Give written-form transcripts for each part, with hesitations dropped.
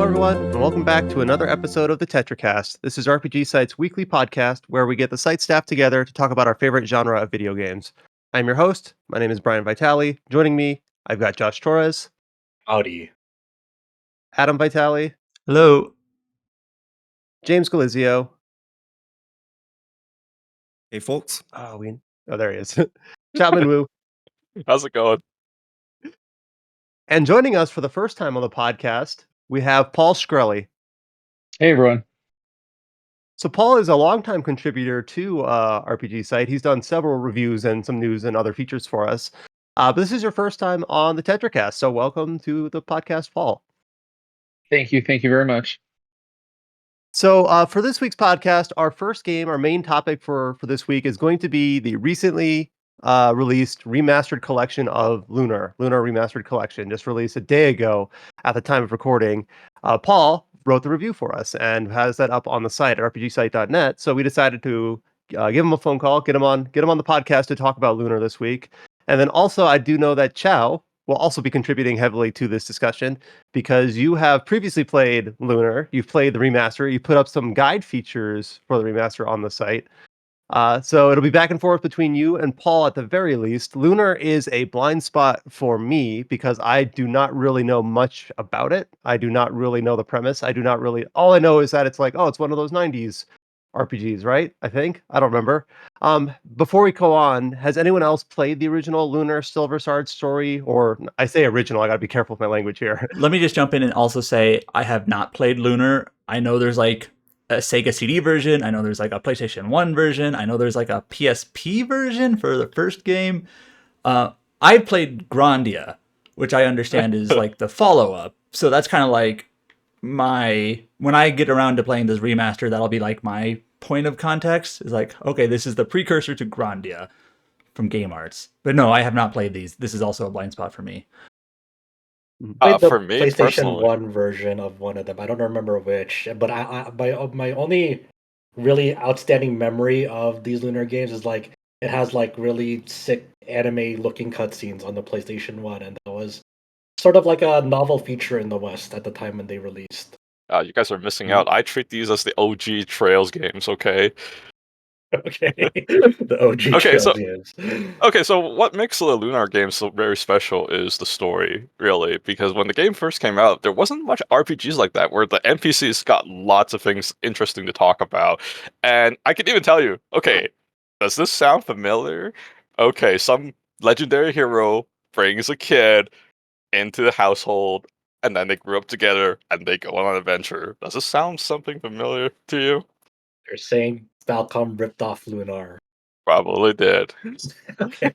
everyone, and welcome back to another episode of the Tetracast. This is RPG Site's weekly podcast where we get the site staff together to talk about our favorite genre of video games. I'm your host. My name is Brian Vitale. Joining me, I've got Josh Torres, Howdy. Adam Vitale, Hello. James Galizio. Hey, folks. Oh, there he is. Chapman Wu. How's it going? And joining us for the first time on the podcast, we have Paul Shkreli. Hey, everyone. So Paul is a longtime contributor to RPG Site. He's done several reviews and some news and other features for us. But this is your first time on the Tetracast, so welcome to the podcast, Paul. Thank you. Thank you very much. So for this week's podcast, our first game, our main topic for this week is going to be the recently released remastered collection of Lunar Remastered Collection, just released a day ago at the time of recording. Paul wrote the review for us and has that up on the site at rpgsite.net. So we decided to give him a phone call, get him on the podcast to talk about Lunar this week. And then also, I do know that Chow will also be contributing heavily to this discussion because you have previously played Lunar. You've played the remaster. You put up some guide features for the remaster on the site. So it'll be back and forth between you and Paul at the very least. Lunar is a blind spot for me because I do not really know much about it. I do not really know the premise. All I know is that it's like, oh, it's one of those 90s RPGs, right? I think. I don't remember. Before we go on, has anyone else played the original Lunar Silver Sword story? Or I say original, I gotta be careful with my language here. Let me just jump in and also say I have not played Lunar. I know there's like a Sega CD version. I know there's like a PlayStation 1 version. I know there's like a PSP version for the first game. I played Grandia, which I understand is like the follow-up. So that's kind of like when I get around to playing this remaster, that'll be like my point of context. Is like, okay, this is the precursor to Grandia from Game Arts. But no, I have not played these. This is also a blind spot for me. For me, PlayStation personally, 1 version of one of them. I don't remember which, but my only really outstanding memory of these Lunar games is like it has like really sick anime looking cutscenes on the PlayStation 1, and that was sort of like a novel feature in the West at the time when they released. you guys are missing out. I treat these as the OG Trails games, okay? Okay, the OG Okay, Trails games. Okay, so what makes the Lunar game so very special is the story, really, because when the game first came out, there wasn't much RPGs like that, where the NPCs got lots of things interesting to talk about. And I can even tell you, okay, does this sound familiar? Okay, some legendary hero brings a kid into the household, and then they grew up together, and they go on an adventure. Does this sound something familiar to you? They're saying Falcom ripped off Lunar. Probably did. Okay.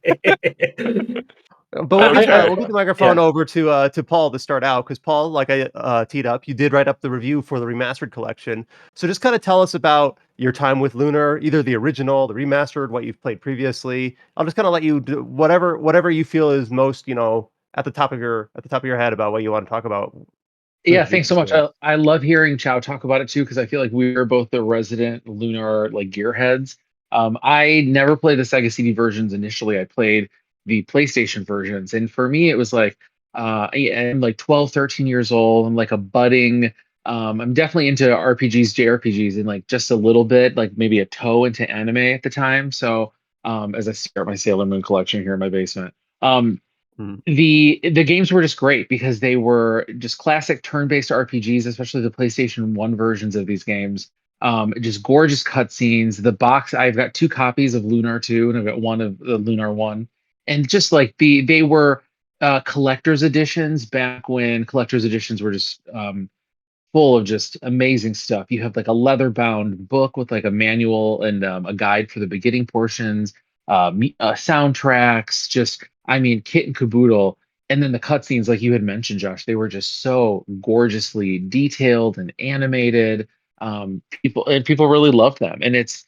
But we'll get Okay. the microphone over to Paul to start out, because Paul, like I teed up, you did write up the review for the remastered collection. So just kind of tell us about your time with Lunar, either the original, the remastered, what you've played previously. I'll just kind of let you do whatever you feel is most, at the top of your head about what you want to talk about. Yeah, thanks so much. I love hearing Chow talk about it too, because I feel like we are both the resident Lunar like gearheads. I never played the Sega CD versions initially. I played the PlayStation versions, and for me, it was like I'm like 12, 13 years old. I'm like a budding. I'm definitely into RPGs, JRPGs, and like just a little bit, like maybe a toe into anime at the time. So as I start my Sailor Moon collection here in my basement. The games were just great because they were just classic turn-based RPGs, especially the PlayStation 1 versions of these games. Just gorgeous cutscenes. The box, I've got 2 copies of Lunar 2, and I've got one of the Lunar 1. And just like they were collector's editions back when collector's editions were just full of just amazing stuff. You have like a leather-bound book with like a manual and a guide for the beginning portions, soundtracks, just kit and caboodle. And then the cutscenes, like you had mentioned, Josh, they were just so gorgeously detailed and animated. People really loved them, and it's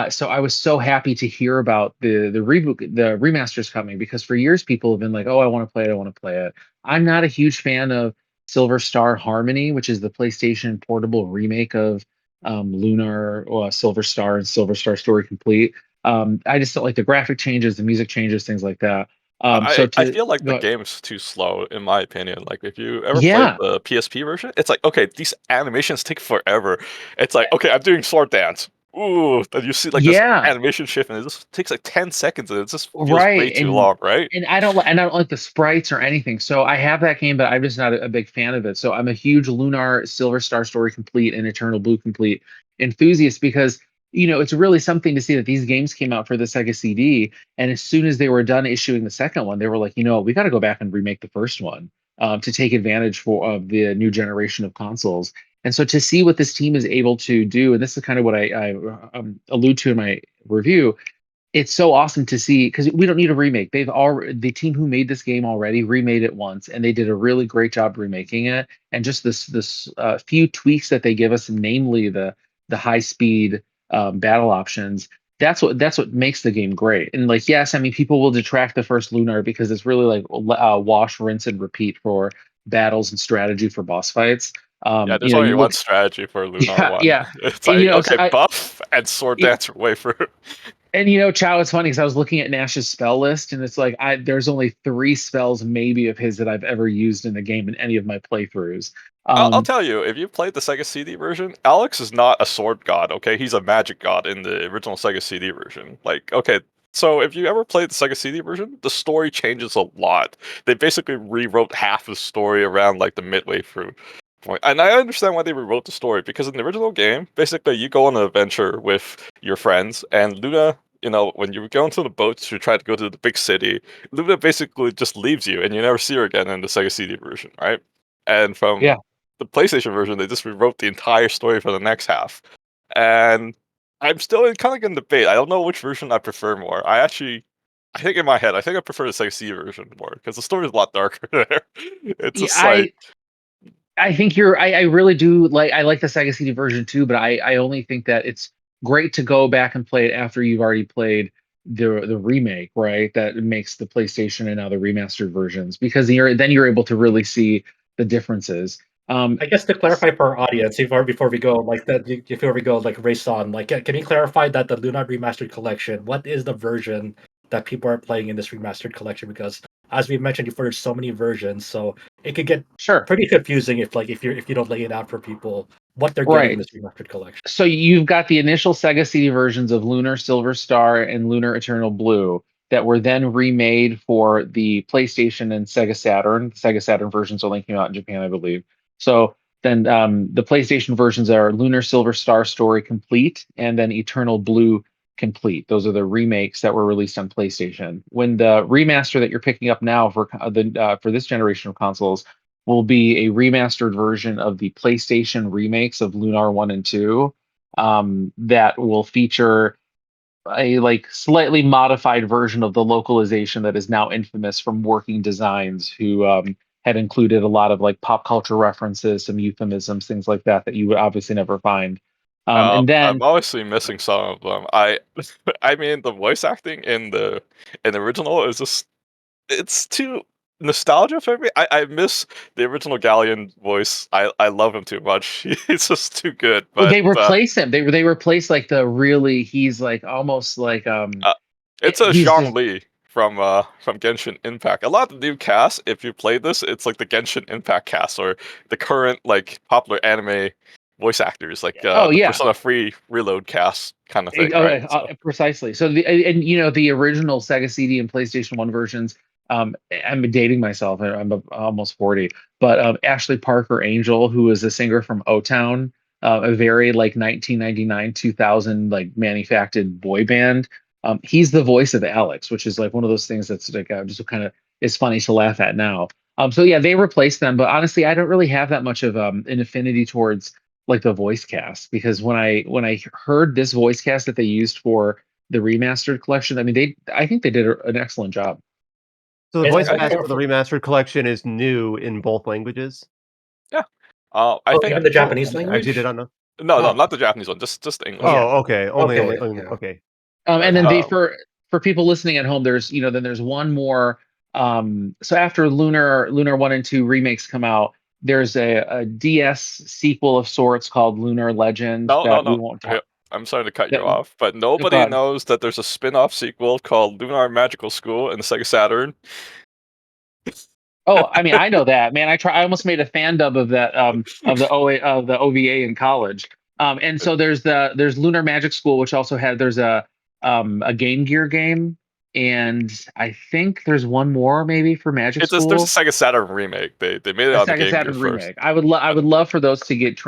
so I was so happy to hear about the remasters coming, because for years people have been like, "Oh, I want to play it. I want to play it." I'm not a huge fan of Silver Star Harmony, which is the PlayStation portable remake of Lunar, Silver Star, and Silver Star Story Complete. I just don't like the graphic changes, the music changes, things like that. I feel like the game's too slow, in my opinion. Like, if you ever played the PSP version, it's like, okay, these animations take forever. It's like, okay, I'm doing sword dance. Ooh, then you see like this animation shift, and it just takes like 10 seconds, and it just feels way too long, right? And I don't like the sprites or anything. So I have that game, but I'm just not a big fan of it. So I'm a huge Lunar, Silver Star Story Complete, and Eternal Blue Complete enthusiast because it's really something to see that these games came out for the Sega CD, and as soon as they were done issuing the second one, they were like, we got to go back and remake the first one to take advantage of the new generation of consoles. And so to see what this team is able to do, and this is kind of what I allude to in my review, it's so awesome to see because we don't need a remake. The team who made this game already remade it once, and they did a really great job remaking it. And just this few tweaks that they give us, namely the high speed battle options. That's what makes the game great. And like, yes, I mean, people will detract the first Lunar because it's really like wash, rinse, and repeat for battles and strategy for boss fights. There's only one strategy for Lunar 1. Yeah. It's like, okay, buff and sword dance are way for... And Chow, it's funny because I was looking at Nash's spell list, and it's like there's only 3 spells maybe of his that I've ever used in the game in any of my playthroughs. I'll tell you, if you played the Sega CD version, Alex is not a sword god, okay? He's a magic god in the original Sega CD version. Like, okay, so if you ever played the Sega CD version, the story changes a lot. They basically rewrote half the story around like the midway through point. And I understand why they rewrote the story, because in the original game, basically you go on an adventure with your friends, and Luna, when you go into the boats to try to go to the big city, Luna basically just leaves you, and you never see her again in the Sega CD version, right? And from the PlayStation version, they just rewrote the entire story for the next half. And I'm still kind of in debate. I don't know which version I prefer more. I think in my head, I think I prefer the Sega CD version more, because the story is a lot darker there. It's just I think I really do I like the Sega CD version too, but I only think that it's great to go back and play it after you've already played the remake, right? That makes the PlayStation and now the remastered versions, because then you're able to really see the differences. I guess to clarify for our audience, before we go race on, can you clarify that the Lunar Remastered Collection, what is the version that people are playing in this remastered collection? Because as we mentioned before, there's so many versions, so it could get pretty confusing if you don't lay it out for people what they're getting in this remastered collection. So you've got the initial Sega CD versions of Lunar, Silver Star, and Lunar Eternal Blue that were then remade for the PlayStation and Sega Saturn. The Sega Saturn versions only came out in Japan, I believe. So then the PlayStation versions are Lunar, Silver Star Story Complete, and then Eternal Blue Complete. Those are the remakes that were released on PlayStation. When the remaster that you're picking up now for this generation of consoles will be a remastered version of the PlayStation remakes of Lunar 1 and 2 that will feature a slightly modified version of the localization that is now infamous from Working Designs, who had included a lot of pop culture references, some euphemisms, things like that you would obviously never find. And then I'm obviously missing some of them. I mean, the voice acting in the original is just, it's too nostalgia for me. I miss the original Galleon voice. I love him too much. He's just too good. But they replace him. They replace he's almost it's a Zhongli from Genshin Impact. A lot of the new cast, if you play this, it's like the Genshin Impact cast, or the current popular anime voice actors, the Persona 3 Reload cast kind of thing. Right? Precisely. So the original Sega CD and PlayStation 1 versions. I'm dating myself. I'm almost 40, but Ashley Parker Angel, who is a singer from O-Town, a very 1999 2000 manufactured boy band. He's the voice of Alex, which is one of those things that's just kind of is funny to laugh at now. So yeah, they replaced them, but honestly, I don't really have that much of an affinity towards the voice cast, because when I heard this voice cast that they used for the remastered collection, I mean, I think they did an excellent job. So the voice cast for the remastered collection is new in both languages? Yeah. I think in the Japanese language? Actually did not know. No, not the Japanese one, just English. Oh, okay. Only. And then for people listening at home, there's there's one more. So after Lunar 1 and 2 remakes come out, there's a DS sequel of sorts called Lunar Legend. No. I'm sorry to cut you Yeah. off, but nobody God. knows that there's a spin-off sequel called Lunar Magical School in the Sega Saturn. Oh, I mean, I know that, man. I almost made a fan dub of that of the OVA in college. And so there's Lunar Magic School, which also there's a Game Gear game, and I think there's one more maybe for Magic There's a School. Sega Saturn remake. They made it A on the Sega Game Gear Saturn first. remake. I would love for those to get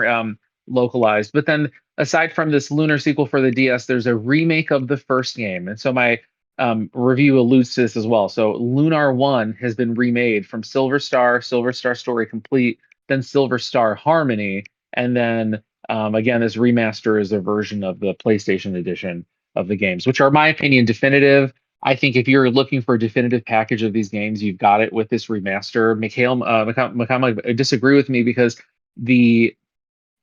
localized. But then aside from this Lunar sequel for the DS, there's a remake of the first game, and so my review alludes to this as well. So Lunar 1 has been remade from Silver Star Story Complete, then Silver Star Harmony, and then again this remaster is a version of the PlayStation edition of the games, which are, in my opinion, definitive. I think if you're looking for a definitive package of these games, you've got it with this remaster. Mikhail might disagree with me because the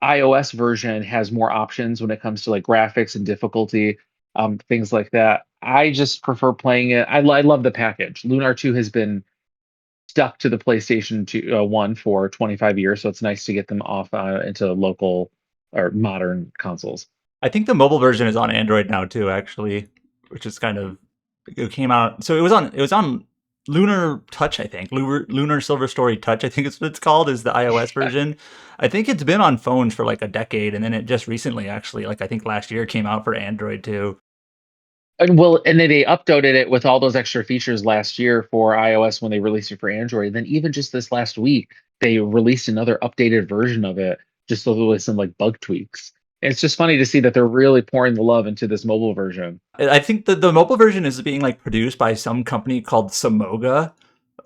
iOS version has more options when it comes to like graphics and difficulty, things like that. I just prefer playing it. I love the package. Lunar 2 has been stuck to the PlayStation 2, 1 for 25 years, so it's nice to get them off into local or modern consoles. I think the mobile version is on Android now too, actually, which is kind of, it came out. So it was on Lunar Touch, I think. Lunar Silver Story Touch, I think it's what it's called, is the iOS version. I think it's been on phones for like a decade, and then it just recently, actually, like I think last year, came out for Android too. And then they updated it with all those extra features last year for iOS when they released it for Android. And then even just this last week, they released another updated version of it, just with some like bug tweaks. And it's just funny to see that they're really pouring the love into this mobile version. I think the mobile version is being like produced by some company called Samoga,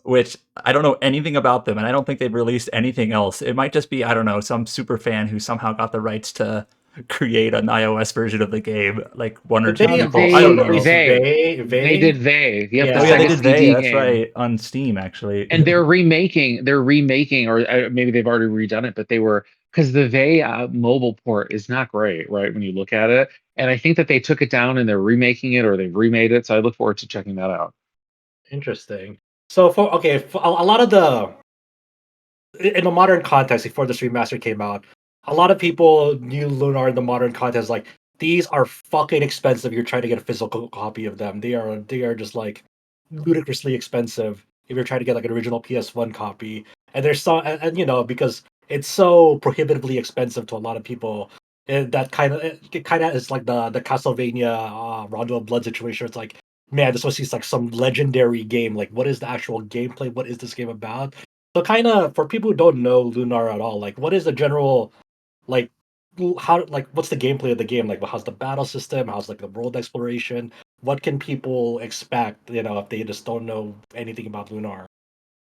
which I don't know anything about them, and I don't think they've released anything else. It might just be, I don't know, some super fan who somehow got the rights to create an iOS version of the game, like one or two people. I don't know. They did They. Yep, Oh yeah, they did They. That's right, on Steam actually. And they're remaking, or maybe they've already redone it, but because the They mobile port is not great, right? When you look at it, and I think that they took it down and they're remaking it or they've remade it. So I look forward to checking that out. Interesting. So for a lot of in the modern context before this remaster came out, a lot of people knew Lunar in the modern context like these are fucking expensive. You're trying to get a physical copy of them. They are just like ludicrously expensive if you're trying to get like an original PS1 copy. And there's and you know, because it's so prohibitively expensive to a lot of people, that it kind of is like the Castlevania Rondo of Blood situation. It's like, man, this was just like some legendary game. Like, what is the actual gameplay? What is this game about? So kind of for people who don't know Lunar at all, like what is the general like what's the gameplay of the game? Like how's the battle system? How's like the world exploration? What can people expect, if they just don't know anything about Lunar?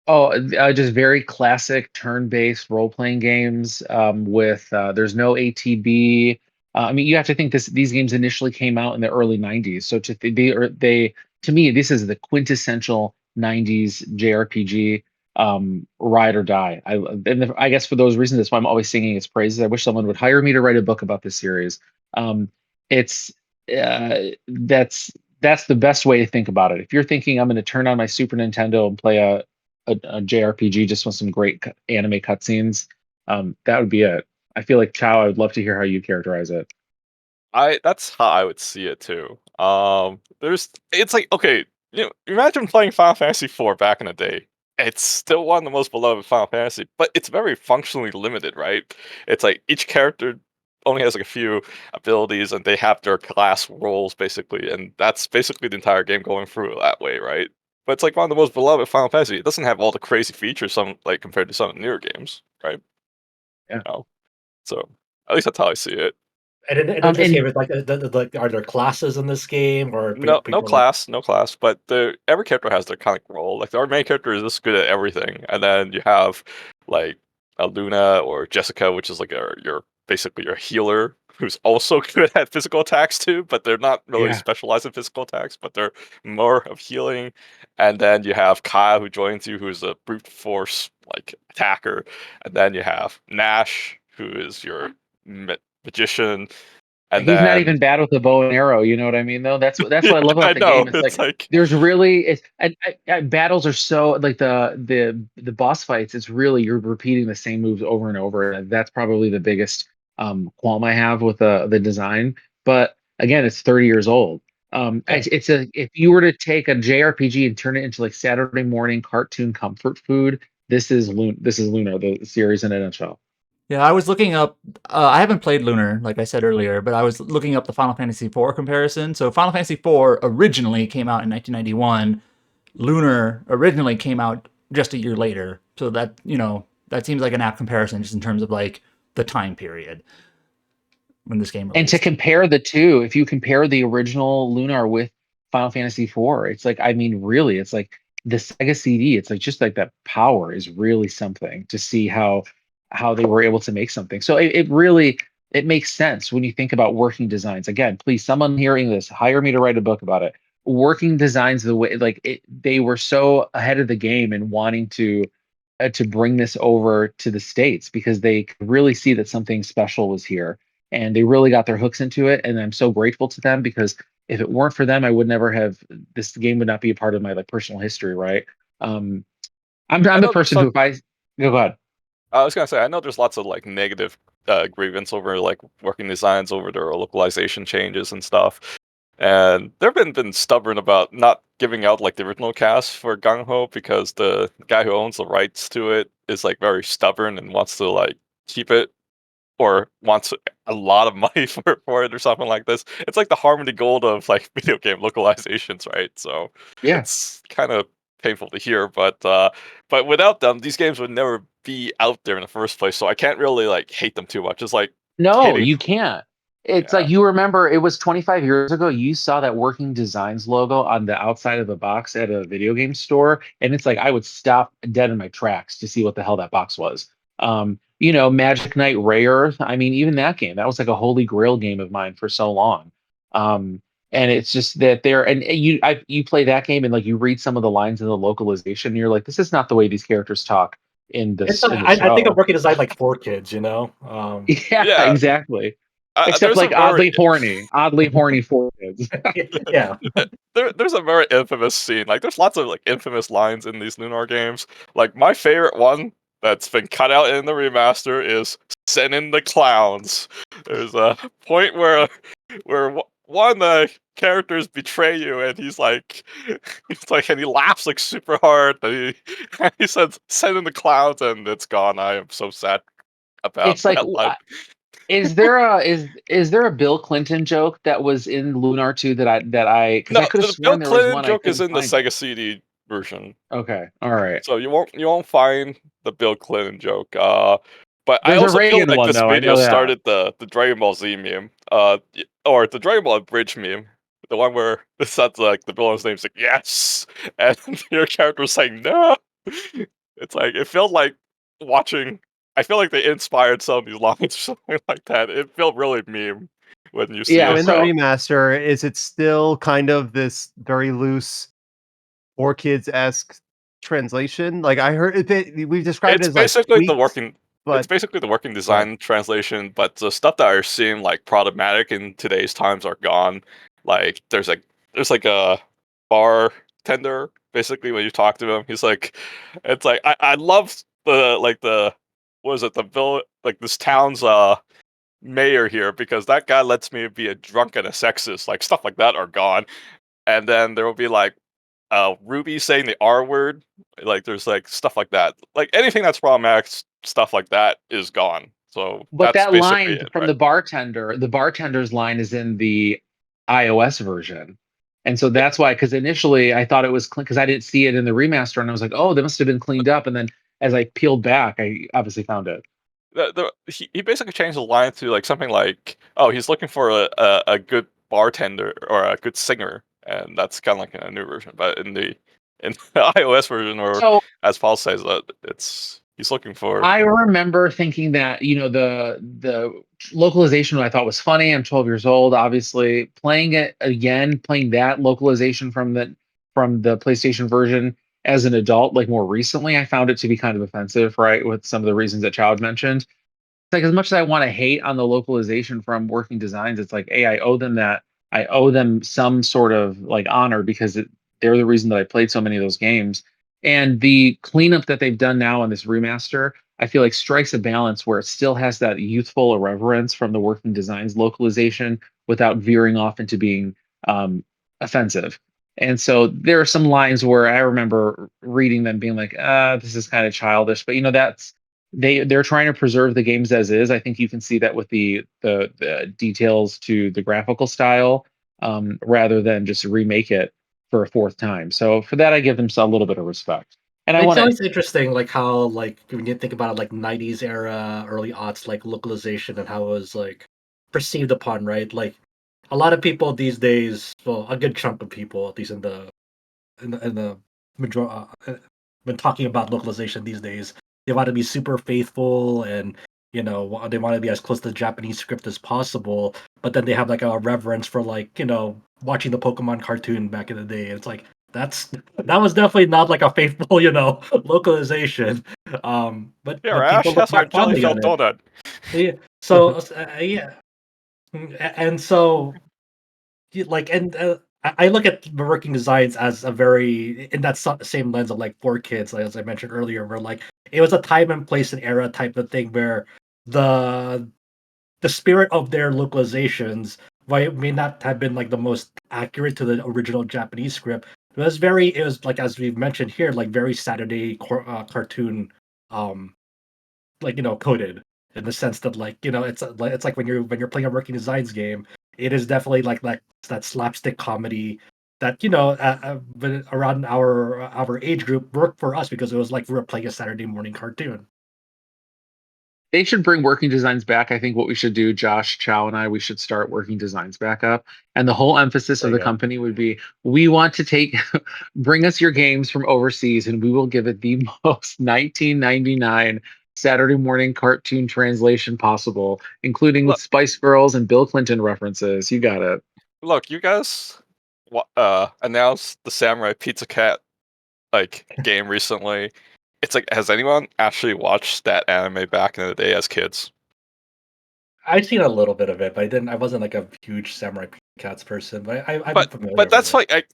Oh, just very classic turn-based role-playing games with there's no ATB. I mean, you have to think these games initially came out in the early '90s, so to me this is the quintessential '90s JRPG, ride or die. I guess for those reasons, that's why I'm always singing its praises. I wish someone would hire me to write a book about this series. It's that's the best way to think about it. If you're thinking I'm going to turn on my Super Nintendo and play a JRPG just with some great anime cutscenes, that would be it. I feel like Chow, I would love to hear how you characterize it. That's how I would see it too. It's like, okay, imagine playing Final Fantasy IV back in the day. It's still one of the most beloved Final Fantasy, but it's very functionally limited, right? It's like each character only has like a few abilities, and they have their class roles basically, and that's basically the entire game going through that way, right? But it's like one of the most beloved Final Fantasy. It doesn't have all the crazy features compared to some of the newer games, right? Yeah. So at least that's how I see it. And in this game, it's like, are there classes in this game, or No people class, but every character has their kind of role. Like our main character is just good at everything, and then you have like a Luna or Jessica, which is like your basically your healer, who's also good at physical attacks too, but they're not really specialized in physical attacks, but they're more of healing. And then you have Kaya, who joins you, who's a brute force like attacker, and then you have Nash, who is your magician. And he's not even bad with the bow and arrow. You know what I mean? Though that's what I love about the game. It's like there's really battles are so like the boss fights. It's really you're repeating the same moves over and over. And that's probably the biggest qualm I have with the design. but again, it's 30 years old. If you were to take a JRPG and turn it into like Saturday morning cartoon comfort food, this is Lunar, the series in a nutshell. Yeah, I was looking up. I haven't played Lunar, like I said earlier, but I was looking up the Final Fantasy IV comparison. So Final Fantasy IV originally came out in 1991. Lunar originally came out just a year later. So that, that seems like an apt comparison just in terms of like the time period when this game released. And to compare the two, if you compare the original Lunar with Final Fantasy IV, it's like, I mean, really, it's like the Sega CD. It's like just like that power is really something to see how they were able to make something. So it really makes sense when you think about working designs. Again, please, someone hearing this, hire me to write a book about it. Working designs the way they were so ahead of the game and wanting to bring this over to the States because they could really see that something special was here and they really got their hooks into it. And I'm so grateful to them because if it weren't for them, I would never have, this game would not be a part of my like personal history. Right. I'm the person who, if I go ahead. I was gonna say, I know there's lots of like negative grievance over like working designs over their localization changes and stuff, and they've been stubborn about not giving out like the original cast for Gung Ho because the guy who owns the rights to it is like very stubborn and wants to like keep it or wants a lot of money for it or something like this. It's like the Harmony Gold of like video game localizations, right? So Yeah, it's kind of painful to hear, but without them, these games would never be out there in the first place. So I can't really like hate them too much. It's like no, hating. you can't. It's Yeah. like you remember it was 25 years ago. You saw that Working Designs logo on the outside of the box at a video game store, and it's like I would stop dead in my tracks to see what the hell that box was. Magic Knight Rare. I mean, even that game, that was like a holy grail game of mine for so long. And it's just that you play that game and like you read some of the lines in the localization, and you're like, this is not the way these characters talk in the show. I think I'm working design like for kids, you know. Yeah, exactly. Except like oddly horny for kids. Yeah. There's a very infamous scene. Like, there's lots of like infamous lines in these Lunar games. Like, my favorite one that's been cut out in the remaster is "Send in the clowns." There's a point where one of the characters betray you, and he's like, and he laughs like super hard. And he says, "Send in the clowns," and it's gone. I am so sad about It's like, that line. is there a Bill Clinton joke that was in Lunar 2 that I because No, I could have the Bill sworn there was Clinton one I joke is couldn't in the find. Sega CD version. Okay, all right. So you won't find the Bill Clinton joke. But I There's a also feel Reagan like one this though. I video know that. started the Dragon Ball Z meme. Or the Dragon Ball Bridge meme. The one where it says like the villain's name's like yes, and your character's saying no. It's like it felt like watching. I feel like they inspired some of these lines or something like that. It felt really meme when you see Yeah, So it. in the remaster, is it still kind of this very loose, for kids-esque translation? Like I heard we've described It's it as like basically the tweaks, working. It's but basically the working design translation, but the stuff that are seem like problematic in today's times are gone. Like there's like a bartender basically when you talk to him, he's like, it's like I love the what is it the bill like this town's mayor here because that guy lets me be a drunk and a sexist, like stuff like that are gone, and then there will be like Ruby saying the R word, like there's like stuff like that. Like anything that's problematic, stuff like that is gone. So but that's that basically line it, from right? the bartender's line is in the iOS version. And so that's why, because initially I thought it was clean because I didn't see it in the remaster, and I was like, "Oh, they must have been cleaned up." And then as I peeled back, I obviously found it. He basically changed the line to like something like, oh, he's looking for a good bartender or a good singer, and that's kind of like a new version. But in the iOS version, or So as Paul says, that he's looking for. I remember thinking that the localization I thought was funny. I'm 12 years old, obviously. Playing it again, playing that localization from the PlayStation version as an adult, like more recently, I found it to be kind of offensive, right? With some of the reasons that Child mentioned. It's like as much as I want to hate on the localization from Working Designs, it's like, hey, I owe them that. I owe them some sort of like honor because they're the reason that I played so many of those games. And the cleanup that they've done now on this remaster, I feel like strikes a balance where it still has that youthful irreverence from the Working Designs localization without veering off into being offensive. And so there are some lines where I remember reading them being like, this is kind of childish, but that's they're trying to preserve the games as is. I think you can see that with the details to the graphical style, rather than just remake it for a fourth time. So for that, I give them a little bit of respect. And I It's want to. always interesting, like how like when you think about it, like '90s era, early aughts, like localization and how it was like perceived upon, right? Like a lot of people these days, well, a good chunk of people, at least in the major, when talking about localization these days, they want to be super faithful and they want to be as close to the Japanese script as possible. But then they have like a reverence for like watching the Pokemon cartoon back in the day. It's like that was definitely not like a faithful localization. But people Ash look has our back jelly fondly on filled it. donut. Yeah. So yeah. And so like and I look at the working designs as a very in that same lens of like 4 kids, like, as I mentioned earlier, where like it was a time and place and era type of thing where the the spirit of their localizations, while it may not have been like the most accurate to the original Japanese script, it was like, as we've mentioned here, like very Saturday cartoon, um like coded, in the sense that like it's like when you're playing a working designs game, it is definitely like that slapstick comedy that but around our age group worked for us because it was like we were playing a Saturday morning cartoon. They should bring working designs back. I think what we should do, Josh, Chow, and I, we should start working designs back up. And the whole emphasis of There the you go. company would be, we want to bring us your games from overseas, and we will give it the most 1999 Saturday morning cartoon translation possible, including with Look, Spice Girls and Bill Clinton references. You got it. look, you guys announced the Samurai Pizza Cat game recently. It's like, has anyone actually watched that anime back in the day as kids? I've seen a little bit of it, but I wasn't like a huge Samurai Cats person, but I'm But familiar with that's it.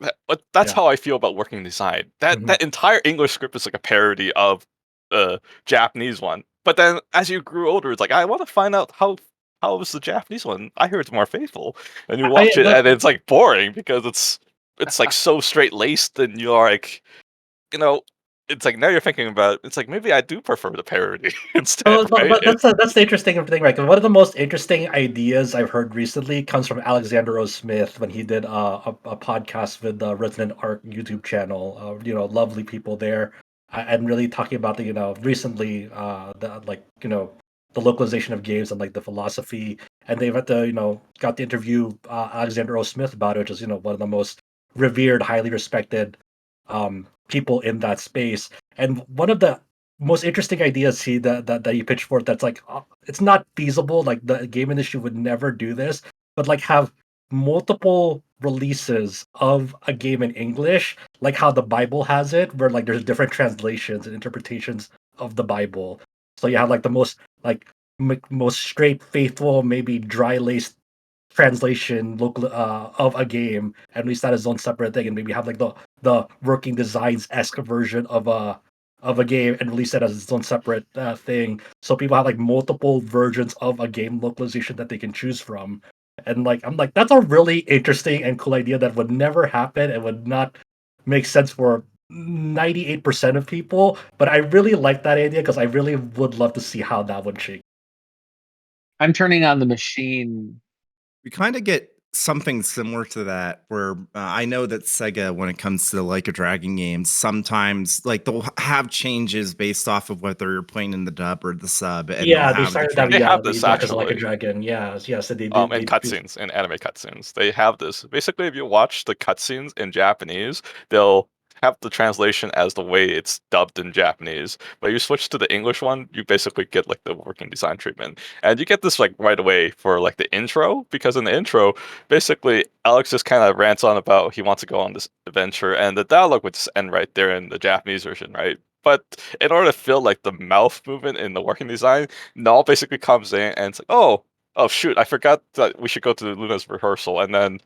that's Yeah. how I feel about working design. That Mhm. that entire English script is like a parody of the Japanese one. But then as you grew older, it's like, I want to find out how was the Japanese one. I hear it's more faithful, and you watch it, and it's like boring because it's like so straight laced, and you're like, you know, it's like now you're thinking about it, it's like maybe I do prefer the parody instead, Oh, but right? that's the interesting thing, right? 'Cause one of the most interesting ideas I've heard recently comes from Alexander O. Smith when he did a podcast with the Resident Arc YouTube channel. Lovely people there, and really talking about the recently the like the localization of games and like the philosophy. And they've had to got to interview Alexander O. Smith about it, which is one of the most revered, highly respected people in that space. And one of the most interesting ideas that he pitched forth, that's like it's not feasible, like the game industry would never do this, but like have multiple releases of a game in English, like how the Bible has it, where like there's different translations and interpretations of the Bible. So you have like the most like most straight, faithful, maybe dry laced translation local of a game, and release that as its own separate thing, and maybe have like the working designs esque version of a game and release that as its own separate thing. So people have like multiple versions of a game localization that they can choose from. And like I'm like, that's a really interesting and cool idea that would never happen and would not make sense for 98% of people. But I really like that idea because I really would love to see how that would shake. I'm turning on the machine. We kind of get something similar to that where I know that Sega, when it comes to like a Dragon games, sometimes like they'll have changes based off of whether you're playing in the dub or the sub, and they'll Yeah, they have the started that. They translation. Yeah, have the this Yakuza Like a actually. Dragon. Yes, yes, they did. And cutscenes in anime cutscenes. They have this. Basically, if you watch the cutscenes in Japanese, they'll have the translation as the way it's dubbed in Japanese. But you switch to the English one, you basically get like the working design treatment. And you get this like right away for like the intro, because in the intro, basically Alex just kind of rants on about he wants to go on this adventure, and the dialogue would just end right there in the Japanese version, right? But in order to fill like the mouth movement in the working design, Null basically comes in and it's like, oh shoot, I forgot that we should go to Luna's rehearsal, and then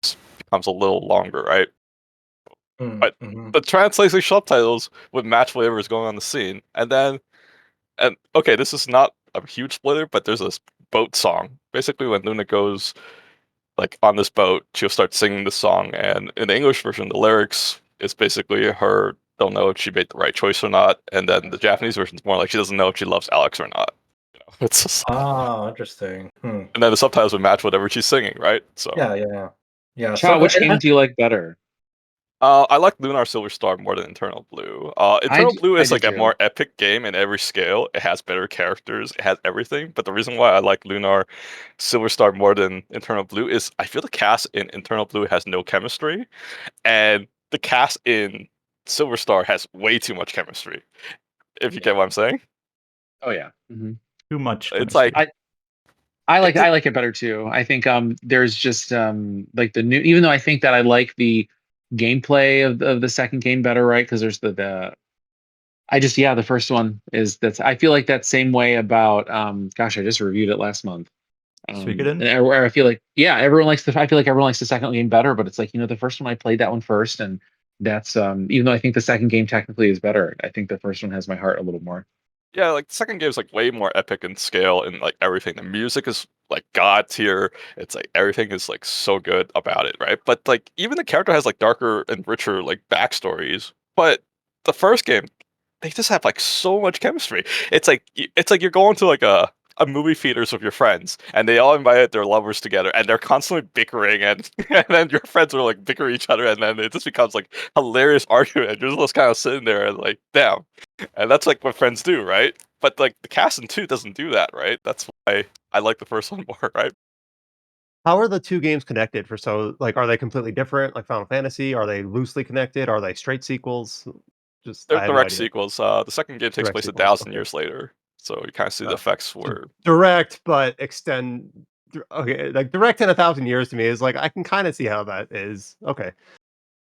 it becomes a little longer, right? But Mm-hmm. the translation subtitles would match whatever is going on in the scene. And okay, this is not a huge spoiler, but there's this boat song. Basically, when Luna goes like on this boat, she'll start singing the song, and in the English version, the lyrics is basically her don't know if she made the right choice or not, and then the Japanese version is more like she doesn't know if she loves Alex or not. It's just, Interesting. and then the subtitles would match whatever she's singing, right? So Yeah. Chow, which game do you like better? I like Lunar Silver Star more than Eternal Blue. Eternal Blue I is do like a too. more epic game in every scale. It has better characters, it has everything. But the reason why I like Lunar Silver Star more than Eternal Blue is I feel the cast in Eternal Blue has no chemistry, and the cast in Silver Star has way too much chemistry. If you get what I'm saying. Oh yeah. Mm-hmm. Too much. It's chemistry. like I like it better too. I think there's just like the new, even though I think that I like the gameplay of the second game better, right? Because there's the the first one that's I feel like that same way about gosh, I just reviewed it last month. Suikoden? And where I feel like everyone likes I feel like everyone likes the second game better, but it's like, the first one I played that one first, and that's even though I think the second game technically is better, I think the first one has my heart a little more. yeah, like the second game is like way more epic in scale and like everything. The music is like god tier. It's like everything is like so good about it, right? But like even the character has like darker and richer like backstories. But the first game, they just have like so much chemistry. It's like you're going to like a movie theaters with your friends, and they all invited their lovers together, and they're constantly bickering, and and then your friends will like bicker each other, and then it just becomes like hilarious argument. You're just kind of sitting there and like, damn. And that's like what friends do, right? But like the cast in 2 doesn't do that, right? That's why I like the first one more, right? How are the 2 games connected are they completely different like Final Fantasy? Are they loosely connected? Are they straight sequels? Just They're I have no direct idea. sequels. The second game takes Direct place sequels, 1,000 okay. years later, so you kind of see the Oh, effects so where direct, but extend okay, like, direct in 1,000 years to me is like, I can kinda see how that is. Okay.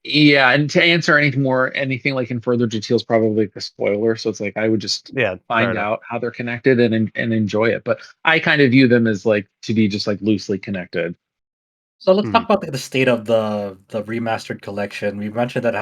Yeah, and to answer anything like in further details, probably like a spoiler. So it's like I would just Yeah, fair find enough. out how they're connected and enjoy it. But I kind of view them as like to be just like loosely connected. So let's talk Mhm. about the state of the remastered collection. We mentioned that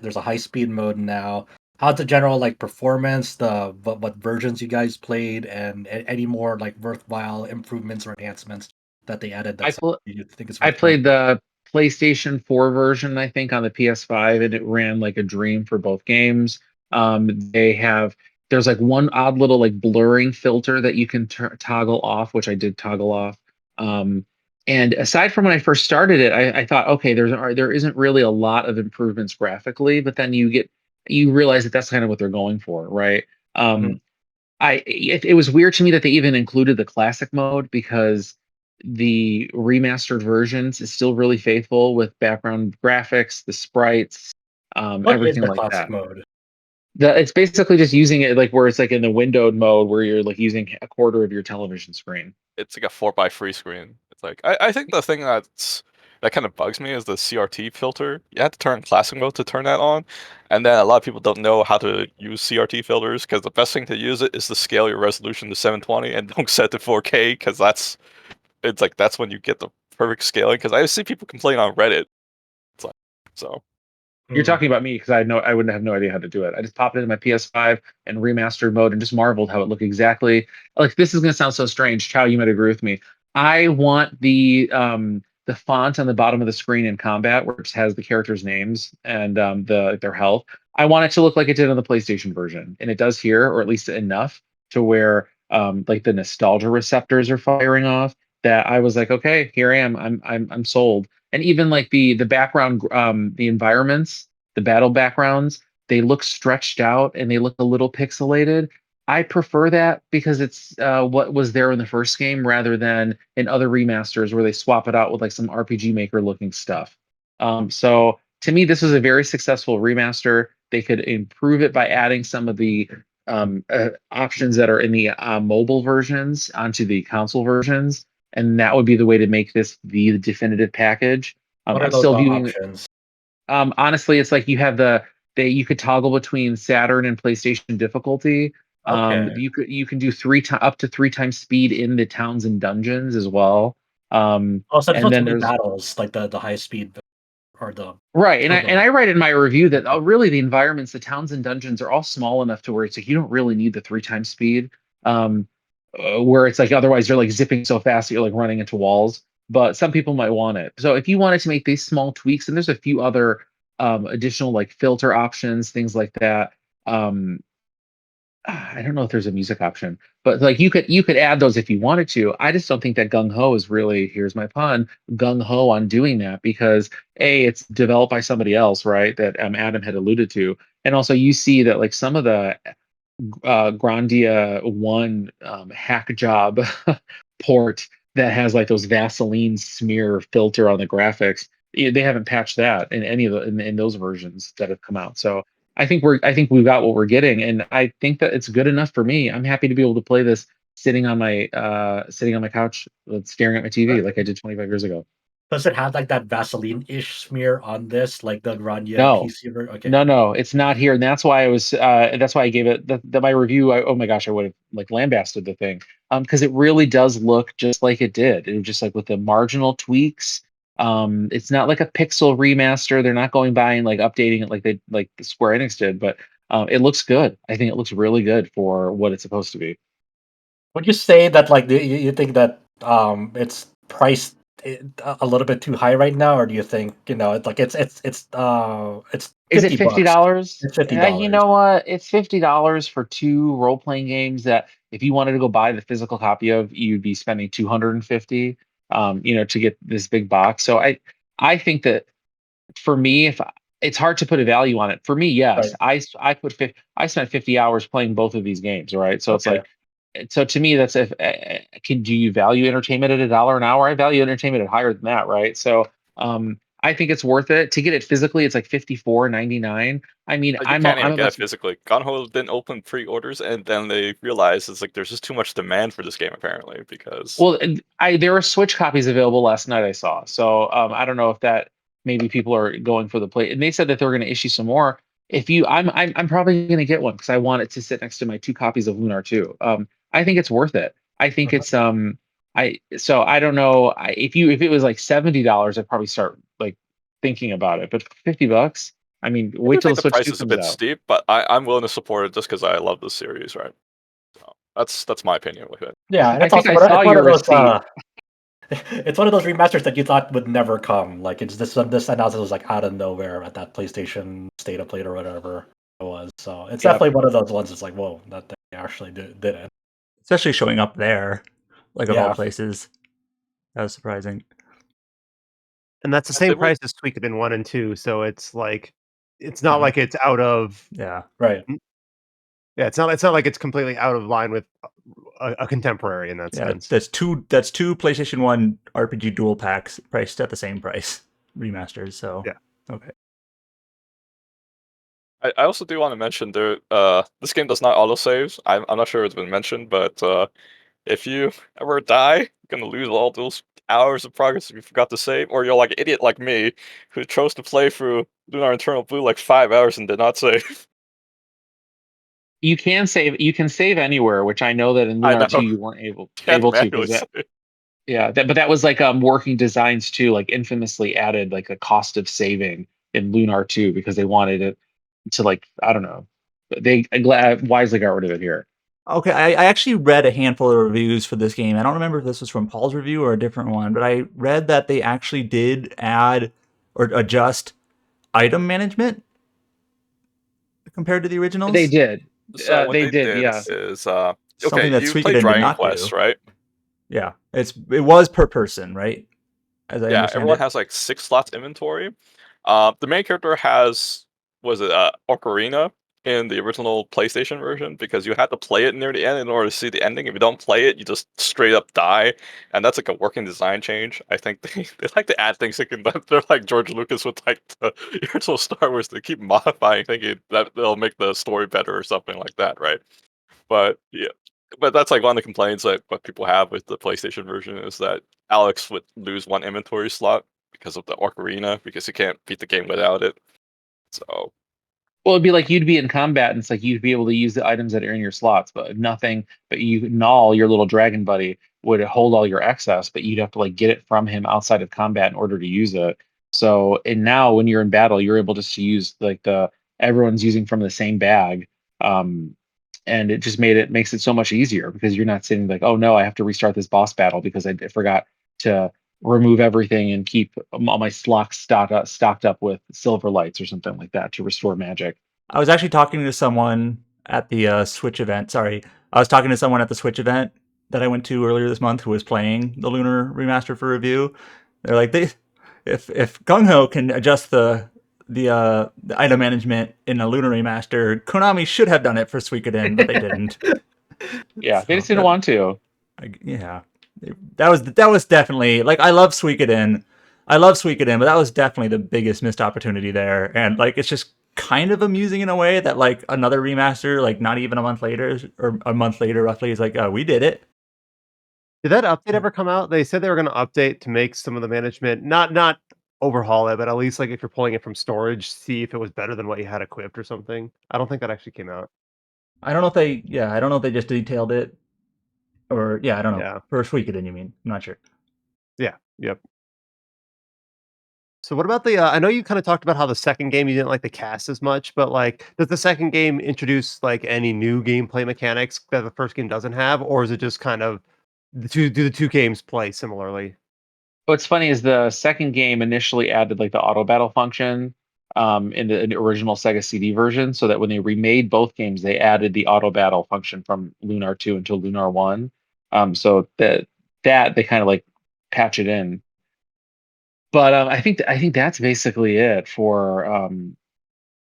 there's a high speed mode now. How's the general like performance? What versions you guys played, and any more like worthwhile improvements or enhancements that they added I that pl- you think is I worth played mentioning? the PlayStation 4 version, I think, on the PS5, and it ran like a dream for both games. They have there's like one odd little like blurring filter that you can toggle off, which I did toggle off. And aside from when I first started it, I thought, okay, there isn't really a lot of improvements graphically, but then you realize that that's kind of what they're going for, right? Mhm. Um, it was weird to me that they even included the classic mode because the remastered versions is still really faithful with background graphics, the sprites, What is everything the like classic that. mode? It's basically just using it like where it's like in the windowed mode where you're like using a quarter of your television screen. it's like a 4x3 screen. It's like I think the thing that kind of bugs me is the CRT filter. You have to turn classic mode to turn that on, and then a lot of people don't know how to use CRT filters because the best thing to use it is to scale your resolution to 720 and don't set to 4K because that's when you get the perfect scaling. Because I see people complain on Reddit. It's like so. You're Hmm. talking about me because I wouldn't have no idea how to do it. I just popped it in my PS5 and remastered mode and just marveled how it looked exactly like this is gonna sound so strange. Chow, you might agree with me. I want the font on the bottom of the screen in combat, which has the characters' names and their health. I want it to look like it did on the PlayStation version, and it does here, or at least enough to where like the nostalgia receptors are firing off. That I was like, okay, here I am. I'm sold. And even like the background, the environments, the battle backgrounds, they look stretched out and they look a little pixelated. I prefer that because it's what was there in the first game rather than in other remasters where they swap it out with like some RPG Maker looking stuff. So to me, this was a very successful remaster. They could improve it by adding some of the options that are in the mobile versions onto the console versions, and that would be the way to make this the definitive package. What are I'm those still viewing. options? Honestly, it's like you have you could toggle between Saturn and PlayStation difficulty. Okay. You can do up to 3 times speed in the towns and dungeons as well. Oh, so there's And not then only there's battles like the high speed or the right, and turbo. I write in my review that really the environments, the towns and dungeons are all small enough to where it's like you don't really need the 3 times speed. Where it's like otherwise you're like zipping so fast that you're like running into walls. but some people might want it. So if you wanted to make these small tweaks, and there's a few other additional like filter options, things like that. I don't know if there's a music option, but like you could add those if you wanted to. I just don't think that gung ho is really, here's my pun, gung ho on doing that, because A, it's developed by somebody else, right? That Adam had alluded to, and also you see that like some of the Grandia one hack job port that has like those Vaseline smear filter on the graphics. They haven't patched that in any of the in those versions that have come out. So I think we've got what we're getting, and I think that it's good enough for me. I'm happy to be able to play this sitting on my couch, staring at my TV like I did 25 years ago. Does it have like that Vaseline-ish smear on this, like the Grandia No. PC version? Okay. No, it's not here, and that's why I was. That's why I gave it my review. Oh my gosh, I would have like lambasted the thing, because it really does look just like it did. It was just like with the marginal tweaks. It's not like a pixel remaster. They're not going by and like updating it like Square Enix did, but it looks good. I think it looks really good for what it's supposed to be. Would you say that like you think that it's priced a little bit too high right now, or do you think it's like it's Is it $50? $50? It's $50. You know what? It's $50 for two role playing games that if you wanted to go buy the physical copy of, you'd be spending 250. To get this big box. So I think that for me, it's hard to put a value on it. For me, yes, Right. I spent 50 hours playing both of these games, right? So it's Okay. like, so to me, that's if do you value entertainment at $1 an hour? I value entertainment at higher than that, right? So I think it's worth it to get it physically. It's like $54.99. I mean, You can't even I'm get a it physically. Gunho didn't open pre-orders, and then they realized it's like there's just too much demand for this game apparently because well, there were Switch copies available last night. I saw. So I don't know if that maybe people are going for the play, and they said that they're going to issue some more. If you, I'm probably going to get one because I want it to sit next to my two copies of Lunar too. I think it's worth it. I think it's I don't know if it was like $70, I'd probably start like thinking about it. But for $50, I mean, I do wait till think the the Switch price 2 is a comes bit out. steep, but I'm willing to support it just because I love this series, right? So that's my opinion with it. Yeah, and I it's think also I saw it's one your of those receipt. it's one of those remasters that you thought would never come. Like it's this announcement was like out of nowhere at that PlayStation State of Play or whatever it was. So it's Yep. definitely one of those ones. It's like, whoa, that they actually did it. Especially showing up there, like of all Yeah. places. That was surprising. And that's the Yes, same they were. price as Suikoden 1 and 2, so it's like it's not Mhm. like it's out of Yeah. Right. yeah, it's not like it's completely out of line with a contemporary in that Yeah. sense. That's two PlayStation 1 RPG dual packs priced at the same price. Remasters, so Yeah. okay. I also do want to mention this game does not autosave. I'm not sure it's been mentioned, but if you ever die, you're gonna lose all those hours of progress if you forgot to save, or you're like an idiot like me who chose to play through Lunar Eternal Blue like 5 hours and did not save. You can save. You can save anywhere, which I know that in I Lunar know. 2 you weren't Can't able to manually because that. save. Yeah, but that was like working designs too. Like infamously added like a cost of saving in Lunar 2 because they wanted it to like I don't know. They wisely got rid of it here. Okay, I actually read a handful of reviews for this game. I don't remember if this was from Paul's review or a different one, but I read that they actually did add or adjust item management compared to the They originals. did. So what They they did. did Yeah. is Something okay, that you play Suikoden did Dragon not Quest, do. right? Yeah, it was per person, right? As I Yeah, understand everyone it. has like 6 slots inventory. The main character has was it Ocarina in the original PlayStation version because you had to play it near the end in order to see the ending. If you don't play it, you just straight up die, and that's like a working design change. I think they like to add things thinking that they're like George Lucas with like the original Star Wars. They keep modifying, thinking that they'll make the story better or something like that, right? But yeah, but that's like one of the complaints that what people have with the PlayStation version is that Alex would lose one inventory slot because of the Ocarina because you can't beat the game without it. So Well, it'd be like you'd be in combat, and it's like you'd be able to use the items that are in your slots, but nothing. But Null, your little dragon buddy, would hold all your excess, but you'd have to like get it from him outside of combat in order to use it. So, and now when you're in battle, you're able just to use like the everyone's using from the same bag, um, and it just makes it so much easier because you're not sitting like, oh no, I have to restart this boss battle because I forgot to remove everything and keep all my slots stocked up with silver lights or something like that to restore magic. I was actually talking to someone at the Switch event. Sorry, I was talking to someone at the Switch event that I went to earlier this month who was playing the Lunar Remastered for review. They're like, if Gung Ho can adjust the item management in a Lunar Remaster, Konami should have done it for Suikoden, but they didn't. Yeah, they just didn't want to. Yeah, that was definitely like I love Suikoden, but that was definitely the biggest missed opportunity there. And like it's just kind of amusing in a way that like another remaster, like not even a month later or a month later roughly, is like, oh, we did it. Did that update ever come out? They said they were going to update to make some of the management not overhaul it, but at least like if you're pulling it from storage, see if it was better than what you had equipped or something. I don't think that actually came out. I don't know if they just detailed it or I don't know. Yeah. For Suikoden, you mean? I'm not sure. Yeah. Yep. So what about the I know you kind of talked about how the second game you didn't like the cast as much, but like does the second game introduce like any new gameplay mechanics that the first game doesn't have, or is it just kind of the two games play similarly? What's funny is the second game initially added like the auto battle function in the original Sega CD version, so that when they remade both games, they added the auto battle function from Lunar 2 until Lunar 1. So that they kind of like patch it in. But I think that's basically it for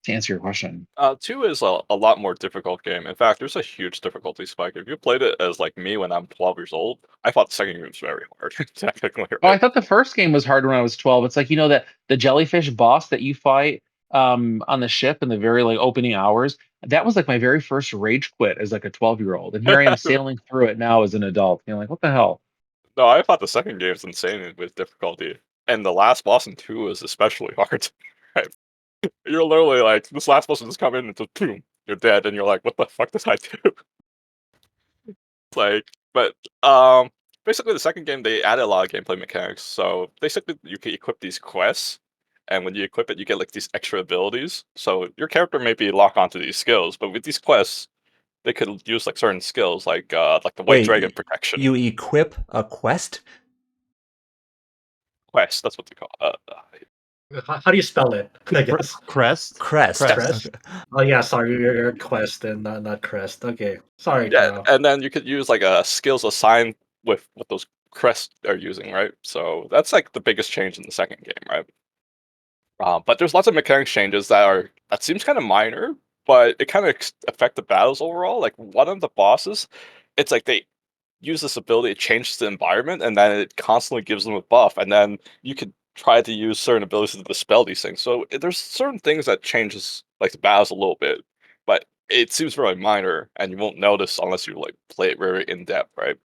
to answer your question. 2 is a lot more difficult game. In fact, there's a huge difficulty spike. If you played it as like me when I'm 12 years old, I thought the second game was very hard. Technically, Oh, I right? thought the first game was hard when I was 12. It's like, that the jellyfish boss that you fight on the ship in the very like opening hours. That was like my very first rage quit as like a 12-year-old. And here I am sailing through it now as an adult. Like, what the hell? No, I thought the second game was insane with difficulty, and the last boss in 2 is especially hard. Right? You're literally like this last boss will just come in and just boom, you're dead, and you're like, what the fuck did I do? Like, but basically the second game they added a lot of gameplay mechanics. So basically you can equip these quests, and when you equip it, you get like these extra abilities. So your character may be locked onto these skills, but with these quests, they could use like certain skills, like the White Dragon protection You equip a quest? quest. That's what they call. How do you spell it? I guess. Crest? Crest. Crest? Okay. Oh yeah, sorry, you're Quest and not Crest. Okay, sorry, Yeah, Joe. and then you could use like skills assigned with what those crests are using, right? So that's like the biggest change in the second game, right? But there's lots of mechanics changes that seems kind of minor, but it kind of affect the battles overall. Like one of the bosses, it's like they use this ability, it changes the environment, and then it constantly gives them a buff, and then you could try to use certain abilities to dispel these things. So there's certain things that changes like the battles a little bit, but it seems very minor, and you won't notice unless you like play it very in depth, right?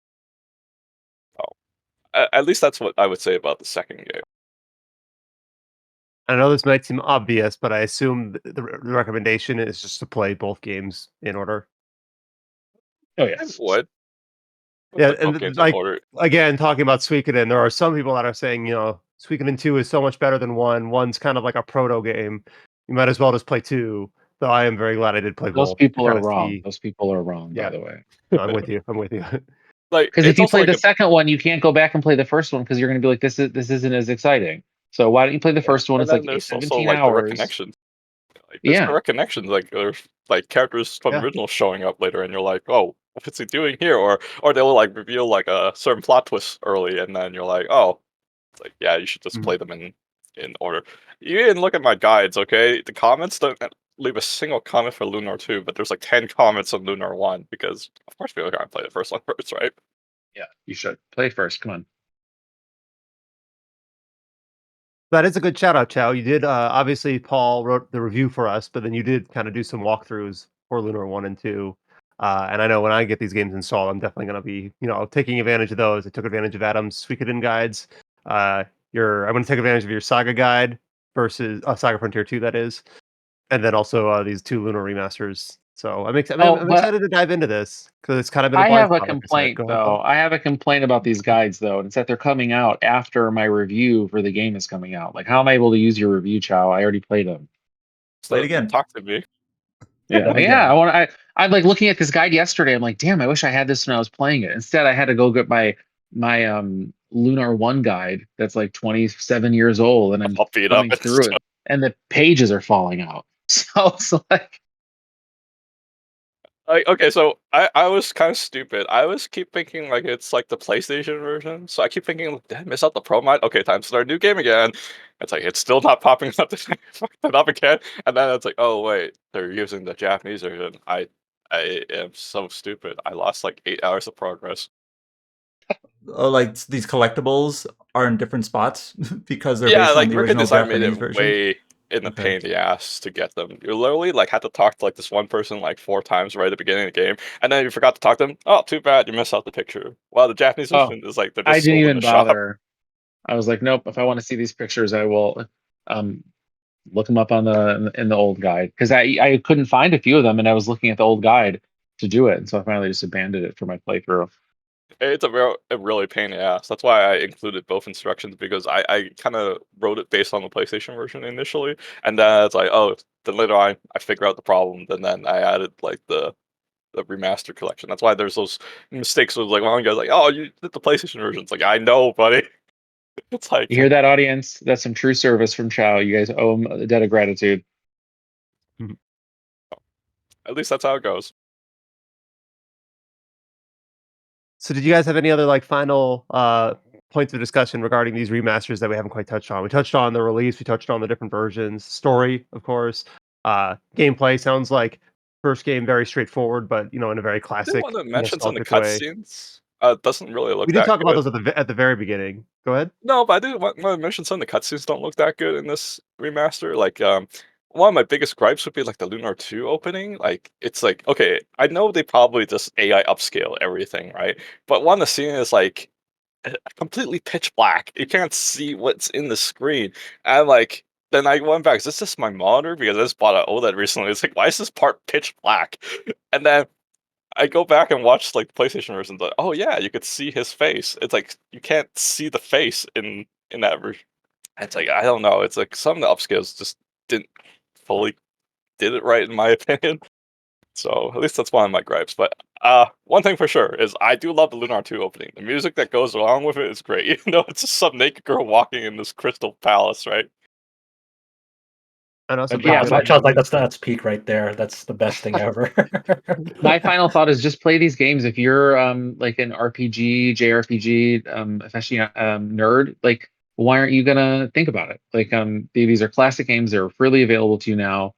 Oh, at least that's what I would say about the second game. I know this might seem obvious, but I assume the recommendation is just to play both games in order. Oh I yes. would. Yeah, Put both and games in like order. again, talking about Suikoden, there are some people that are saying, Suikoden 2 is so much better than 1. 1's kind of like a proto game. You might as well just play 2. Though I am very glad I did play Those both to people kind are of wrong. see. Those people are wrong, by Yeah, the way. no, I'm with you. I'm with you. Like Because if it's you also play like the second one, you can't go back and play the first one because you're going to be like, this isn't as exciting. So why don't you play the first one? and It's like then there's also 17 like direct hours. connections. Like there's Yeah. direct connections. Like there's like characters from the Yeah. original showing up later, and you're like, oh, what's he doing here? Or they'll like reveal like a certain plot twist early, and then you're like, oh, it's like yeah, you should just Mhm. play them in order. You didn't look at my guides, okay? The comments don't leave a single comment for Lunar 2, but there's like 10 comments on Lunar 1 because of course people are gonna play the first one first, right? Yeah. You should play first. Come on. That is a good shout out, Chow. You did obviously Paul wrote the review for us, but then you did kind of do some walkthroughs for Lunar 1 and 2. And I know when I get these games installed, I'm definitely going to be, taking advantage of those. I took advantage of Adam's Suikoden guides. I'm going to take advantage of your Saga guide versus Saga Frontier 2, that is, and then also these 2 Lunar remasters. So Oh, I'm but excited to dive into this because it's kind of been a I blind have a spot, like I said. complaint Go ahead, though. Paul. I have a complaint about these guides though, and it's that they're coming out after my review for the game is coming out. Like, how am I able to use your review, Chow? I already played them. Play it So again. talk to me. Yeah, Then yeah. again. I'm like looking at this guide yesterday. I'm like, damn, I wish I had this when I was playing it. Instead, I had to go get my my Lunar 1 guide that's like 27 years old, and I'm I'll beat up thumbing and through stuff. it, and the pages are falling out. So it's like, Okay, so I was kind of stupid. I was keep thinking like it's like the PlayStation version. So I keep thinking, like, did I miss out the pro mod? Okay, time to start a new game again. It's like it's still not popping up. Fuck that up again. And then it's like, oh wait, they're using the Japanese version. I am so stupid. I lost like 8 hours of progress. Oh, like these collectibles are in different spots because they're Yeah, based on like the Rick and original Design made Japanese it version. way in the Okay. pain in the ass to get them. You literally like had to talk to like this one person like 4 times right at the beginning of the game, and then you forgot to talk to them. Oh, too bad, you missed out the picture. Well, the Japanese oh, version is like they're I just didn't sold in even the shop. bother. I was like, nope. If I want to see these pictures, I will um, look them up on the old guide, because I couldn't find a few of them, and I was looking at the old guide to do it, and so I finally just abandoned it for my playthrough. It's a really pain in the ass. That's why I included both instructions because I kind of wrote it based on the PlayStation version initially, and then it's like, oh, then later on I figure out the problem, and then I added like the remaster collection. That's why there's those mistakes with like one guy's like, oh, you did the PlayStation version. It's like I know, buddy. It's like You hear that, audience? That's some true service from Chow. You guys owe him a debt of gratitude. at least that's how it goes. So did you guys have any other like final points of discussion regarding these remasters that we haven't quite touched on? We touched on the release, we touched on the different versions, story, of course. Gameplay sounds like first game very straightforward, but in a very I did classic, want to mention some of the nostalgic way. cutscenes. Doesn't really look We did that talk about good. those at the very beginning. Go ahead. No, but I did want to mention some of the cutscenes don't look that good in this remaster. Like, one of my biggest gripes would be like the Lunar 2 opening. Like, it's like, okay, I know they probably just AI upscale everything, right? But one of the scene is like completely pitch black. You can't see what's in the screen. And like, then I went back, is this just my monitor? Because I just bought an OLED recently. It's like, why is this part pitch black? And then I go back and watch like the PlayStation version. Like, oh yeah, you could see his face. It's like you can't see the face in that version. It's like I don't know. It's like some of the upscales just didn't fully did it right in my opinion. So at least that's one of my gripes. But one thing for sure is I do love the Lunar 2 opening. The music that goes along with it is great. Even though it's just some naked girl walking in this crystal palace, right? And also But pretty yeah, good. I was like, that's peak right there. That's the best thing ever. my final thought is just play these games. If you're like an RPG, JRPG nerd, like, why aren't you gonna think about it? Like, these are classic games. They're freely available to you now.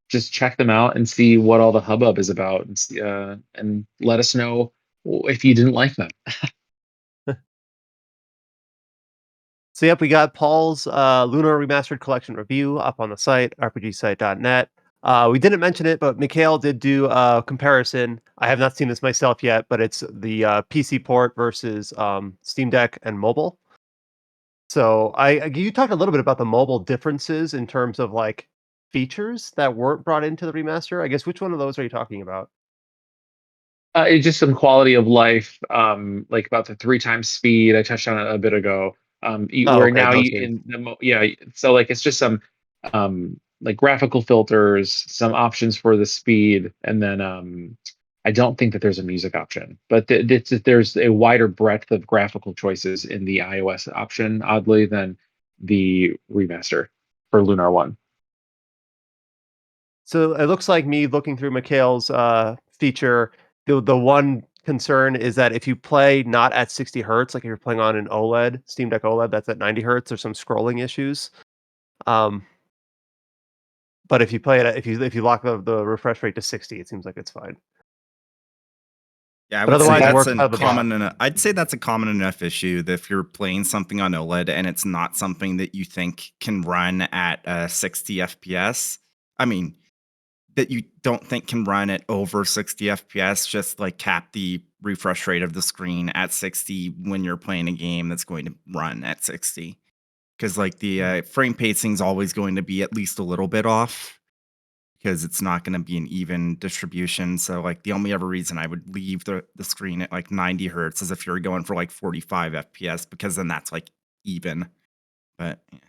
Just check them out and see what all the hubbub is about, and and let us know if you didn't like them. So yep, we got Paul's Lunar Remastered Collection review up on the site, rpgsite.net. We didn't mention it, but Mikhail did do a comparison. I have not seen this myself yet, but it's the PC port versus Steam Deck and mobile. So you talked a little bit about the mobile differences in terms of like features that weren't brought into the remaster. I guess which one of those are you talking about? It's just some quality of life, like about the 3 times speed. I touched on it a bit ago. Oh, Where okay, now those you things. in yeah, so like it's just some like graphical filters, some options for the speed, and then I don't think that there's a music option, but there's a wider breadth of graphical choices in the iOS option, oddly, than the remaster for Lunar 1. So it looks like me looking through Mikhail's feature. The one concern is that if you play not at 60 hertz, like if you're playing on an OLED, Steam Deck OLED, that's at 90 hertz. There's some scrolling issues. Um, but if you play it, if you lock the refresh rate to 60, it seems like it's fine. Yeah, I But would say otherwise, it that's works a out of the box. common enough. I'd say that's a common enough issue that if you're playing something on OLED and it's not something that you think can run at 60 FPS. I mean, that you don't think can run at over 60 FPS, just like cap the refresh rate of the screen at 60 when you're playing a game that's going to run at 60. Because like the frame pacing is always going to be at least a little bit off because it's not going to be an even distribution. So like the only other reason I would leave the screen at like 90 hertz is if you're going for like 45 FPS, because then that's like even. But yeah.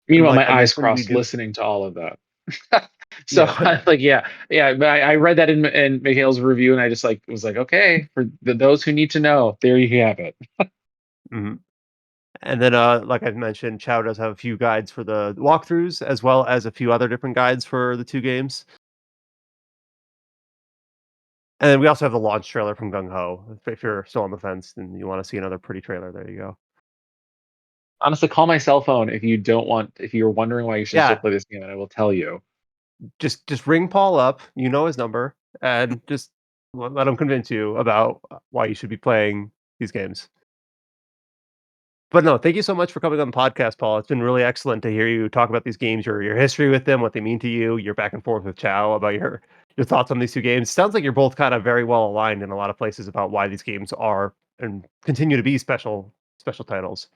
Meanwhile, Like my I eyes mentioned, we crossed do. listening to all of that. So Yeah. I like, yeah. But I read that in Mikhail's review, and I just like was like, okay, for those who need to know, there you have it. Mhm. And then, like I mentioned, Chow does have a few guides for the walkthroughs, as well as a few other different guides for the 2 games. And then we also have the launch trailer from Gung Ho. If you're still on the fence and you wanna see another pretty trailer, there you go. Honestly, call my cell phone if you're wondering why you should still Yeah, play this game, and I will tell you. just ring Paul up, you know his number, and just let him convince you about, why you should be playing these games. But no, thank you so much for coming on the podcast, Paul. It's been really excellent to hear you talk about these games, your history with them, what they mean to you, your back and forth with Chow about your thoughts on these 2 games. Sounds like you're both kind of very well aligned in a lot of places about why these games are and continue to be special titles.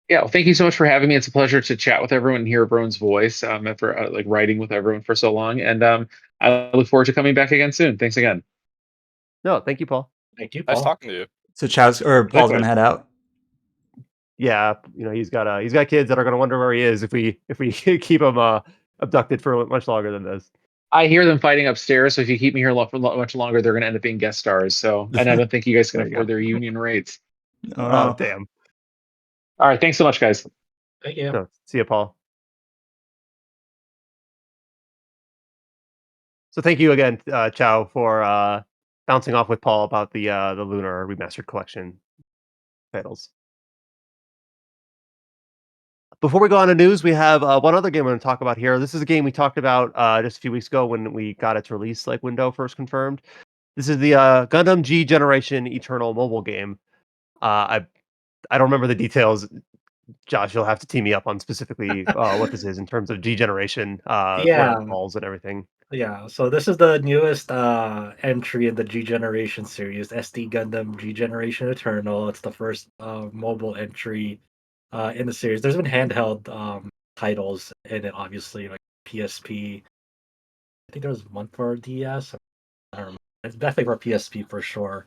Yeah, well, thank you so much for having me. It's a pleasure to chat with everyone and hear everyone's voice after like writing with everyone for so long. And I look forward to coming back again soon. Thanks again. No, thank you, Paul. Thank you, Nice Paul. talking to you. So Paul's gonna Likewise. head out. Yeah, he's got kids that are gonna wonder where he is if we keep him abducted for much longer than this. I hear them fighting upstairs, so if you keep me here for much longer, they're going to end up being guest stars. So, and I don't think you guys can There you afford go. their union rates. Oh Oh, no. damn. All right, thanks so much, guys. Thank you. No, see you, Paul. So thank you again, Chow, for bouncing off with Paul about the Lunar Remastered Collection titles. Before we go on to news, we have one other game we're going to talk about here. This is a game we talked about just a few weeks ago when we got its release window first confirmed. This is the Gundam G Generation Eternal mobile game. I don't remember the details. Josh, you'll have to tee me up on specifically what this is in terms of G Generation, where Yeah, it falls and everything. yeah. So this is the newest entry in the G Generation series, SD Gundam G Generation Eternal. It's the first mobile entry in the series. There's been handheld titles in it, obviously, like PSP. I think there was one for DS. I don't remember. It's definitely for PSP for sure.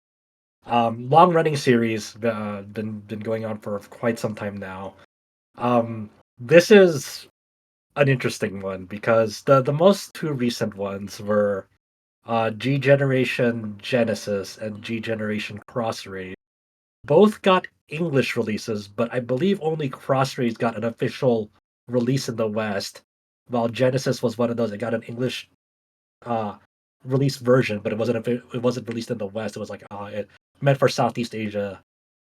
Long running series, been going on for quite some time now. This is an interesting one because the most two recent ones were G Generation Genesis and G Generation Crossrays. Both got English releases, but I believe only Crossrays got an official release in the West, while Genesis was one of those that got an English uh, release version, but it wasn't released in the West. It was like it meant for Southeast Asia,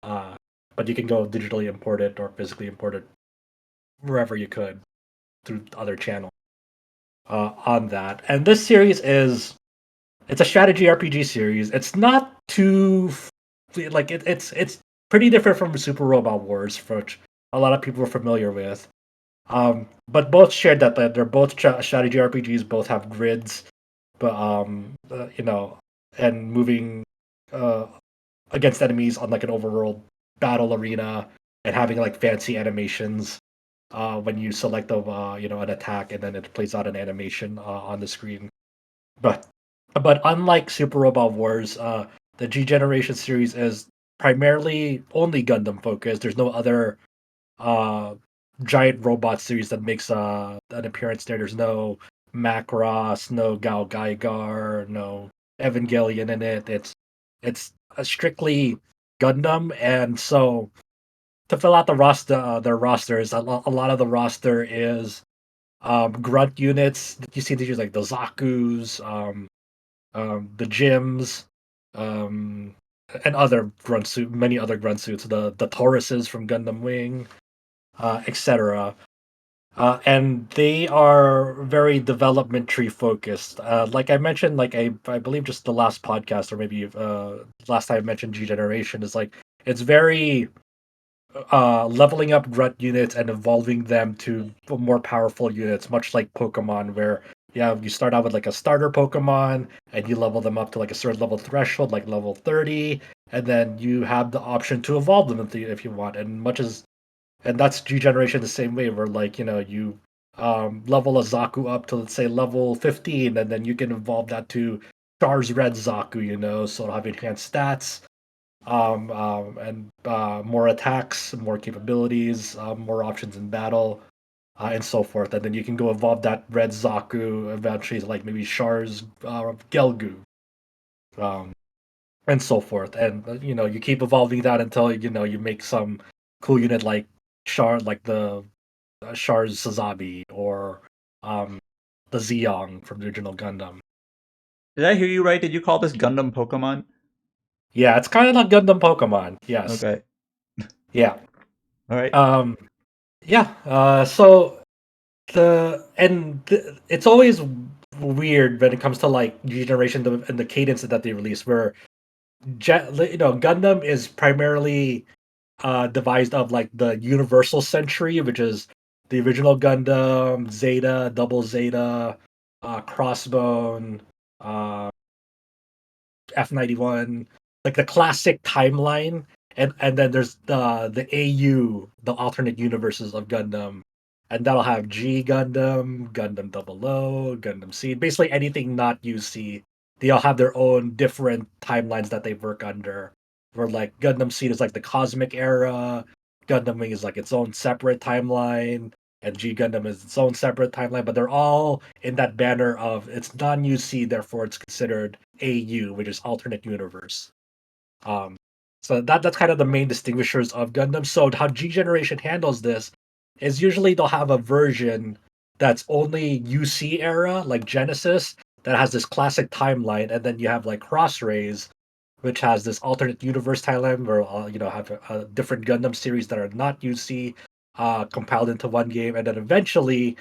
uh, but you can go digitally import it or physically import it wherever you could through other channels on that. And this series it's a strategy RPG series. It's not too like it's pretty different from Super Robot Wars, which a lot of people are familiar with. But both shared that they're both strategy RPGs. Both have grids, but and moving uh, against enemies on like an overworld battle arena and having like fancy animations when you select an attack and then it plays out an animation on the screen. But unlike Super Robot Wars, the G Generation series is primarily only Gundam focused. There's no other uh, giant robot series that makes an appearance there. There's no Macross, no Gal Gaigar, no Evangelion in it. It's a strictly Gundam, and so to fill out the roster, their rosters, a lot of the roster is grunt units. You see these like the Zaku's, the gyms, um, and other many other grunt suits, the Tauruses from Gundam Wing, etc. And they are very development tree focused. Like I mentioned, like I believe just the last podcast or maybe last time I mentioned G Generation is like it's very leveling up grunt units and evolving them to more powerful units, much like Pokemon, where you start out with like a starter Pokemon and you level them up to like a certain level threshold, like level 30, and then you have the option to evolve them if you want. And that's G Generation the same way, where like you level a Zaku up to let's say level 15, and then you can evolve that to Stars Red Zaku, so it'll have enhanced stats and more attacks, more capabilities, more options in battle. and so forth. And then you can go evolve that red Zaku eventually to like maybe Char's Gelgu, um, and so forth. And you keep evolving that until you make some cool unit like Char, like the Char's Sazabi or um, the Zeong from the original Gundam. Did I hear you right? Did you call this Gundam Pokemon? Yeah, it's kind of like Gundam Pokemon. Yes. Okay. Yeah. All right. Yeah. So it's always weird when it comes to like G generation and the cadence that they release, where Gundam is primarily devised of like the Universal Century, which is the original Gundam, Zeta, Double Zeta, Crossbone, uh, F91, like the classic timeline, and then there's the AU, the alternate universes of Gundam, and that'll have G Gundam, Gundam 00, Gundam Seed, basically anything not UC. They all have their own different timelines that they work under. Where like Gundam Seed is like the cosmic era, Gundam Wing is like its own separate timeline, and G Gundam is its own separate timeline, but they're all in that banner of it's non-UC, therefore it's considered AU, which is alternate universe. Um, so that's kind of the main distinguishers of Gundam. So how G Generation handles this is usually they'll have a version that's only UC era, like Genesis, that has this classic timeline, and then you have like Crossrays, which has this alternate universe timeline where have a different Gundam series that are not UC compiled into one game, and then eventually,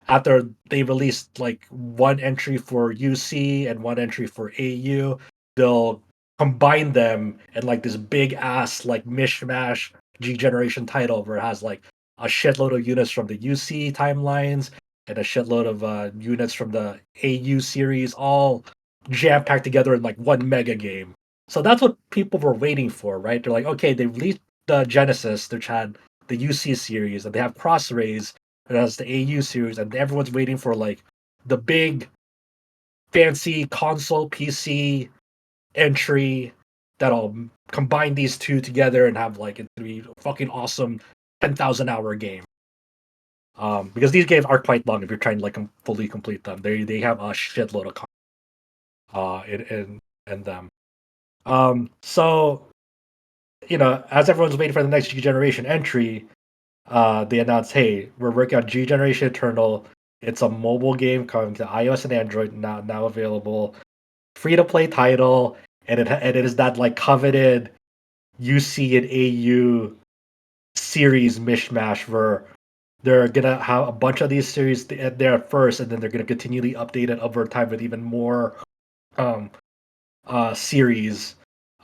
after they released like one entry for UC and one entry for AU, they'll combine them in like this big ass like mishmash G generation title where it has like a shitload of units from the UC timelines and a shitload of units from the AU series, all jam packed together in like one mega game. So that's what people were waiting for, right? They're like, okay, they released the Genesis, which had the UC series, and they have Crossrays, that has the AU series, and everyone's waiting for like the big, fancy console PC entry that'll combine these two together and have like it be a fucking awesome 10,000-hour game. Because these games are quite long if you're trying to like fully complete them. They have a shitload of in them. So as everyone's waiting for the next G generation entry, they announced, hey, we're working on G Generation Eternal. It's a mobile game coming to iOS and Android now available, free to play title, and it is that like coveted UC and AU series mishmash where they're gonna have a bunch of these series there first, and then they're gonna continually update it over time with even more series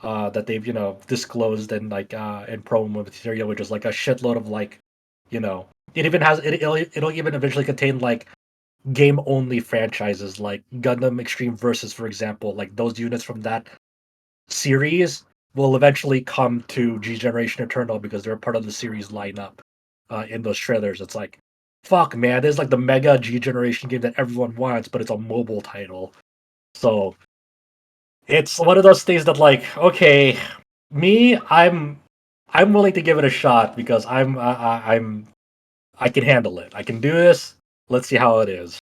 that they've disclosed and like in promo material, which is like a shitload of like it even has it'll even eventually contain like game only franchises like Gundam Extreme Versus, for example. Like those units from that series will eventually come to G Generation Eternal because they're part of the series lineup in those trailers. It's like, fuck, man, this is like the mega G Generation game that everyone wants, but it's a mobile title. So it's one of those things that like, okay, I'm willing to give it a shot because I can handle it. I can do this. Let's see how it is.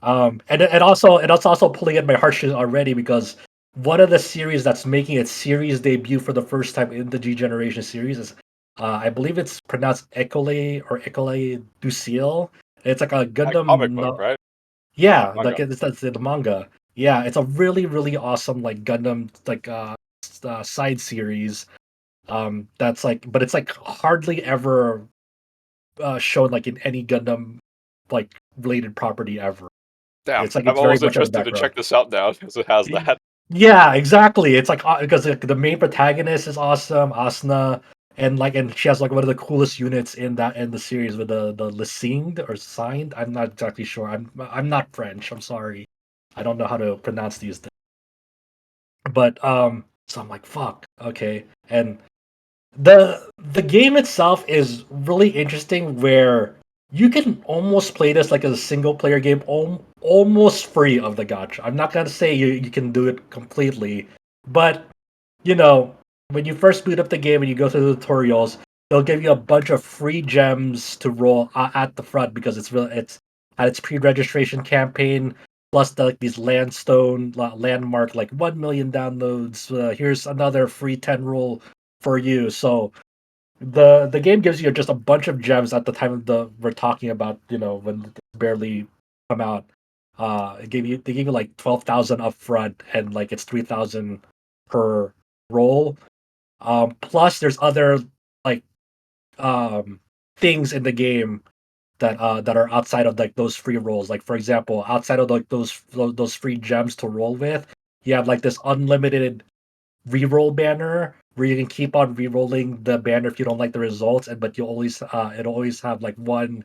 And it's also pulling at my heartstrings already because one of the series that's making its series debut for the first time in the G Generation series is, I believe it's pronounced Ecole du Ciel. It's like a Gundam comic book, right? Yeah, Manga. like it's the manga. Yeah, it's a really really awesome like Gundam like side series. That's like, but it's like hardly ever shown like in any Gundam like related property ever. Damn, It's like I'm it's very almost much on the interested to background. check this out now because it has that. Yeah, exactly. It's like because like, the main protagonist is awesome, Asuna, and she has like one of the coolest units in the series with the Lesigned or Signed. I'm not exactly sure. I'm not French. I'm sorry. I don't know how to pronounce these things. But so I'm like, fuck. Okay, and the game itself is really interesting where you can almost play this like as a single player game almost free of the gacha. I'm not gonna say you can do it completely, but when you first boot up the game and you go through the tutorials, they'll give you a bunch of free gems to roll at the front because it's at its pre-registration campaign. Plus these landmark like 1 million downloads. Here's another free 10 roll for you. So the game gives you just a bunch of gems at the time of we're talking about, when it barely come out. They gave you like 12,000 up front, and like it's 3,000 per roll. Plus there's other like things in the game that are outside of like those free rolls. Like for example, outside of like those free gems to roll with, you have like this unlimited reroll banner where you can keep on rerolling the banner if you don't like the results, but you always it'll always have like one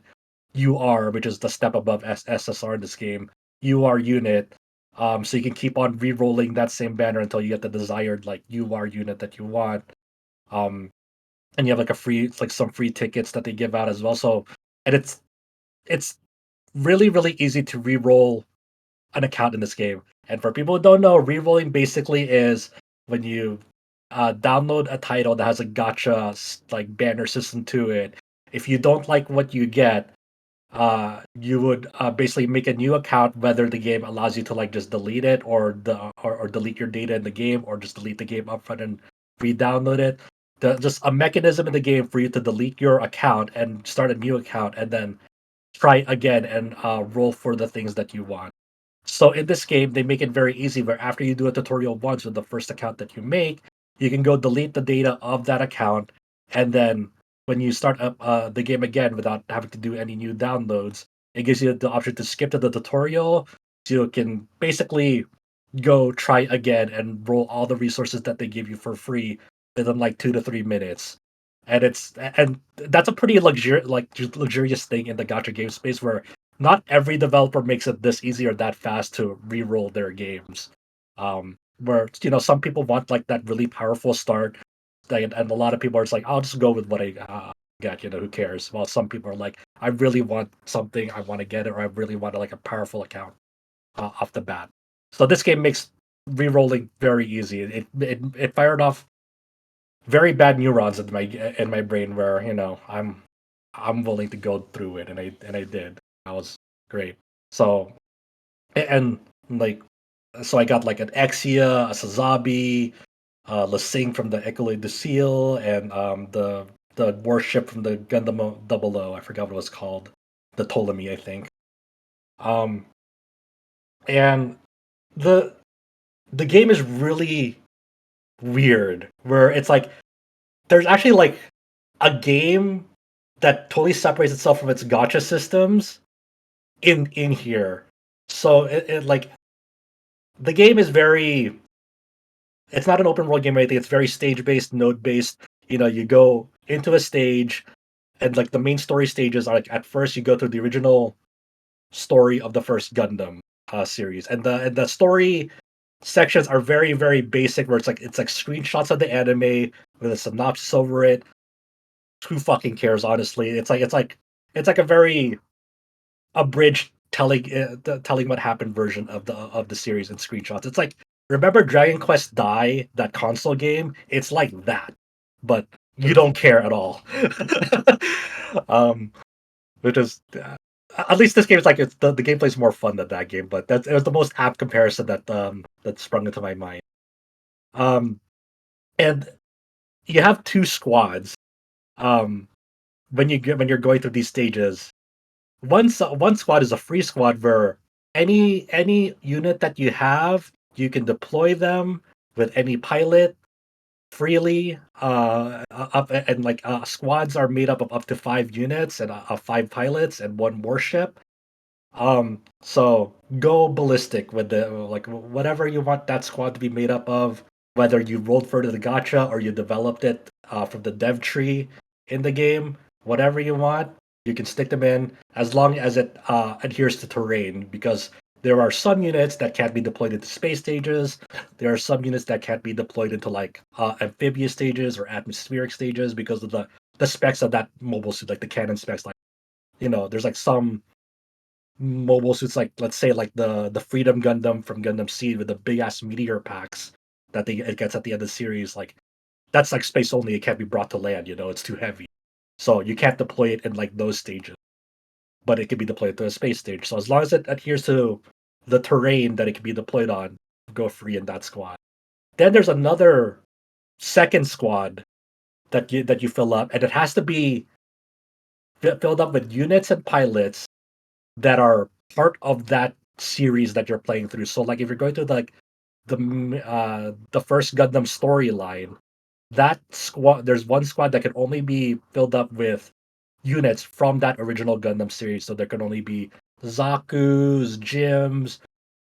UR, which is the step above SSR in this game, UR unit. So you can keep on rerolling that same banner until you get the desired like UR unit that you want. And you have like some free tickets that they give out as well. So, and it's really really easy to re-roll an account in this game. And for people who don't know, re-rolling basically is when you download a title that has a gotcha like banner system to it. If you don't like what you get, you would basically make a new account, whether the game allows you to like just delete it or delete your data in the game, or just delete the game upfront and re-download it. Just a mechanism in the game for you to delete your account and start a new account, and then try again and roll for the things that you want. So in this game, they make it very easy where after you do a tutorial once with the first account that you make, you can go delete the data of that account, and then when you start up the game again without having to do any new downloads, it gives you the option to skip to the tutorial, so you can basically go try again and roll all the resources that they give you for free within like 2 to 3 minutes. And that's a pretty luxurious thing in the gacha game space, where not every developer makes it this easy or that fast to re-roll their games. Where some people want like that really powerful start, and a lot of people are just like, I'll just go with what I get. Who cares? While some people are like, I really want something, I want to get it, or I really want like a powerful account off the bat. So this game makes re-rolling very easy. It fired off very bad neurons in my brain where I'm willing to go through it, and I did. That was great. So and like so I got like an Exia, a Sazabi, Lasing from the Ecole de Seal, and the warship from the Gundam 00. I forgot what it was called. The Ptolemy, I think. Um and the the game is really weird, where it's like there's actually like a game that totally separates itself from its gotcha systems in here. So it like the game is very, it's not an open world game or anything. It's very stage based, node based. You go into a stage, and like the main story stages are like, at first you go through the original story of the first Gundam series, and the story sections are very very basic, where it's like screenshots of the anime with a synopsis over it. Who fucking cares, honestly? It's like a very abridged telling what happened version of the series in screenshots. It's like, remember Dragon Quest Dai, that console game? It's like that, but you don't care at all. um, which is at least this game is like, the gameplay is more fun than that game, but it was the most apt comparison that sprung into my mind. And you have two squads. When you're going through these stages, one squad is a free squad where any unit that you have, you can deploy them with any pilot freely. Up and like squads are made up of up to 5 units and 5 pilots and 1 warship. So go ballistic with the like whatever you want that squad to be made up of. Whether you rolled for the gacha or you developed it from the dev tree in the game, whatever you want, you can stick them in as long as it adheres to terrain. Because there are some units that can't be deployed into space stages. There are some units that can't be deployed into like amphibious stages or atmospheric stages because of the specs of that mobile suit, like the cannon specs. Like there's like some mobile suits, like let's say like the Freedom Gundam from Gundam Seed with the big ass meteor packs that it gets at the end of the series. Like that's like space only; it can't be brought to land. It's too heavy. So you can't deploy it in like those stages, but it can be deployed to a space stage. So as long as it adheres to the terrain that it can be deployed on, go free in that squad. Then there's another second squad that you fill up, and it has to be filled up with units and pilots that are part of that series that you're playing through. So like if you're going to like the first Gundam storyline, that squad, there's one squad that can only be filled up with units from that original Gundam series. So there can only be Zaku's, Jim's,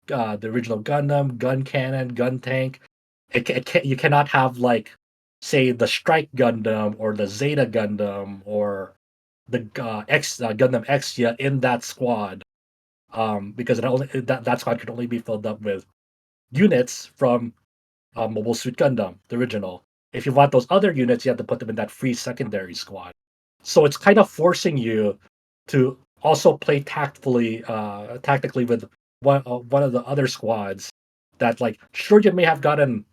the original Gundam, gun cannon, gun tank. You cannot have like, say, the Strike Gundam or the Zeta Gundam or the X Gundam X yet in that squad, because that squad could only be filled up with units from Mobile Suit Gundam, the original. If you want those other units, you have to put them in that free secondary squad. So it's kind of forcing you to also play tactically with one of the other squads. That like, sure, you may have gotten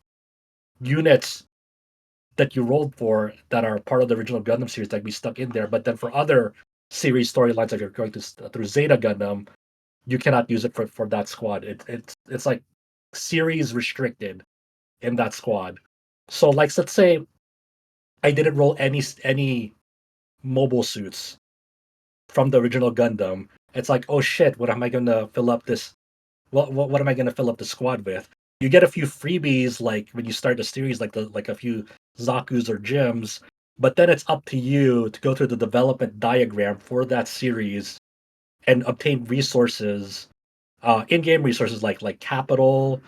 units that you rolled for that are part of the original Gundam series that be stuck in there, but then for other series storylines, like you're going through Zeta Gundam, you cannot use it for that squad. It's like series restricted in that squad. So like, let's say I didn't roll any mobile suits from the original Gundam. It's like, oh shit, what am I gonna fill up this? What am I gonna fill up the squad with? You get a few freebies like when you start the series, like a few Zaku's or Jims, but then it's up to you to go through the development diagram for that series and obtain resources, in-game resources like capital,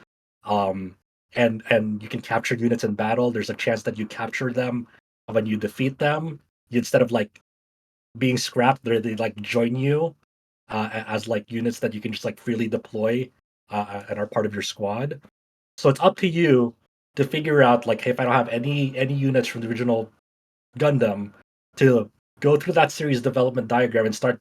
um, and you can capture units in battle. There's a chance that you capture them when you defeat them. Instead of like being scrapped, they like join you as like units that you can just like freely deploy and are part of your squad. So it's up to you to figure out like, hey, if I don't have any units from the original Gundam, to go through that series development diagram and start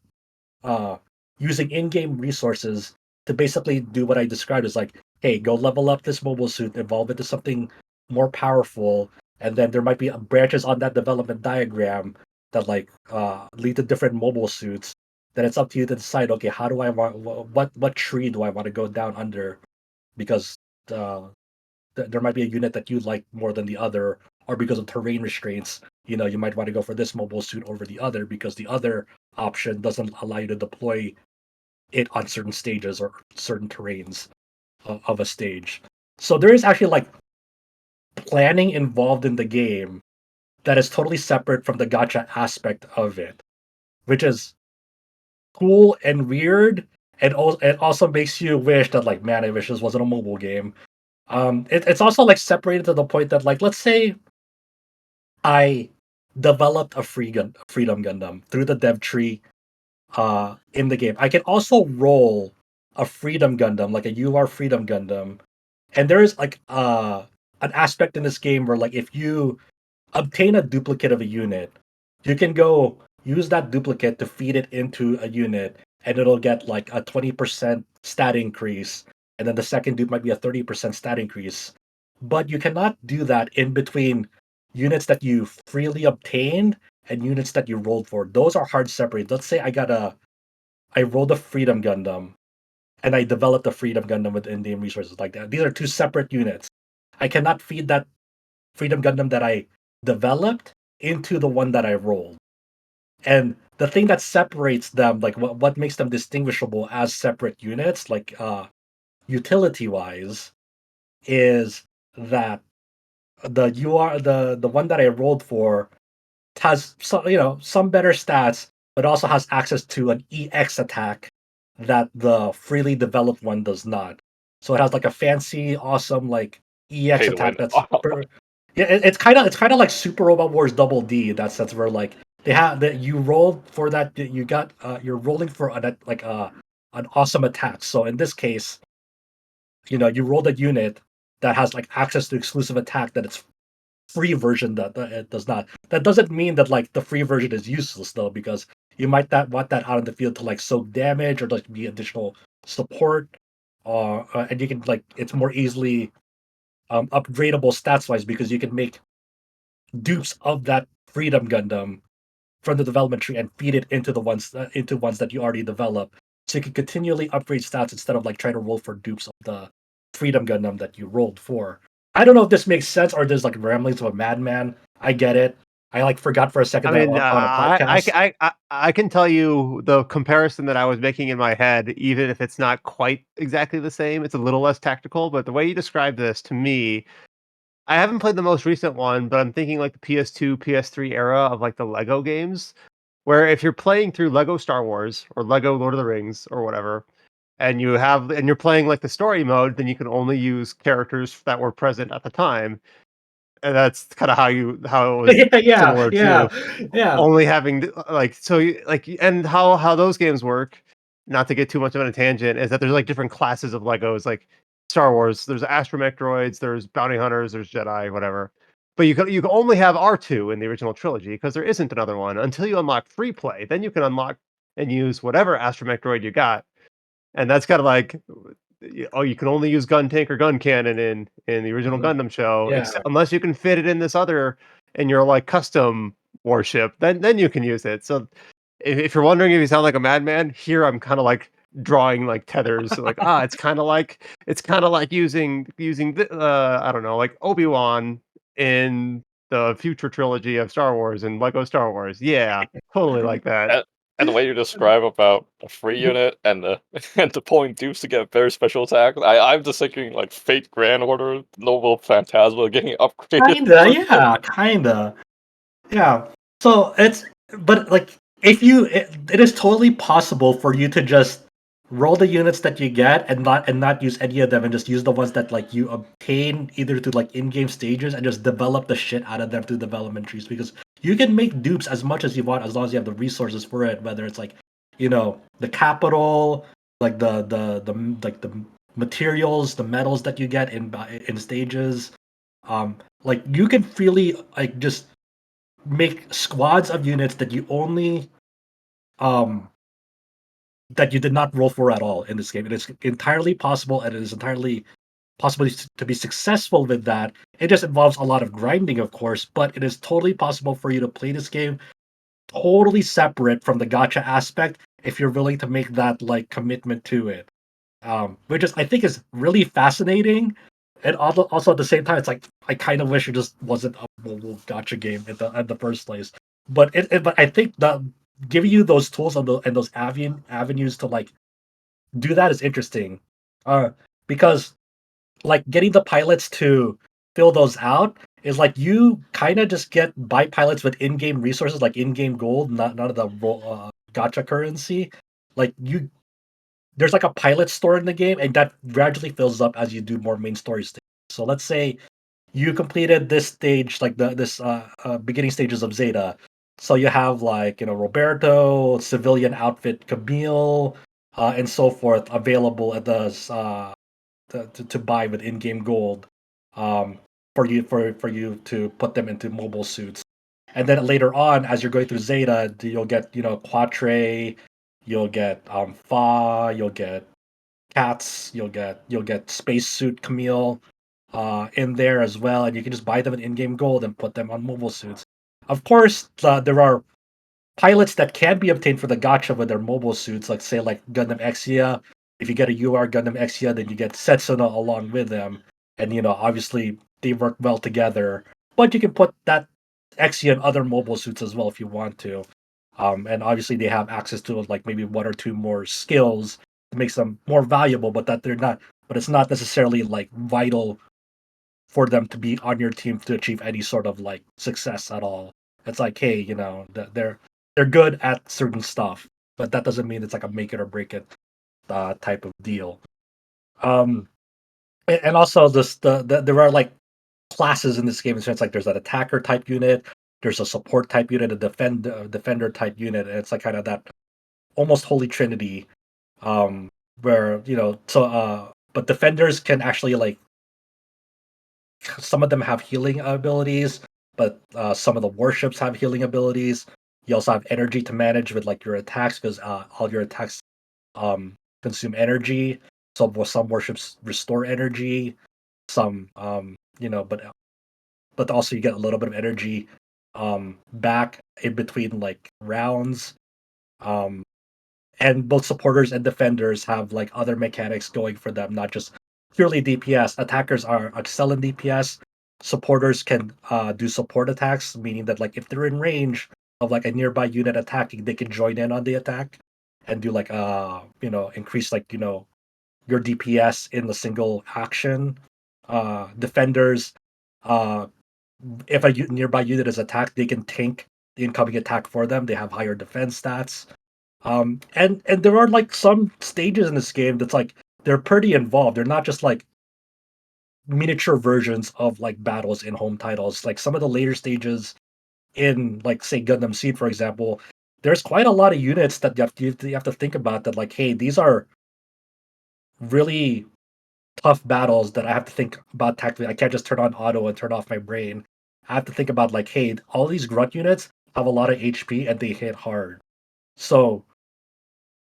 uh, using in-game resources to basically do what I described as like, hey, go level up this mobile suit, evolve it to something more powerful, and then there might be branches on that development diagram that like lead to different mobile suits. Then it's up to you to decide, okay, how do I want what tree do I want to go down under, because uh, there might be a unit that you like more than the other, or because of terrain restraints, you might want to go for this mobile suit over the other because the other option doesn't allow you to deploy it on certain stages or certain terrains of a stage. So there is actually like planning involved in the game that is totally separate from the gacha aspect of it, which is cool and weird, and it also makes you wish that like, man, I wish this wasn't a mobile game. It's also like separated to the point that like, let's say I developed a Freedom Gundam through the dev tree in the game. I can also roll a Freedom Gundam, like a UR Freedom Gundam, and there is like an aspect in this game where like if you obtain a duplicate of a unit, you can go use that duplicate to feed it into a unit, and it'll get like a 20% stat increase, and then the second dupe might be a 30% stat increase. But you cannot do that in between units that you freely obtained and units that you rolled for. Those are hard separated. Let's say I rolled a Freedom Gundam and I developed a Freedom Gundam with in-game resources like that. These are two separate units. I cannot feed that Freedom Gundam that I developed into the one that I rolled. And the thing that separates them, like what makes them distinguishable as separate units, like utility wise, is that the one that I rolled for has some better stats, but also has access to an EX attack that the freely developed one does not. So it has like a fancy, awesome like EX Pay to attack win. that's yeah, it's kind of like Super Robot Wars Double D. That's where like they have that you rolled for that you got you're rolling for an awesome attack. So in this case, you rolled a unit that has like access to exclusive attack that it's free version that it does not. That doesn't mean that like the free version is useless though, because you might not want that out in the field to like soak damage or like be additional support, and you can like it's more easily upgradable stats wise because you can make dupes of that Freedom Gundam from the development tree and feed it into ones that you already develop, so you can continually upgrade stats instead of like trying to roll for dupes of the Freedom Gundam that you rolled for. I don't know if this makes sense or there's like ramblings of a madman. I get it. I like forgot for a second I that mean, I'm on a podcast. I can tell you the comparison that I was making in my head, even if it's not quite exactly the same. It's a little less tactical, but the way you described this to me, I haven't played the most recent one, but I'm thinking like the PS2, PS3 era of like the Lego games, where if you're playing through Lego Star Wars or Lego Lord of the Rings or whatever, and you're playing like the story mode, then you can only use characters that were present at the time. And that's kind of how it was yeah, similar yeah, to yeah. only having and how those games work, not to get too much of a tangent, is that there's like different classes of Legos, like Star Wars, there's astromech droids, there's bounty hunters, there's Jedi, whatever. But you can only have R2 in the original trilogy because there isn't another one until you unlock free play. Then you can unlock and use whatever astromech droid you got. And that's kind of like, oh, you can only use gun tank or gun cannon in the original Mhm. Gundam show, Yeah. except unless you can fit it in this other in your like custom warship, then you can use it. So if you're wondering if you sound like a madman, here I'm kind of like drawing like tethers, so like it's kind of like I don't know, like Obi-Wan in the future trilogy of Star Wars and Lego Star Wars. Yeah, totally like that. And the way you describe about a free unit and the and deploying dupes to get very special attacks, I'm just thinking like Fate Grand Order, Noble Phantasma getting upgraded. Kinda, yeah, kinda. Yeah. So but like, it is totally possible for you to just roll the units that you get and not use any of them and just use the ones that like you obtain either through like in-game stages and just develop the shit out of them through development trees, because you can make dupes as much as you want as long as you have the resources for it, whether it's like, the capital, like the materials, the metals that you get in stages. Like you can freely like just make squads of units that you only um that you did not roll for at all in this game. It is entirely possible, and it is entirely possible to be successful with that. It just involves a lot of grinding, of course, but it is totally possible for you to play this game totally separate from the gacha aspect if you're willing to make that like commitment to it. Which is, I think, is really fascinating. And also at the same time, it's like I kind of wish it just wasn't a mobile gacha game at the first place. But I think that giving you those tools and those avenues to like do that is interesting. Uh, because like getting the pilots to fill those out is like you kind of just get buy pilots with in-game resources, like in-game gold, not none of the gacha currency. Like there's like a pilot store in the game, and that gradually fills up as you do more main story stages. So let's say you completed this stage, like this beginning stages of Zeta. So you have like Roberto, civilian outfit Camille, and so forth available at the to buy with in-game gold, um, for you to put them into mobile suits. And then later on, as you're going through Zeta, you'll get Quatre, you'll get Fa, you'll get Cats, you'll get Spacesuit Camille in there as well, and you can just buy them in in-game gold and put them on mobile suits. Of course, there are pilots that can be obtained for the gacha with their mobile suits, like say like Gundam Exia. If you get a UR Gundam Exia, then you get Setsuna along with them, and obviously they work well together. But you can put that Exia in other mobile suits as well if you want to. And obviously they have access to like maybe one or two more skills that makes them more valuable, but that they're not. But it's not necessarily like vital for them to be on your team to achieve any sort of like success at all. It's like, hey, they're good at certain stuff, but that doesn't mean it's like a make it or break it type of deal. Um, and also there are like classes in this game. So it's like there's an attacker type unit, there's a support type unit, a defender type unit, and it's like kind of that almost holy trinity, where but defenders can actually like some of them have healing abilities, but some of the warships have healing abilities. You also have energy to manage with like your attacks, because all your attacks consume energy. Some warships restore energy. Some but also you get a little bit of energy back in between like rounds. And both supporters and defenders have like other mechanics going for them, not just purely DPS. Attackers are excel in DPS. Supporters can do support attacks, meaning that like if they're in range of like a nearby unit attacking, they can join in on the attack and do like increase like your DPS in the single action. Defenders, uh, if a nearby unit is attacked, they can tank the incoming attack for them. They have higher defense stats. And there are like some stages in this game that's like they're pretty involved. They're not just like miniature versions of like battles in home titles. Like some of the later stages in like say Gundam Seed, for example, there's quite a lot of units that you have to think about that like, hey, these are really tough battles that I have to think about tactically. I can't just turn on auto and turn off my brain. I have to think about like, hey, all these grunt units have a lot of HP and they hit hard. So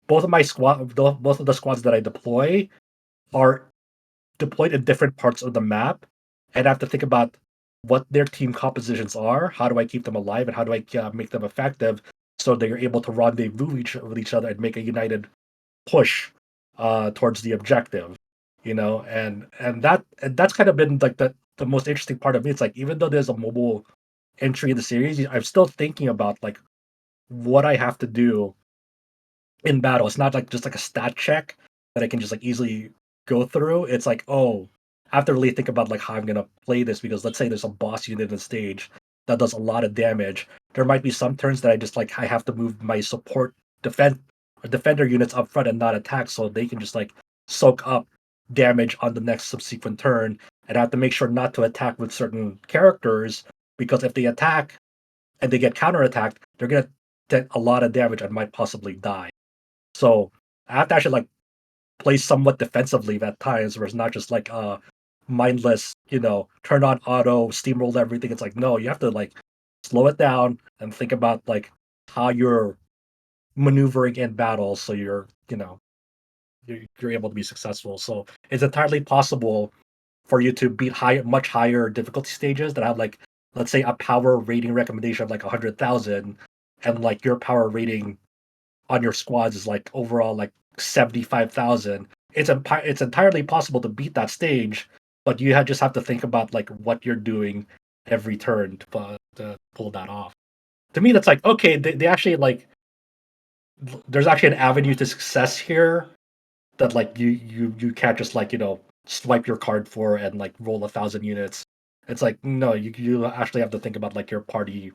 both of the squads that I deploy are deployed in different parts of the map, and I have to think about what their team compositions are. How do I keep them alive, and how do I make them effective so they're able to rendezvous with each other and make a united push towards the objective. And that's kind of been like the most interesting part of me. It's like even though there's a mobile entry in the series, I'm still thinking about like what I have to do in battle. It's not like just like a stat check that I can just like easily go through. It's like, oh, I have to really think about like how I'm gonna play this because let's say there's a boss unit in the stage that does a lot of damage. There might be some turns that I have to move my support defender units up front and not attack so they can just like soak up damage on the next subsequent turn. And I have to make sure not to attack with certain characters because if they attack and they get counterattacked, they're gonna take a lot of damage and might possibly die. So I have to actually like play somewhat defensively at times, where it's not just like mindless, turn on auto, steamroll everything. It's like no, you have to like slow it down and think about like how you're maneuvering in battle, so you're able to be successful. So it's entirely possible for you to beat much higher difficulty stages that have like let's say a power rating recommendation of like 100,000, and like your power rating on your squads is like overall like 75,000. It's entirely possible to beat that stage, but just have to think about like what you're doing every turn to pull that off. To me, that's like okay, they actually like there's actually an avenue to success here that like you can't just like swipe your card for and like roll 1,000 units. It's like no, you actually have to think about like your party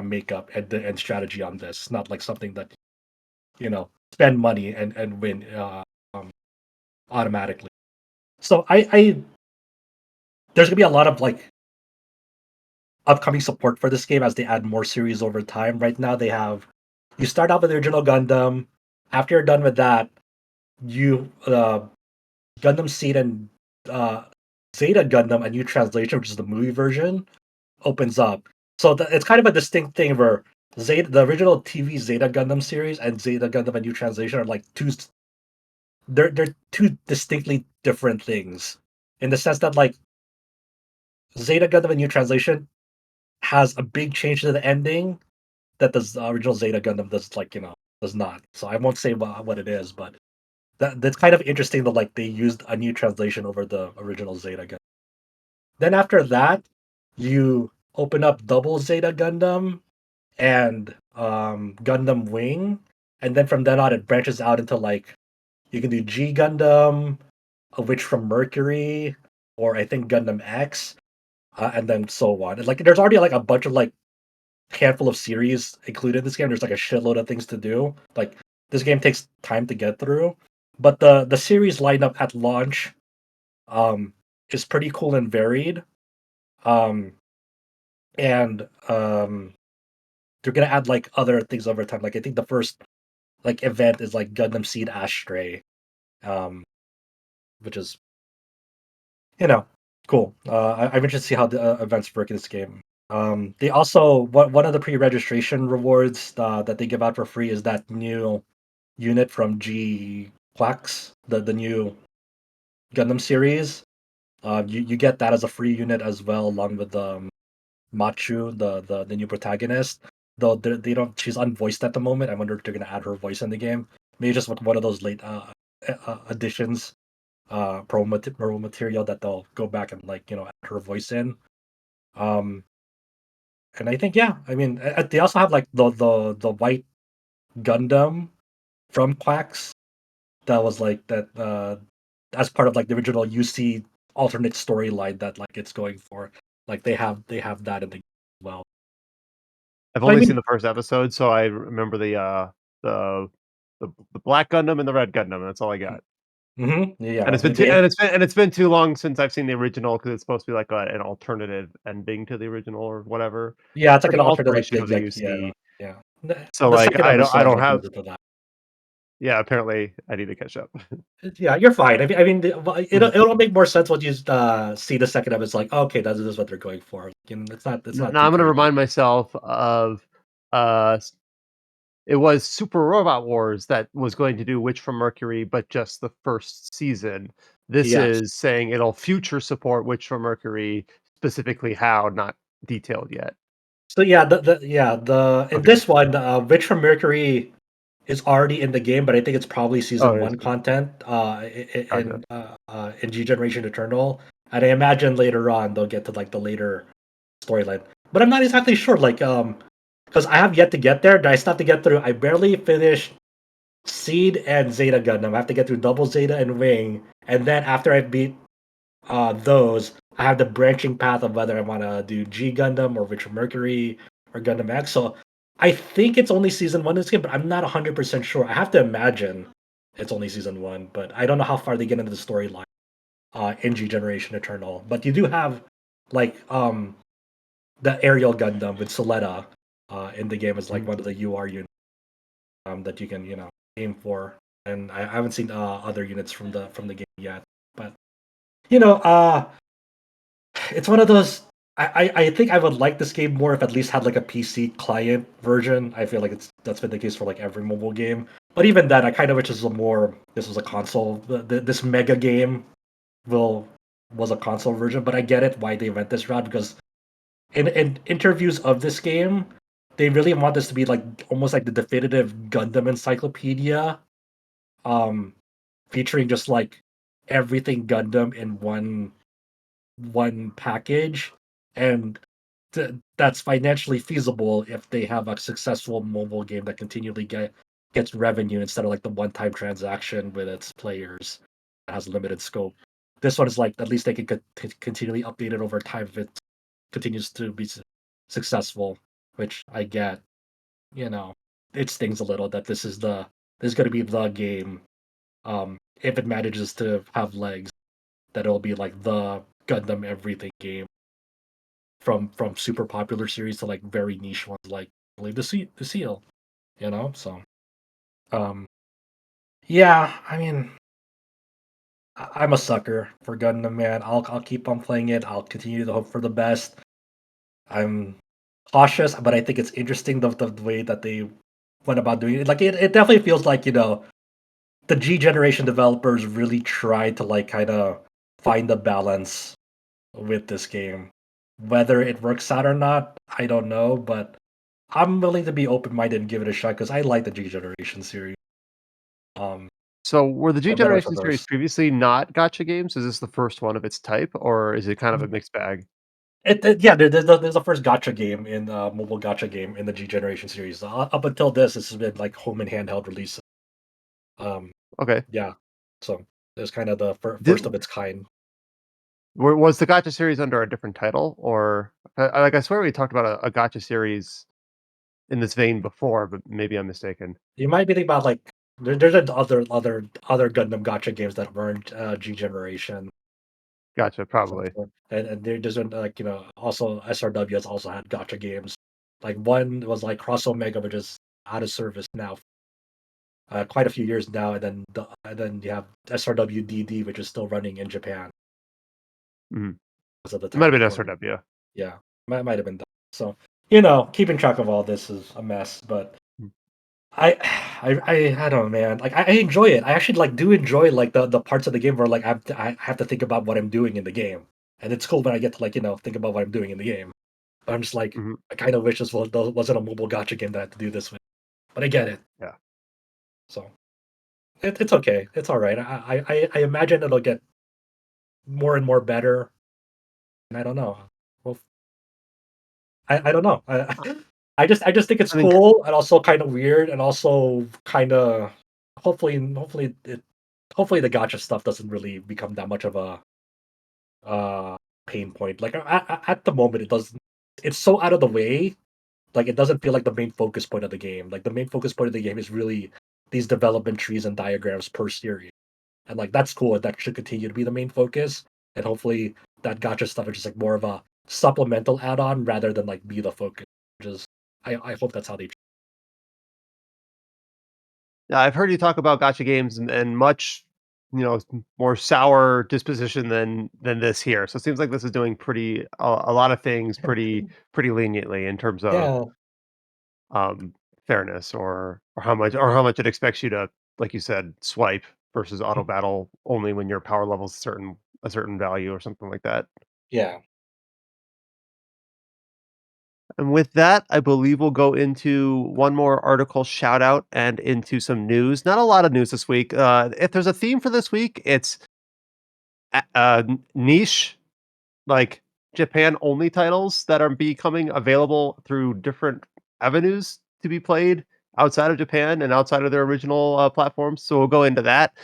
makeup and strategy on this. It's not like something that spend money and win automatically. So I there's gonna be a lot of like upcoming support for this game as they add more series over time. Right now you start out with the original Gundam. After you're done with that, you Gundam Seed and Zeta Gundam, a new translation, which is the movie version, opens up. So it's kind of a distinct thing where the original TV Zeta Gundam series and Zeta Gundam, a new translation, are like they're two distinctly different things in the sense that like Zeta Gundam, a new translation, has a big change to the ending that the original Zeta Gundam does not. So I won't say what it is, but that's kind of interesting that like they used a new translation over the original Zeta Gundam. Then after that, you open up Double Zeta Gundam and Gundam Wing, and then from then on it branches out into like you can do G Gundam, a Witch from Mercury, or I think Gundam X, and then so on. And like there's already like a bunch of like handful of series included in this game. There's like a shitload of things to do. Like this game takes time to get through, but the series lineup at launch um, is pretty cool and varied. Um, and they're gonna add like other things over time. Like I think the first like event is like Gundam Seed Astray, um, which is cool. I'm interested to see how the events work in this game. They also one of the pre-registration rewards that they give out for free is that new unit from HYKE, the new Gundam series. You get that as a free unit as well, along with Machu, the new protagonist. Though they don't, she's unvoiced at the moment. I wonder if they're gonna add her voice in the game. Maybe just one of those late additions, promo material that they'll go back and like add her voice in. Um, and I think yeah, I mean they also have like the white Gundam from Quacks that was like that as part of like the original UC alternate storyline that like it's going for. Like they have that in the game as well. I've So, I only seen mean, the first episode, so I remember the the black Gundam and the red Gundam. That's all I got. And yeah, it's been too and it's been too long since I've seen the original because it's supposed to be like an alternative ending to the original or whatever, yeah, it's or like an an alternate alteration of the like yeah, UC. yeah. So The like second episode I has don't like a have little bit of that. yeah. Apparently, I need to catch up. Yeah, you're fine. I mean, Mhm. it'll make more sense when you see the second episode. It's like, okay, this is what they're going for. It's not Now too I'm gonna crazy. remind myself of s- it was Super Robot Wars that was going to do Witch from Mercury, but just the first season. This Yes. is saying it'll future support Witch from Mercury, specifically how, not detailed yet. So yeah, the in Okay, good. this one, Witch from Mercury is already in the game, but I think it's probably Oh, season it is. one content. Gotcha. In G Generation Eternal, and I imagine later on they'll get to like the later storyline. But I'm not exactly sure, like because I have yet to get there. I still have to get through. I barely finished Seed and Zeta Gundam. I have to get through Double Zeta and Wing, and then after I beat those, I have the branching path of whether I want to do G Gundam or Richard Mercury or Gundam X. So I think it's only season one in this game, but I'm not 100% sure. I have to imagine it's only season one, but I don't know how far they get into the storyline in G Generation Eternal. But you do have like the aerial Gundam with Soletta in the game as like Mhm. one of the UR units that you can aim for. And I haven't seen other units from the game yet, but you know, it's one of those. I think I would like this game more if at least had like a PC client version. I feel like that's been the case for like every mobile game. But even then, I kind of wish this was a console. This mega game will was a console version. But I get it why they went this route because in interviews of this game, they really want this to be like almost like the definitive Gundam encyclopedia, um, featuring just like everything Gundam in one package, and that's financially feasible if they have a successful mobile game that continually gets revenue instead of like the one-time transaction with its players that has limited scope. This one is like at least they can continually update it over time if it continues to be successful, which I get. You know, it stings a little that this is going to be the game. If it manages to have legs, that it'll be like the Gundam everything game from super popular series to like very niche ones like I believe the Seal, So um yeah, I mean I'm a sucker for Gundam, man. I'll keep on playing it. I'll continue to hope for the best. I'm cautious, but I think it's interesting the way that they went about doing it. Like it definitely feels like, the G generation developers really tried to like kind of find the balance with this game. Whether it works out or not, I don't know, but I'm willing to be open minded and give it a shot because I like the G Generation series. Um, So, were the G for better or for Generation series worse. previously not gotcha games? Is this the first one of its type, or is it kind of a mixed bag? Yeah, there's the first gotcha game in mobile gotcha game in the G Generation series. Up until this has been like home and handheld releases. Um, Okay. yeah, so it's kind of the Did first of its kind. was the gotcha series under a different title, or like I swear we talked about a gotcha series in this vein before, but maybe I'm mistaken. You might be thinking about like there's other Gundam gotcha games that weren't G Generation. Gotcha, probably. And there's been like also SRW has also had gotcha games. Like one was like Cross Omega, which is out of service now, quite a few years now, and then you have SRW DD, which is still running in Japan Mhm. as of the It might time have been recording. SRW. Yeah, might have been that. So keeping track of all this is a mess, but Mm. I I don't know, man. Like I enjoy it. I actually like do enjoy like the parts of the game where like I have to think about what I'm doing in the game, and it's cool when I get to like think about what I'm doing in the game. But I'm just like, Mhm. I kind of wish this wasn't a mobile gacha game that I had to do this with. But I get it. Yeah. So it's okay. It's all right. I imagine it'll get more and more better. And I don't know. Well, I don't know. I just think it's I mean, cool and also kind of weird and also kind of hopefully the gacha stuff doesn't really become that much of a pain point. Like at the moment, it doesn't. It's so out of the way. Like it doesn't feel like the main focus point of the game. Like the main focus point of the game is really these development trees and diagrams per series, and like that's cool. And that should continue to be the main focus. And hopefully that gacha stuff is just like more of a supplemental add-on rather than like be the focus. Which is I hope that's how they. yeah, I've heard you talk about gotcha games and much, more sour disposition than this here. So it seems like this is doing a lot of things pretty leniently in terms of Yeah, um, fairness or how much it expects you to, like you said, swipe versus auto battle only when your power level's a certain value or something like that. yeah. And with that, I believe we'll go into one more article shout out and into some news. Not a lot of news this week. If there's a theme for this week, it's niche, like Japan only titles that are becoming available through different avenues to be played outside of Japan and outside of their original platforms. So we'll go into that.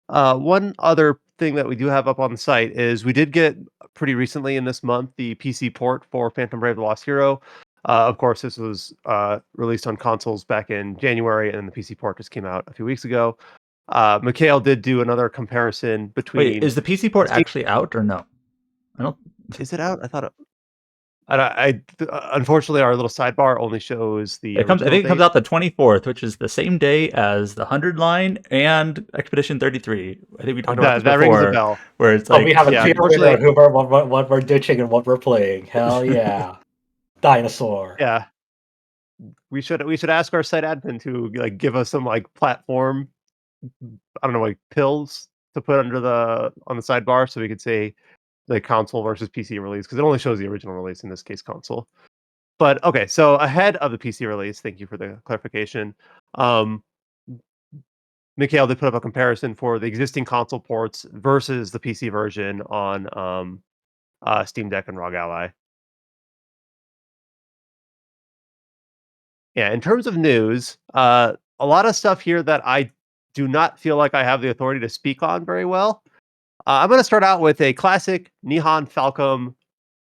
One other thing that we do have up on the site is we did get pretty recently in this month the PC port for Phantom Brave: The Lost Hero. Of course, this was released on consoles back in January, and the PC port just came out a few weeks ago. Mikhail did do another comparison Wait, between. is the PC port actually out or no? I don't. Is it out? I thought it. Unfortunately, our little sidebar only shows the It comes. I original think it comes date. out the 24th, which is the same day as the 100 line and Expedition 33. I think we talked about this That rings a before, bell. where it's Oh, we like, have a Yeah, clear winner on unfortunately, what we're ditching and what we're playing. Hell yeah, dinosaur. yeah. We should ask our site admin to like give us some like platform, I don't know, like pills to put under the on the sidebar so we could say the console versus PC release because it only shows the original release, in this case console. But okay, so ahead of the PC release, thank you for the clarification. Um, Mikhail did put up a comparison for the existing console ports versus the PC version on Steam Deck and ROG Ally. Yeah, in terms of news, a lot of stuff here that I do not feel like I have the authority to speak on very well. I'm going to start out with a classic Nihon Falcom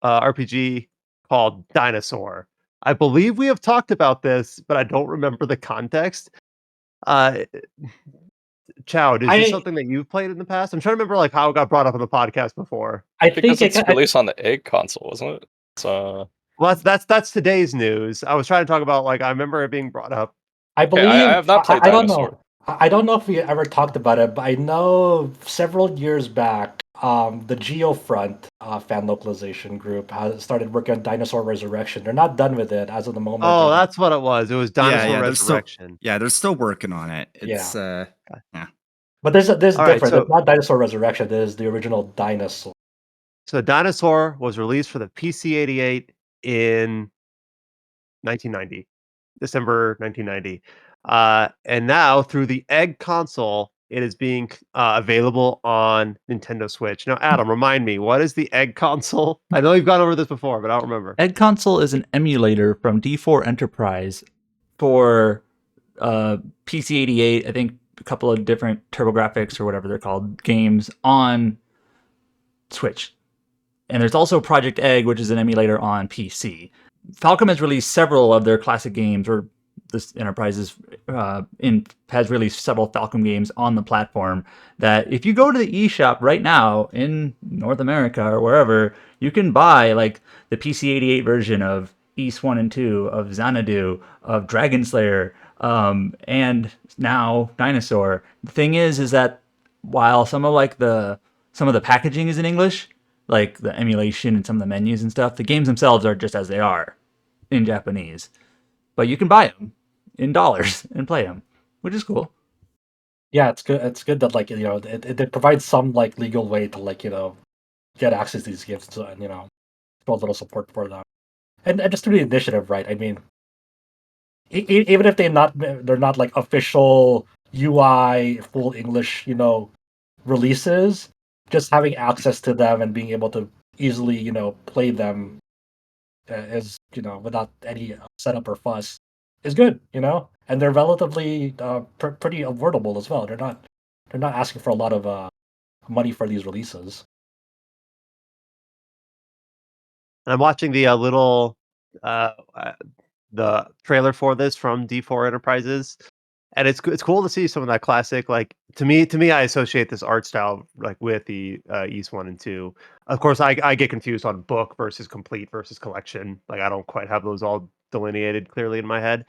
RPG called Dinosaur. I believe we have talked about this, but I don't remember the context. Uh, Chowd, is this I something that you've played in the past? I'm trying to remember like how it got brought up on the podcast before. I Because think it. it's released on the Egg console, wasn't it? It's Well, that's today's news. I was trying to talk about like I remember it being brought up. I okay, I believe have not played I don't know. Dinosaur. I don't know if we ever talked about it, but I know several years back, the Geofront fan localization group has started working on Dinosaur Resurrection. They're not done with it as of the moment. Oh, that's what it was. It was Yeah, Dinosaur yeah, Resurrection. they're still working on it. It's Yeah. yeah. But there's All right, different. so It's not Dinosaur Resurrection. There's the original Dinosaur. So Dinosaur was released for the PC-88 in 1990, December 1990. And now through the Egg console, it is being available on Nintendo Switch. Now, Adam, remind me, what is the Egg console? I know you've gone over this before, but I don't remember. Egg Console is an emulator from D4 Enterprise for PC-88. I think a couple of different TurboGrafx or whatever they're called games on Switch. And there's also Project Egg, which is an emulator on PC. Falcom has released several of their classic games, or this enterprise has released several Falcom games on the platform that if you go to the eShop right now in North America or wherever, you can buy like the PC-88 version of East 1 and 2, of Xanadu, of Dragon Slayer, and now Dinosaur. The thing is that while some of the packaging is in English, like the emulation and some of the menus and stuff, the games themselves are just as they are in Japanese. But you can buy them in dollars and play them, which is cool. Yeah, it's good. It's good that it provides some like legal way to get access to these games and show a little support for them. and just through the initiative, right? I mean, even if they're not like official UI full English, releases, just having access to them and being able to easily, play them is, without any setup or fuss is good, and they're relatively pretty affordable as well. They're not asking for a lot of money for these releases. And I'm watching the uh, uh, the trailer for this from D4 Enterprises, and it's cool to see some of that classic. Like to me, I associate this art style like with the East 1 and 2. Of course, I get confused on book versus complete versus collection. Like I don't quite have those all delineated clearly in my head.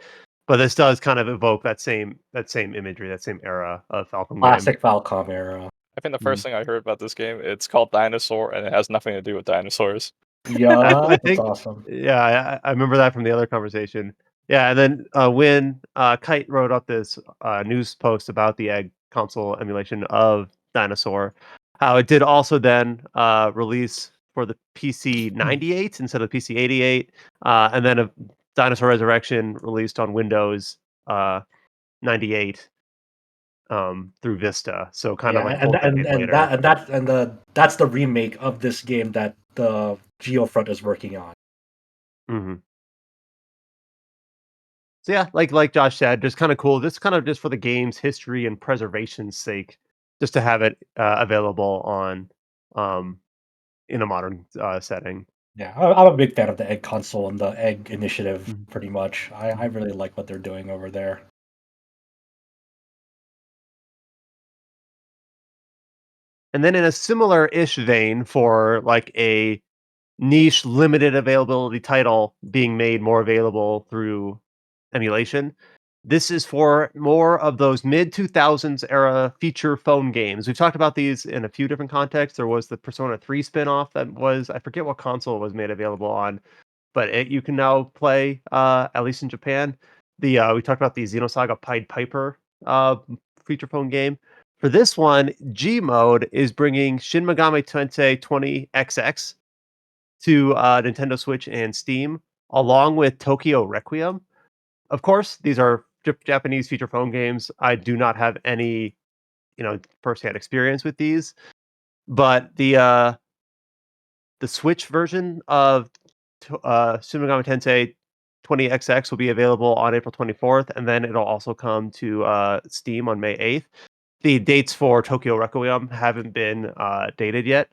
But this does kind of evoke that same imagery, that same era of Falcom game. Classic Falcom era. I think the Mhm. first thing I heard about this game, it's called Dinosaur, and it has nothing to do with dinosaurs. Yeah, I that's think, awesome. yeah, I remember that from the other conversation. Yeah, and then when Kite wrote up this news post about the egg console emulation of Dinosaur, how it did also then release for the PC-98 instead of PC-88, and then a Dinosaur Resurrection released on Windows 98 through Vista. So kind of Yeah, like a full decade later. that's the remake of this game that the Geofront is working on. Mhm. So yeah, like Josh said, just kind of cool. This kind of just for the game's history and preservation's sake, just to have it available on um, in a modern setting. Yeah, I'm a big fan of the Egg console and the Egg initiative. Mhm. Pretty much, I Mhm. really like what they're doing over there. And then in a similar-ish vein, for like a niche limited availability title being made more available through emulation. This is for more of those mid 2000s era feature phone games. We've talked about these in a few different contexts. There was the Persona 3 spin-off that was, I forget what console it was made available on, but you can now play at least in Japan. The we talked about the Xenosaga Pied Piper feature phone game. For this one, G Mode is bringing Shin Megami Tensei 20XX to Nintendo Switch and Steam, along with Tokyo Requiem. Of course, these are Japanese feature phone games. I do not have any, firsthand experience with these, but the Switch version of Shin Megami Tensei 20XX will be available on April 24th, and then it'll also come to Steam on May 8th. The dates for Tokyo Requiem haven't been dated yet.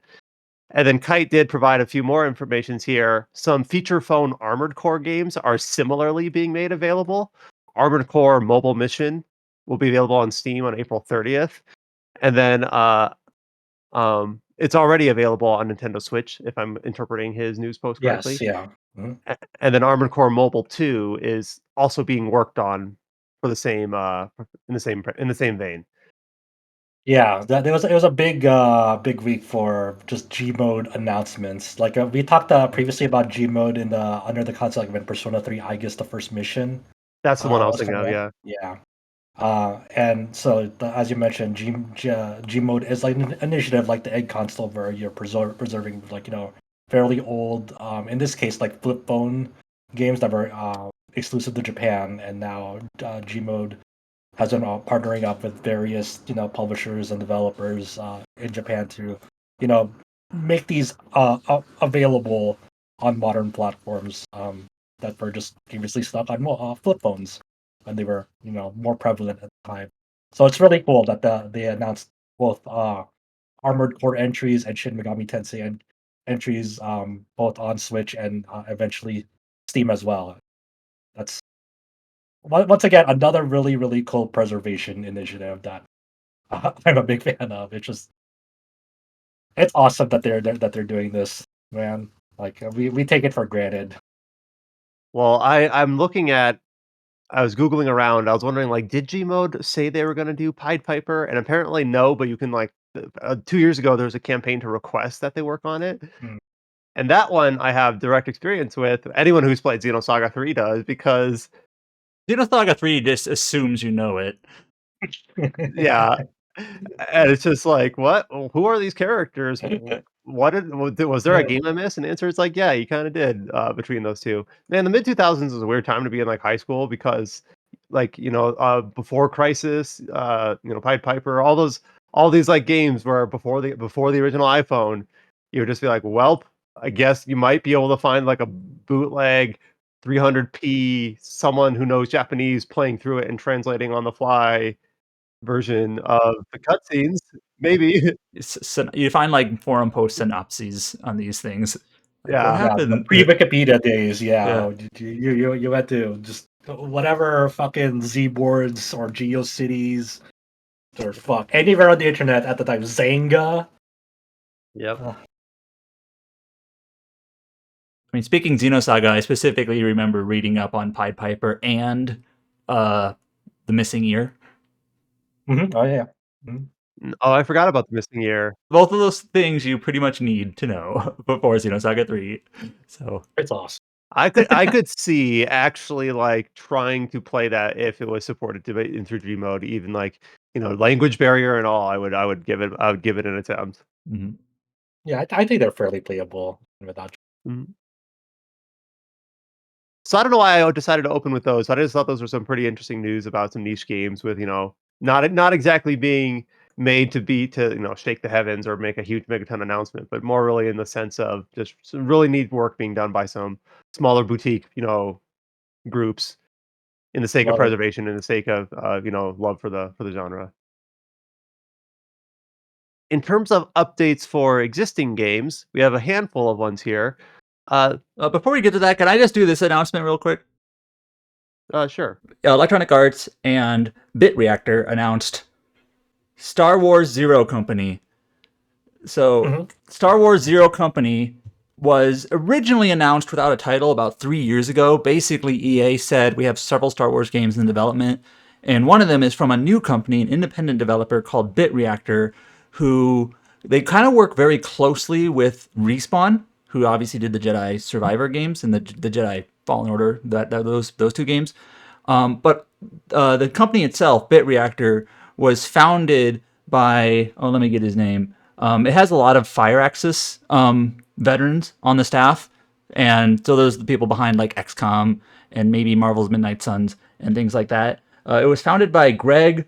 And then Kite did provide a few more informations here. Some feature phone Armored Core games are similarly being made available. Armored Core Mobile Mission will be available on Steam on April 30th. And then it's already available on Nintendo Switch, if I'm interpreting his news post Yes, correctly. yeah. Mhm. And then Armored Core Mobile 2 is also being worked on for the same in the same vein. Yeah, that it was a big week for just G mode announcements. Like we talked previously about G mode in the under the concept like when Persona 3 I guess the first mission That's the one I was was thinking coming of, out. yeah. Yeah. And so as you mentioned, G mode is like an initiative like the Egg console where you're preserving like fairly old in this case like flip phone games that were exclusive to Japan, and now G mode has been partnering up with various publishers and developers in Japan to you know make these available on modern platforms that were just previously stuck on flip phones when they were more prevalent at the time. So it's really cool that they announced both Armored Core entries and Shin Megami Tensei entries both on Switch and eventually Steam as well. That's once again another really cool preservation initiative that I'm a big fan of. It's awesome that they're doing this, man. Like we take it for granted. Well, I was Googling around. I was wondering, like, did Gmode say they were gonna do Pied Piper? And apparently no, but you can, like, 2 years ago, there was a campaign to request that they work on it. Mm. And that one I have direct experience with. Anyone who's played Xenosaga 3 does, because Xenosaga 3 just assumes you know it. yeah, And it's just like, what? Who are these characters? Was there a game I missed? And the answer is like, yeah, you kind of did between those two. Man, the mid 2000s was a weird time to be in like high school because, like, before Crisis, Pied Piper, all these like games were before the original iPhone. You would just be like, welp, I guess you might be able to find like a bootleg 300p someone who knows Japanese playing through it and translating on the fly version of the cutscenes, maybe. You find like forum post synopses on these things. Like, what Yeah. Yeah, the happened? pre-Wikipedia days, Yeah. you had to just whatever fucking Z boards or GeoCities or fuck anywhere on the internet at the time. Zanga. Yep. Ugh. I mean, speaking Xenosaga, I specifically remember reading up on Pied Piper and the missing ear. Oh yeah. Oh, I forgot about the missing year. Both of those things you pretty much need to know before Xenosaga 3. So It's awesome. I could see actually like trying to play that if it was supported to be in 3D mode, even like language barrier and all. I would give it an attempt. mhm. Yeah, I think they're fairly playable without. Mhm. So I don't know why I decided to open with those. But I just thought those were some pretty interesting news about some niche games with not exactly being made to be to shake the heavens or make a huge megaton announcement, but more really in the sense of just some really neat work being done by some smaller boutique groups in the sake of Love it. preservation, in the sake of love for the genre. In terms of updates for existing games, we have a handful of ones here. Before we get to that, can I just do this announcement real quick? Sure. Electronic Arts and Bit Reactor announced Star Wars Zero Company. So, Mhm. Star Wars Zero Company was originally announced without a title about 3 years ago. Basically, EA said we have several Star Wars games in development, and one of them is from a new company, an independent developer called Bit Reactor, who they kind of work very closely with Respawn, who obviously did the Jedi Survivor games and the Jedi Fallen Order, those two games. But the company itself, Bit Reactor, was founded by let me get his name. It has a lot of Firaxis veterans on the staff, and so those are the people behind like XCOM and maybe Marvel's Midnight Suns and things like that. It was founded by Greg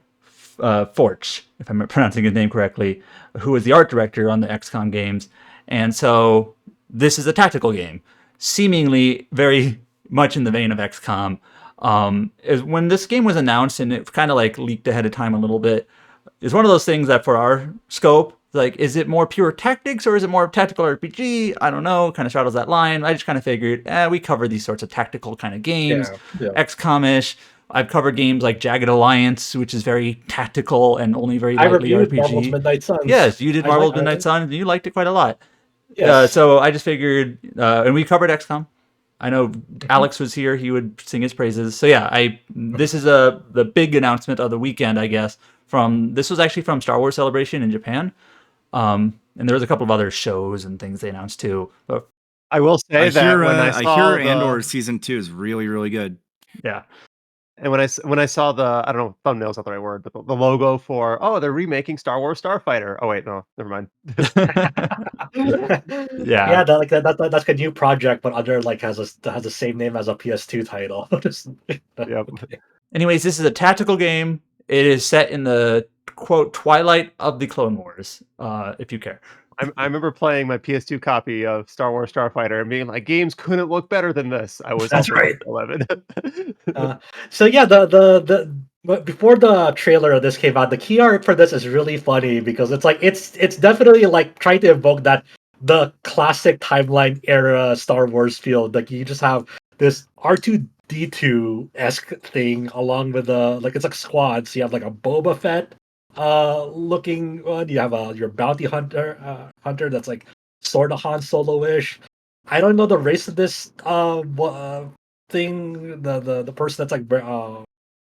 Forch, if I'm pronouncing his name correctly, who was the art director on the XCOM games. And so this is a tactical game, seemingly very much in the vein of XCOM. When this game was announced and it kind of like leaked ahead of time a little bit, it's one of those things that for our scope, like, is it more pure tactics or is it more tactical RPG? I don't know. Kind of straddles that line. I just kind of figured, we cover these sorts of tactical kind of games, Yeah. XCOM-ish. I've covered games like Jagged Alliance, which is very tactical and only very I lightly reviewed RPG. Marvel's Midnight Suns. Yes, you did I Marvel's like- Midnight Suns, and you liked it quite a lot. Yes. So I just figured, and we covered XCOM. I know Alex was here; he would sing his praises. So yeah, this is the big announcement of the weekend, I guess. This was actually from Star Wars Celebration in Japan, and there was a couple of other shows and things they announced too. But I will say that when I saw Andor season 2 is really, really good. yeah, and when I saw the, I don't know, thumbnail's not the right word, but the logo for they're remaking Star Wars Starfighter. Oh wait, no, never mind. yeah. That's like a new project, but under like has the same name as a PS2 title. Yep. Okay. Anyways, this is a tactical game. It is set in the quote twilight of the Clone Wars, if you care. I remember playing my PS2 copy of Star Wars Starfighter and being like, games couldn't look better than this. I was That's also right. 11. So yeah, but before the trailer of this came out, the key art for this is really funny because it's like it's definitely like trying to evoke the classic timeline era Star Wars feel. Like you just have this R2D2-esque thing along with it's like squads. So you have like a Boba Fett looking one. You have your bounty hunter that's like sort of Han Solo-ish. I don't know the race of this thing. The person that's like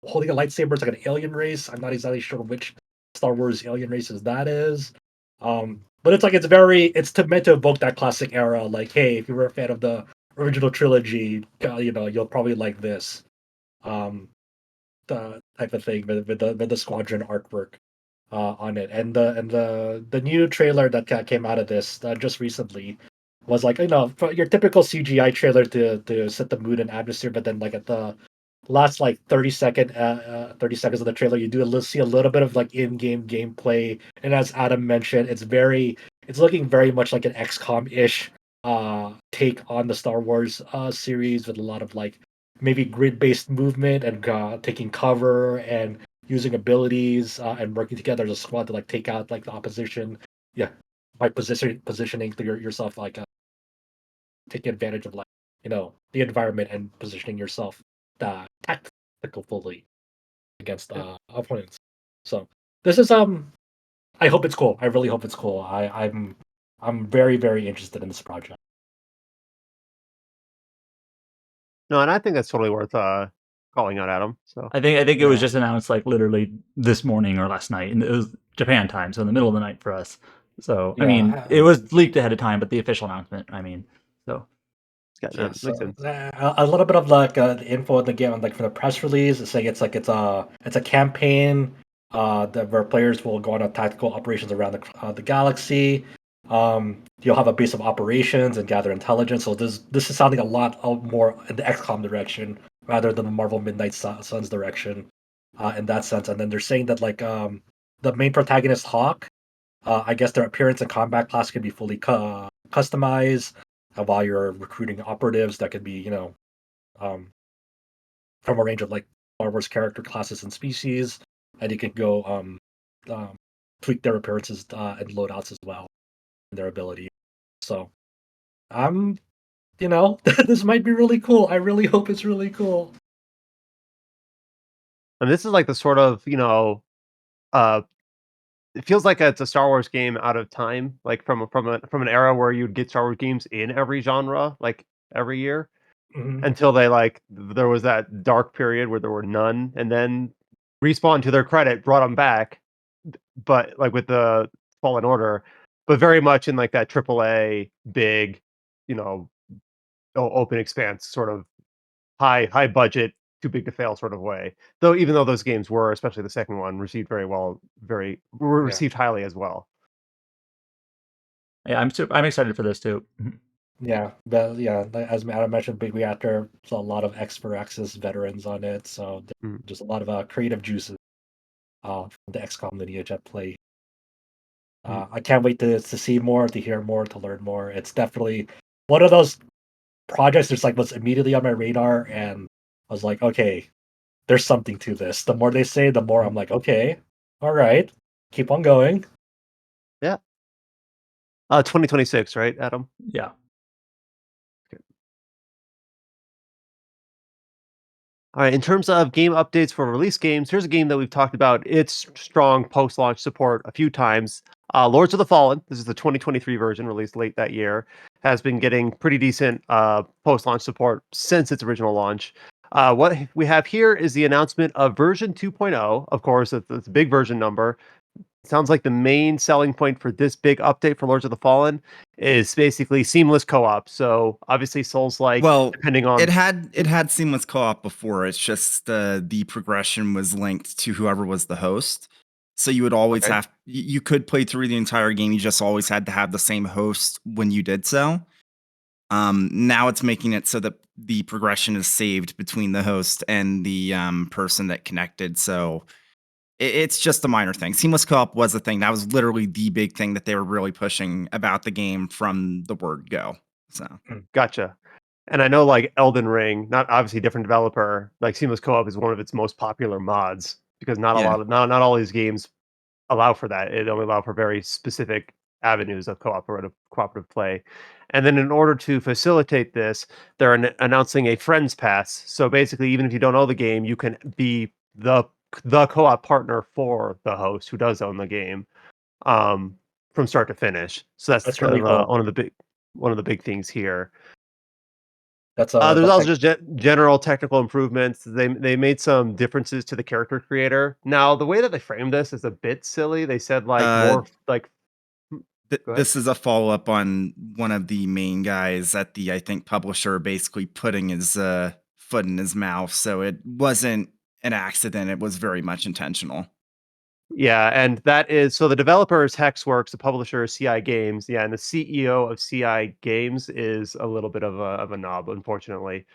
holding a lightsaber is like an alien race. I'm not exactly sure which Star Wars alien races that is. But it's like it's meant to evoke that classic era. Like, hey, if you were a fan of the original trilogy, you'll probably like this, the type of thing with the squadron artwork. on it. And the new trailer that came out of this just recently was like, your typical CGI trailer to set the mood and atmosphere, but then like at the last like 30 seconds of the trailer, you see a little bit of like in-game gameplay. And as Adam mentioned, it's looking very much like an XCOM-ish take on the Star Wars series, with a lot of like maybe grid-based movement and taking cover and using abilities and working together as a squad to like take out like the opposition. Yeah, by positioning yourself like taking advantage of like the environment and positioning yourself tactically against opponents. So this is I hope it's cool. I really hope it's cool. I'm very, very interested in this project. No, and I think that's totally worth calling out, Adam. So I think it was Yeah. just announced like literally this morning or last night, and it was Japan time, so in the middle of the night for us. So I mean, Yeah. it was leaked ahead of time, but the official announcement, I mean, so yeah, Yes, makes sense. a little bit of like the info in the game, like from the press release, it's saying it's a campaign where players will go on a tactical operations around the galaxy. You'll have a base of operations and gather intelligence. So this is sounding a lot more in the XCOM direction rather than the Marvel Midnight Suns direction, in that sense. And then they're saying that like the main protagonist Hawk, I guess their appearance and combat class can be fully customized while you're recruiting operatives that could be, um, from a range of like Star Wars character classes and species, and you can go um, tweak their appearances and loadouts as well, and their ability. So I'm, this might be really cool. I really hope it's really cool. And this is like the sort of uh, it feels like it's a Star Wars game out of time, like from an era where you'd get Star Wars games in every genre, like every year, Hmm. until they there was that dark period where there were none, and then Respawn, to their credit, brought them back, but like with the Fallen Order, but very much in like that AAA big, you know, open expanse sort of high budget, too big to fail sort of way. Though even though those games were, especially the second one, received very well, were Yeah. received highly as well. yeah, I'm excited for this too. Yeah, but yeah, as Adam mentioned, big reactor. So a lot of X for X's veterans on it. So Mm. just a lot of creative juices from the XCOM lineage at play. I can't wait to see more, to hear more, to learn more. It's definitely one of those projects that's like was immediately on my radar, and I was like, okay, there's something to this. The more they say, the more I'm like, okay, all right, keep on going. Yeah. 2026, right, Adam? Yeah. All right, in terms of game updates for release games, here's a game that we've talked about its strong post-launch support a few times. Lords of the Fallen, this is the 2023 version released late that year, has been getting pretty decent post-launch support since its original launch. What we have here is the announcement of version 2.0. Of course, it's a big version number. Sounds like the main selling point for this big update for Lords of the Fallen is basically seamless co-op. So obviously Souls-like, Well, depending on it had seamless co-op before. It's just the progression was linked to whoever was the host. So you would always Okay. you could play through the entire game. You just always had to have the same host when you did so. Now it's making it so that the progression is saved between the host and the person that connected. So it's just a minor thing. Seamless co-op was a thing. That was literally the big thing that they were really pushing about the game from the word go. So Gotcha. And I know like Elden Ring, not obviously different developer, like seamless co-op is one of its most popular mods because yeah. not all these games allow for that. It only allow for very specific avenues of cooperative play. And then in order to facilitate this, they're announcing a friends pass. So basically, even if you don't know the game, you can be the co-op partner for the host who does own the game, um, from start to finish. So that's That's kind really of cool. one of the big things here. There's That's also like just general technical improvements. They made some differences to the character creator. Now, the way that they framed this is a bit silly. They said like Uh, more like go ahead. This is a follow up on one of the main guys at the, I think, publisher basically putting his foot in his mouth. So it wasn't an accident. It was very much intentional. Yeah, and that is so the developer is Hexworks, the publisher is CI Games. Yeah, and the CEO of CI Games is a little bit of a knob, unfortunately.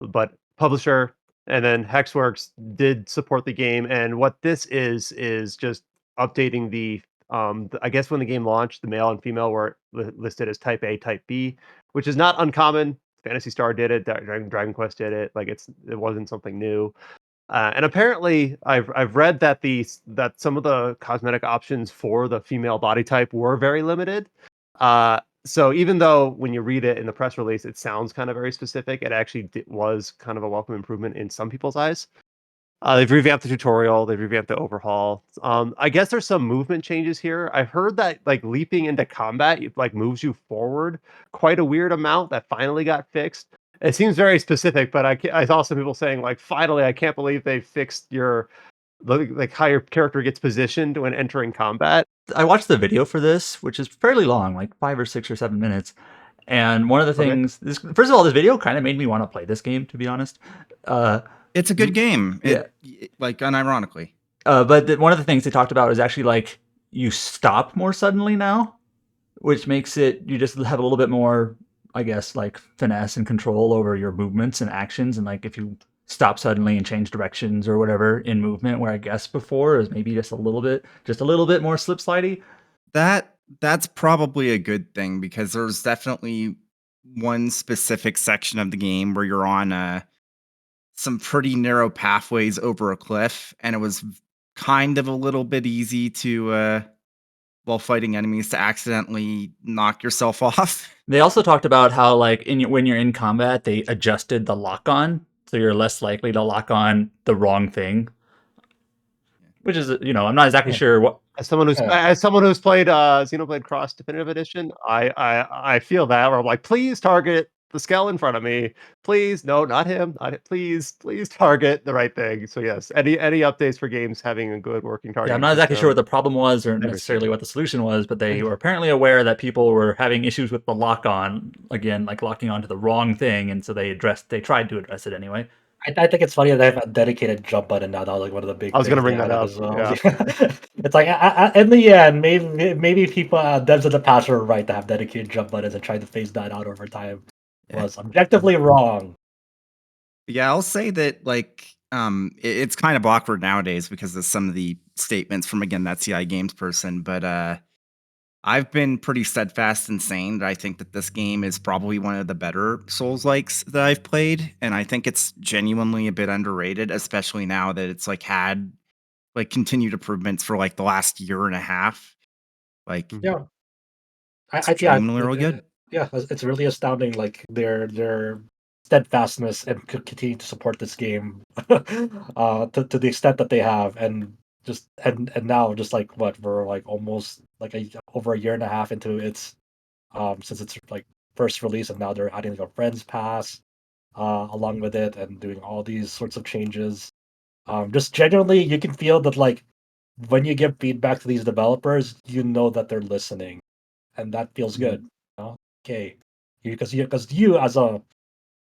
But publisher and then Hexworks did support the game, and what this is just updating I guess when the game launched, the male and female were listed as Type A, Type B, which is not uncommon. Phantasy Star did it, Dragon Quest did it. Like it wasn't something new. And apparently, I've read that that some of the cosmetic options for the female body type were very limited. So even though when you read it in the press release, it sounds kind of very specific, it actually was kind of a welcome improvement in some people's eyes. They've revamped the tutorial, they've revamped the overhaul. I guess there's some movement changes here. I've heard that like leaping into combat like moves you forward quite a weird amount that finally got fixed. It seems very specific, but I saw some people saying like, finally, I can't believe they fixed like how your character gets positioned when entering combat. I watched the video for this, which is fairly long, like 5 or 6 or 7 minutes. And one of the Okay. things, first of all, this video kind of made me want to play this game, to be honest. It's a good game. Yeah. Like unironically. But one of the things they talked about is actually like you stop more suddenly now, which makes it you just have a little bit more, I guess, like finesse and control over your movements and actions. And like if you stop suddenly and change directions or whatever in movement, where I guess before is maybe just a little bit more slip slidey. That's probably a good thing because there's definitely one specific section of the game where you're on some pretty narrow pathways over a cliff, and it was kind of a little bit easy to while fighting enemies to accidentally knock yourself off. They also talked about how like when you're in combat, they adjusted the lock on, so you're less likely to lock on the wrong thing. Which is, I'm not exactly sure what. As someone who's played Xenoblade Cross Definitive Edition, I feel that where I'm like, please target the skull in front of me. Please, no, not him. Please target the right thing. So yes, any updates for games having a good working target. Yeah, I'm not exactly sure what the problem was or Never necessarily seen. what the solution was, but they were apparently aware that people were having issues with the lock on, again, like locking onto the wrong thing, and so they tried to address it anyway. I think it's funny that they have a dedicated jump button now. That was like one of the big. I was gonna things bring they that added up, as well. It's like in the end, maybe people devs of the past were right to have dedicated jump buttons and try to phase that out over time. Yeah. Was objectively wrong. Yeah, I'll say that like it's kind of awkward nowadays because of some of the statements from again that CI Games person, but I've been pretty steadfast in saying that I think that this game is probably one of the better Souls-likes that I've played, and I think it's genuinely a bit underrated, especially now that it's like had like continued improvements for like the last year and a half. Like, Yeah, it's genuinely really good. Yeah, it's really astounding. Like their steadfastness and continue to support this game, to the extent that they have, and now just like what we're like almost like over a year and a half into its since it's like first release, and now they're adding like a friends pass along with it and doing all these sorts of changes. Just genuinely, you can feel that like when you give feedback to these developers, you know that they're listening, and that feels good. You know? Okay, because you as a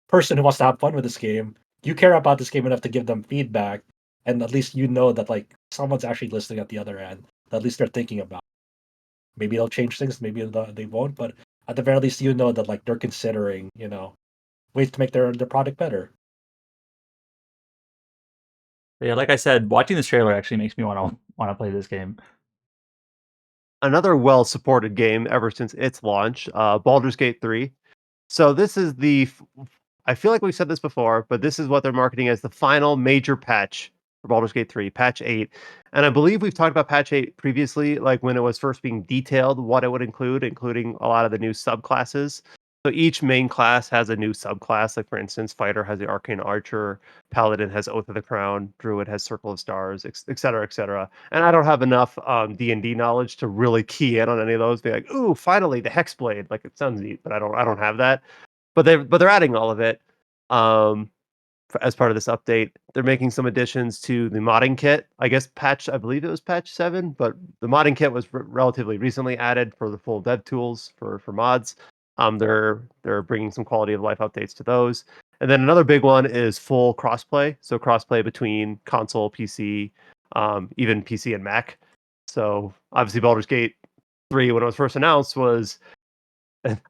person who wants to have fun with this game, you care about this game enough to give them feedback, and at least you know that like someone's actually listening at the other end. That at least they're thinking about. Maybe they'll change things, maybe they won't, but at the very least, you know that like they're considering, ways to make their product better. Yeah, like I said, watching this trailer actually makes me want to play this game. Another well-supported game ever since its launch, Baldur's Gate 3. So this is I feel like we've said this before, but this is what they're marketing as the final major patch for Baldur's Gate 3, patch 8. And I believe we've talked about patch 8 previously, like when it was first being detailed, what it would include, including a lot of the new subclasses. So each main class has a new subclass. Like for instance, Fighter has the Arcane Archer, Paladin has Oath of the Crown, Druid has Circle of Stars, et cetera, et cetera. And I don't have enough D&D knowledge to really key in on any of those. Be like, ooh, finally the Hexblade. Like it sounds neat, but I don't have that. But they're adding all of it as part of this update. They're making some additions to the modding kit. I guess I believe it was patch 7, but the modding kit was relatively recently added for the full dev tools for mods. They're bringing some quality of life updates to those. And then another big one is full crossplay. So crossplay between console, PC, even PC and Mac. So obviously, Baldur's Gate 3, when it was first announced, was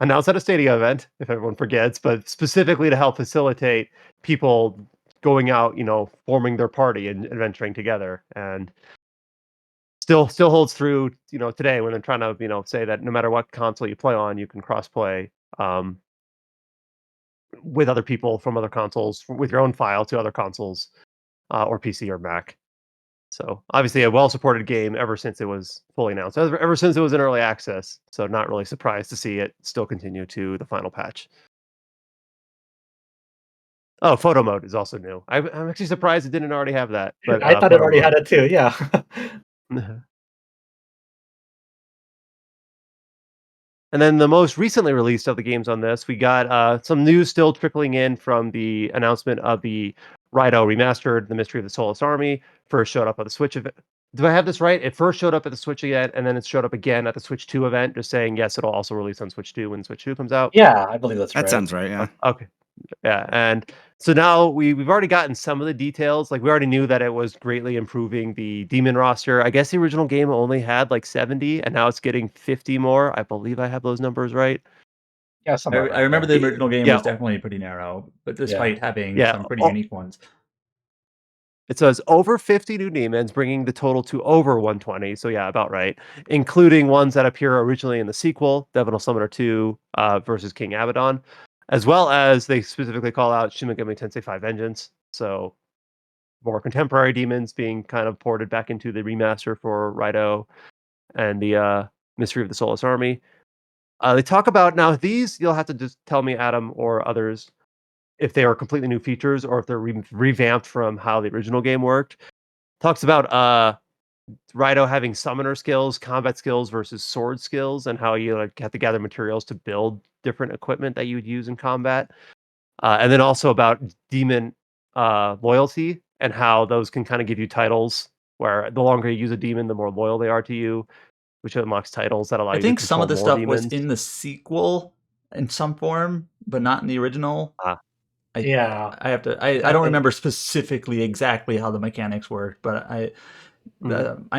announced at a Stadia event, if everyone forgets, but specifically to help facilitate people going out, forming their party and adventuring together. And still holds through, today when they're trying to, say that no matter what console you play on, you can cross-play with other people from other consoles, with your own file to other consoles, or PC or Mac. So obviously a well-supported game ever since it was fully announced, ever since it was in early access. So not really surprised to see it still continue to the final patch. Oh, photo mode is also new. I'm actually surprised it didn't already have that. But I thought it already had it too. Yeah. And then the most recently released of the games on this, we got some news still trickling in from the announcement of the Raidou Remastered, The Mystery of the Soulless Army. First showed up at the Switch event. Do I have this right? It first showed up at the Switch event, and then it showed up again at the Switch 2 event, just saying, yes, it'll also release on Switch 2 when Switch 2 comes out. Yeah, I believe that's That right. sounds right. Yeah. Okay. Yeah, and so now we've already gotten some of the details. Like, we already knew that it was greatly improving the demon roster. I guess the original game only had like 70, and now it's getting 50 more. I believe I have those numbers right. Yeah, I remember the original game Yeah. was definitely pretty narrow, but despite having Yeah. some pretty unique ones. It says over 50 new demons, bringing the total to over 120. So yeah, about right, including ones that appear originally in the sequel, Divinal Summoner 2 versus King Abaddon, as well as they specifically call out Shin Megami Tensei 5 Vengeance. So more contemporary demons being kind of ported back into the remaster for Raidou and the Mystery of the Soulless Army. They talk about now these. You'll have to just tell me, Adam, or others, if they are completely new features or if they're revamped from how the original game worked. Talks about Raidou having summoner skills, combat skills versus sword skills, and how you have to gather materials to build different equipment that you would use in combat. And then also about demon loyalty and how those can kind of give you titles where the longer you use a demon, the more loyal they are to you, which unlocks titles that allow I you to think some control of the more stuff demons. was in the sequel in some form, but not in the original. Yeah. I have to. I don't remember specifically exactly how the mechanics worked, but I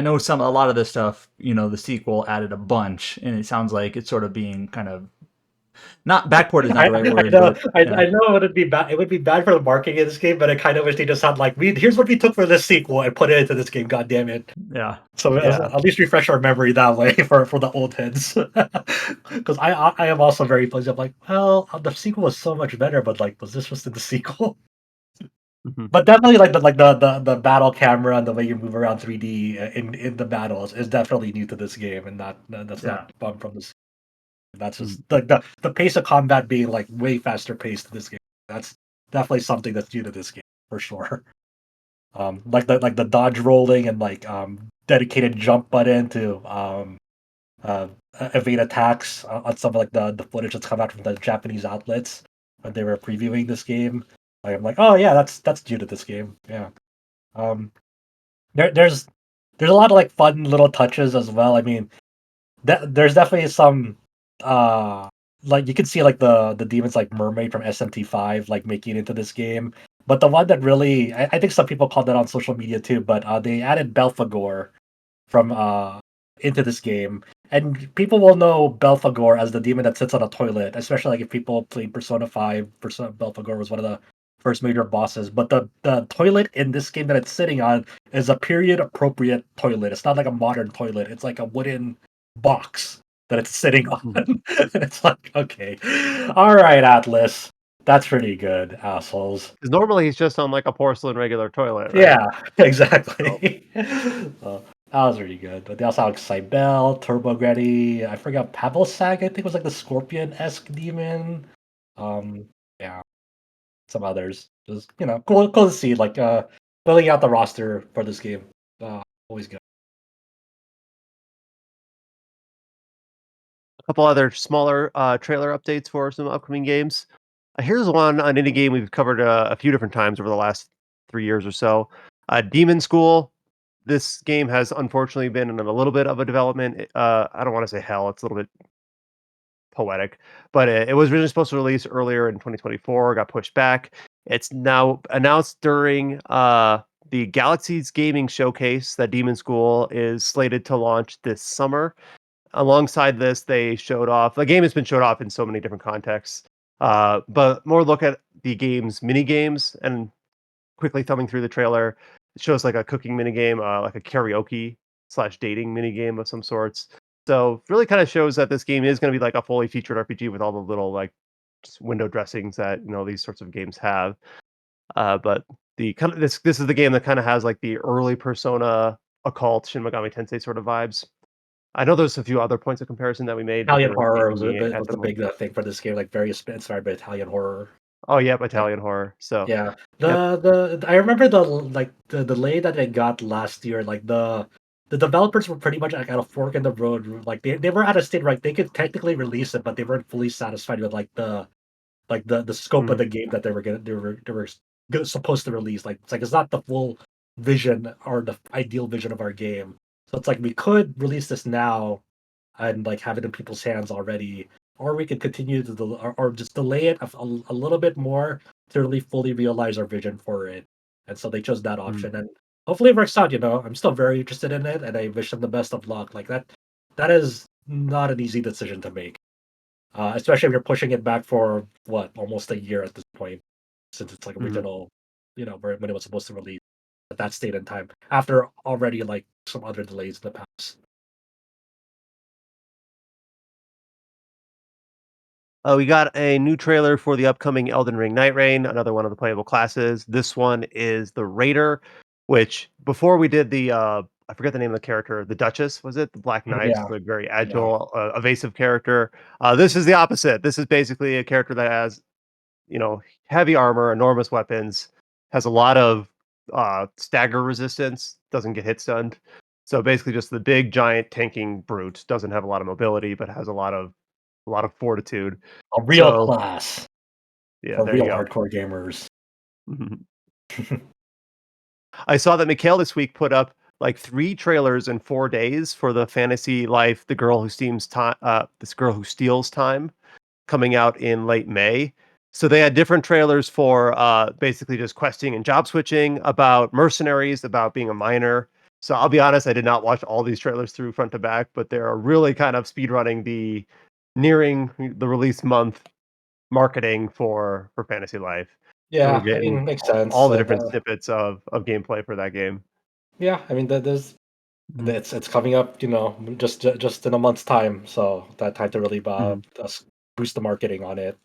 know a lot of this stuff. The sequel added a bunch, and it sounds like it's sort of being kind of not backward is not the right word. I know it would be bad. It would be bad for the marketing of this game, but I kind of wish they just had like, here's what we took for this sequel and put it into this game. God damn it! Yeah. So at least refresh our memory that way for the old heads. Because I am also very pleased. I'm like, well, the sequel was so much better, but like, was this just in the sequel? But definitely, like the battle camera and the way you move around 3D in the battles is definitely new to this game, and that's not bummed from this. That's just like the pace of combat being like way faster paced in this game. That's definitely something that's new to this game for sure. Like the dodge rolling and like dedicated jump button to evade attacks on some of like the footage that's come out from the Japanese outlets when they were previewing this game. Like, I'm like, oh yeah, that's due to this game. Yeah. There's a lot of like fun little touches as well. I mean, there's definitely some like you can see like the demons like Mermaid from SMT5 like making it into this game. But the one that really I think some people called that on social media too, but they added Belphegor from into this game. And people will know Belphegor as the demon that sits on a toilet, especially like if people played Persona 5. Belphegor was one of the first major bosses. But the toilet in this game that it's sitting on is a period appropriate toilet. It's not like a modern toilet. It's like a wooden box that it's sitting on. And it's like, okay. All right, Atlas. That's pretty good, assholes. Because normally he's just on like a porcelain regular toilet, right? Yeah, exactly. That was really good. But they also have like Cybele, Turbogretti, I forgot Pavlosag, I think was like the scorpion-esque demon. Yeah, some others. Just cool to see like filling out the roster for this game. Always good. A couple other smaller trailer updates for some upcoming games. Here's one, an indie game we've covered a few different times over the last 3 years or so. Demonschool. This game has unfortunately been in a little bit of a development. I don't want to say hell. It's a little bit poetic, but it was originally supposed to release earlier in 2024. Got pushed back. It's now announced during the the Galaxies Gaming Showcase that Demonschool is slated to launch this summer. Alongside this, they showed off the game has been showed off in so many different contexts, but more look at the game's mini games and quickly thumbing through the trailer. It shows like a cooking mini game, like a karaoke slash dating mini game of some sorts. So really kind of shows that this game is going to be like a fully featured RPG with all the little like just window dressings that these sorts of games have. But the kind of this is the game that kind of has like the early Persona occult Shin Megami Tensei sort of vibes. I know there's a few other points of comparison that we made, but they Italian were horror keeping me at was the a big thing for this game, like very inspired by Italian horror. Oh, yeah, Like, Italian horror. So, yeah, yep. I remember the delay that I got last year. Like the developers were pretty much like at a fork in the road. Like they were at a state where, like, they could technically release it, but they weren't fully satisfied with the scope of Mhm, the game that they were supposed to release. Like it's not the full vision or the ideal vision of our game. So it's like we could release this now and like have it in people's hands already, or we could continue to or just delay it a little bit more to really fully realize our vision for it. And so they chose that mhm, option, and hopefully it works out. I'm still very interested in it, and I wish them the best of luck. Like that, that is not an easy decision to make, especially if you're pushing it back for what almost a year at this point, since it's like mhm. original, when it was supposed to release at that state in time after already like some other delays in the past. We got a new trailer for the upcoming Elden Ring Nightreign, another one of the playable classes. This one is the Raider, which before we did I forget the name of the character, the Duchess, was it? The Black Knight, Yeah, the very yeah. agile, evasive character. This is the opposite. This is basically a character that has, heavy armor, enormous weapons, has a lot of stagger resistance, doesn't get hit stunned. So basically just the big giant tanking brute, doesn't have a lot of mobility, but has a lot of fortitude. A real So, class yeah, for there you real go. hardcore gamers. Mhm. I saw that Mikhail this week put up, like, 3 trailers in 4 days for the fantasy life, This Girl Who Steals Time, coming out in late May. So they had different trailers for, basically just questing and job switching, about mercenaries, about being a miner. So I'll be honest, I did not watch all these trailers through front to back, but they're really kind of speedrunning the nearing the release month marketing for Fantasy Life. So we're Yeah, I getting mean, makes sense. all the different snippets of gameplay for that game. Yeah, I mean, there's Mhm, it's coming up, just in a month's time. So that time to really mhm, boost the marketing on it.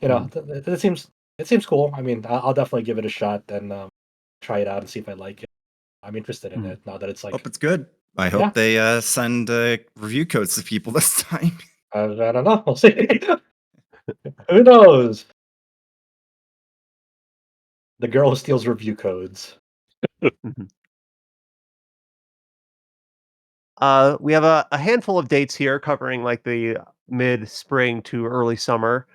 mhm, It seems cool. I mean, I'll definitely give it a shot and try it out and see if I like it. I'm interested in mhm. it now that it's like, Hope it's good. I yeah, hope they send review codes to people this time. I don't know. We'll see. Who knows? The girl who steals review codes. Mhm. We have a handful of dates here covering like the mid-spring to early summer.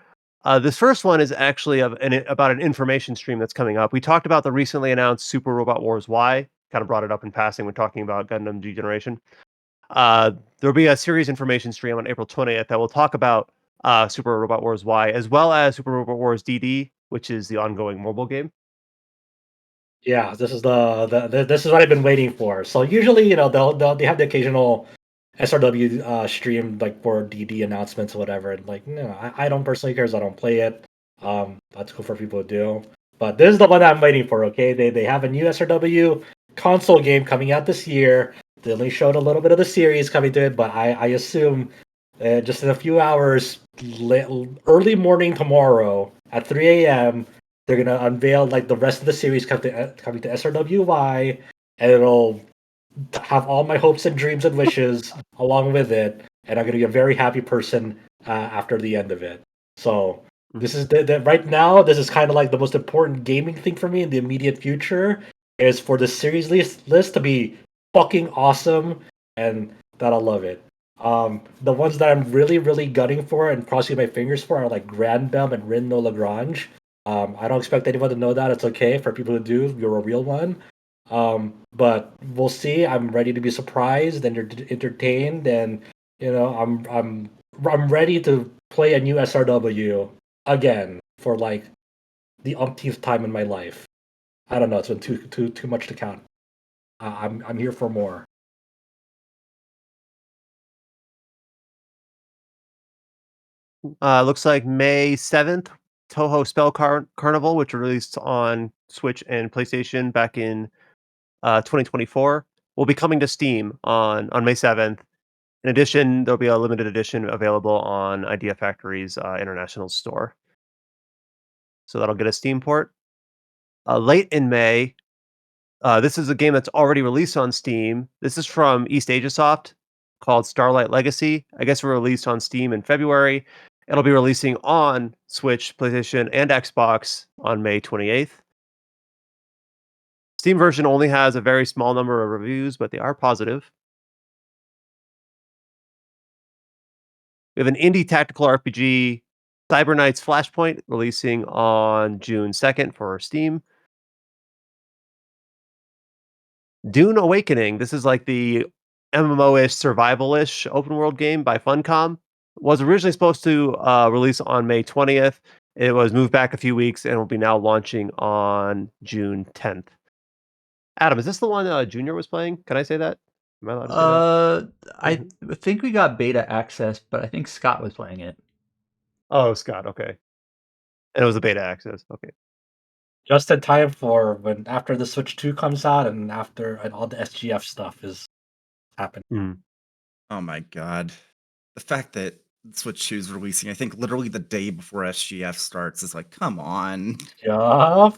This first one is actually about an information stream that's coming up. We talked about the recently announced Super Robot Wars Y, kind of brought it up in passing when talking about Gundam G Generation. Uh, there'll be a series information stream on April 20th that will talk about Super Robot Wars Y, as well as Super Robot Wars DD, which is the ongoing mobile game. Yeah, this is this is what I've been waiting for. So usually, they have the occasional SRW stream like for DD announcements or whatever. And like, no, I don't personally care, so I don't play it. That's cool for people to do. But this is the one I'm waiting for. Okay, they have a new SRW console game coming out this year. They only showed a little bit of the series coming to it, but I assume just in a few hours, early morning tomorrow at 3 a.m. They're gonna unveil like the rest of the series coming to SRWY, and it'll have all my hopes and dreams and wishes along with it, and I'm gonna be a very happy person after the end of it. So Mhm. this is right now. This is kind of like the most important gaming thing for me in the immediate future is for the series list to be fucking awesome, and that I love it. The ones that I'm really, really gutting for and crossing my fingers for are like Grand Belm and Rin no Lagrange. I don't expect anyone to know that. It's okay for people who do. You're a real one. But we'll see. I'm ready to be surprised and entertained, and I'm ready to play a new SRW again for like the umpteenth time in my life. I don't know. It's been too much to count. I'm here for more. Looks like May 7th, Touhou Spell Carnival, which was released on Switch and PlayStation back in 2024, will be coming to Steam on May 7th. In addition, there'll be a limited edition available on Idea Factory's international store. So that'll get a Steam port. Late in May, this is a game that's already released on Steam. This is from East Asia Soft called Starlight Legacy. I guess it released on Steam in February. It'll be releasing on Switch, PlayStation, and Xbox on May 28th. Steam version only has a very small number of reviews, but they are positive. We have an indie tactical RPG, Cyber Knights Flashpoint, releasing on June 2nd for Steam. Dune Awakening. This is like the MMO-ish, survival-ish open world game by Funcom. Was originally supposed to release on May 20th. It was moved back a few weeks and will be now launching on June 10th. Adam, is this the one Junior was playing? Can I say that? Am I allowed to say that? I think we got beta access, but I think Scott was playing it. Oh, Scott. Okay. And it was a beta access. Okay. Just in time for when after the Switch 2 comes out and all the SGF stuff is happening. Oh my god. The fact that Switch 2 is releasing, I think literally the day before SGF starts is like, come on. Yeah.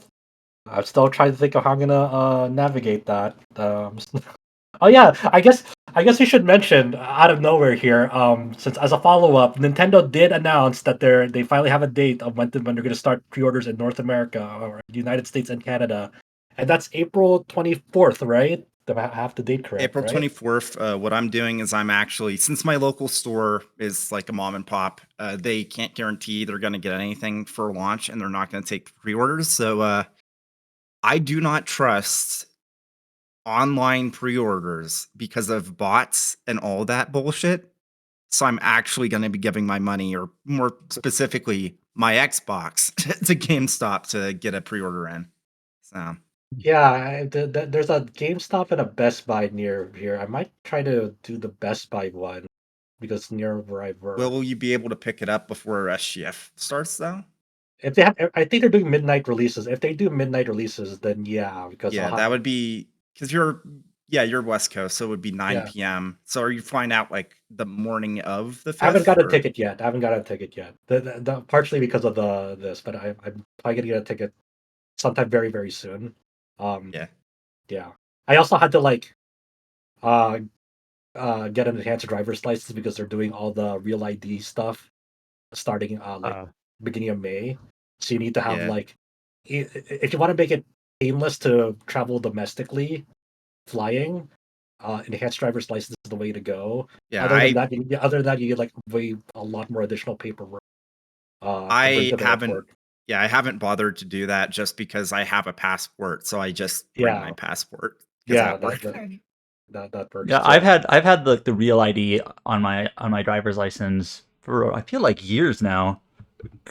I'm still trying to think of how I'm gonna navigate that. Oh yeah, I guess we should mention out of nowhere here. Since as a follow up, Nintendo did announce that they finally have a date of when they're going to start pre-orders in North America or the United States and Canada, and that's April 24th, right? Do I have the date correct? April right? 24th. What I'm doing is I'm actually, since my local store is like a mom and pop, they can't guarantee they're going to get anything for launch, and they're not going to take pre-orders. So I do not trust online pre-orders because of bots and all that bullshit. So I'm actually going to be giving my money, or more specifically, my Xbox to GameStop to get a pre-order in. So Yeah, there's a GameStop and a Best Buy near here. I might try to do the Best Buy one because near where I work. will you be able to pick it up before SGF starts, though? If they have, I think they're doing midnight releases. If they do midnight releases, then yeah, because Yeah, that would be because you're West Coast, so it would be 9 p.m. So are you flying out like the morning of the 5th? I haven't got a ticket yet. Partially because of this, but I'm probably gonna get a ticket sometime very very soon. Yeah. I also had to like get an enhanced driver's license because they're doing all the real ID stuff starting beginning of May. So you need to have like if you want to make it painless to travel domestically, flying, enhanced driver's license is the way to go. Yeah, other than that, you get like a lot more additional paperwork. I haven't bothered to do that just because I have a passport, so I just bring my passport. Yeah, that works. Yeah, too. I've had the real ID on my driver's license for I feel like years now,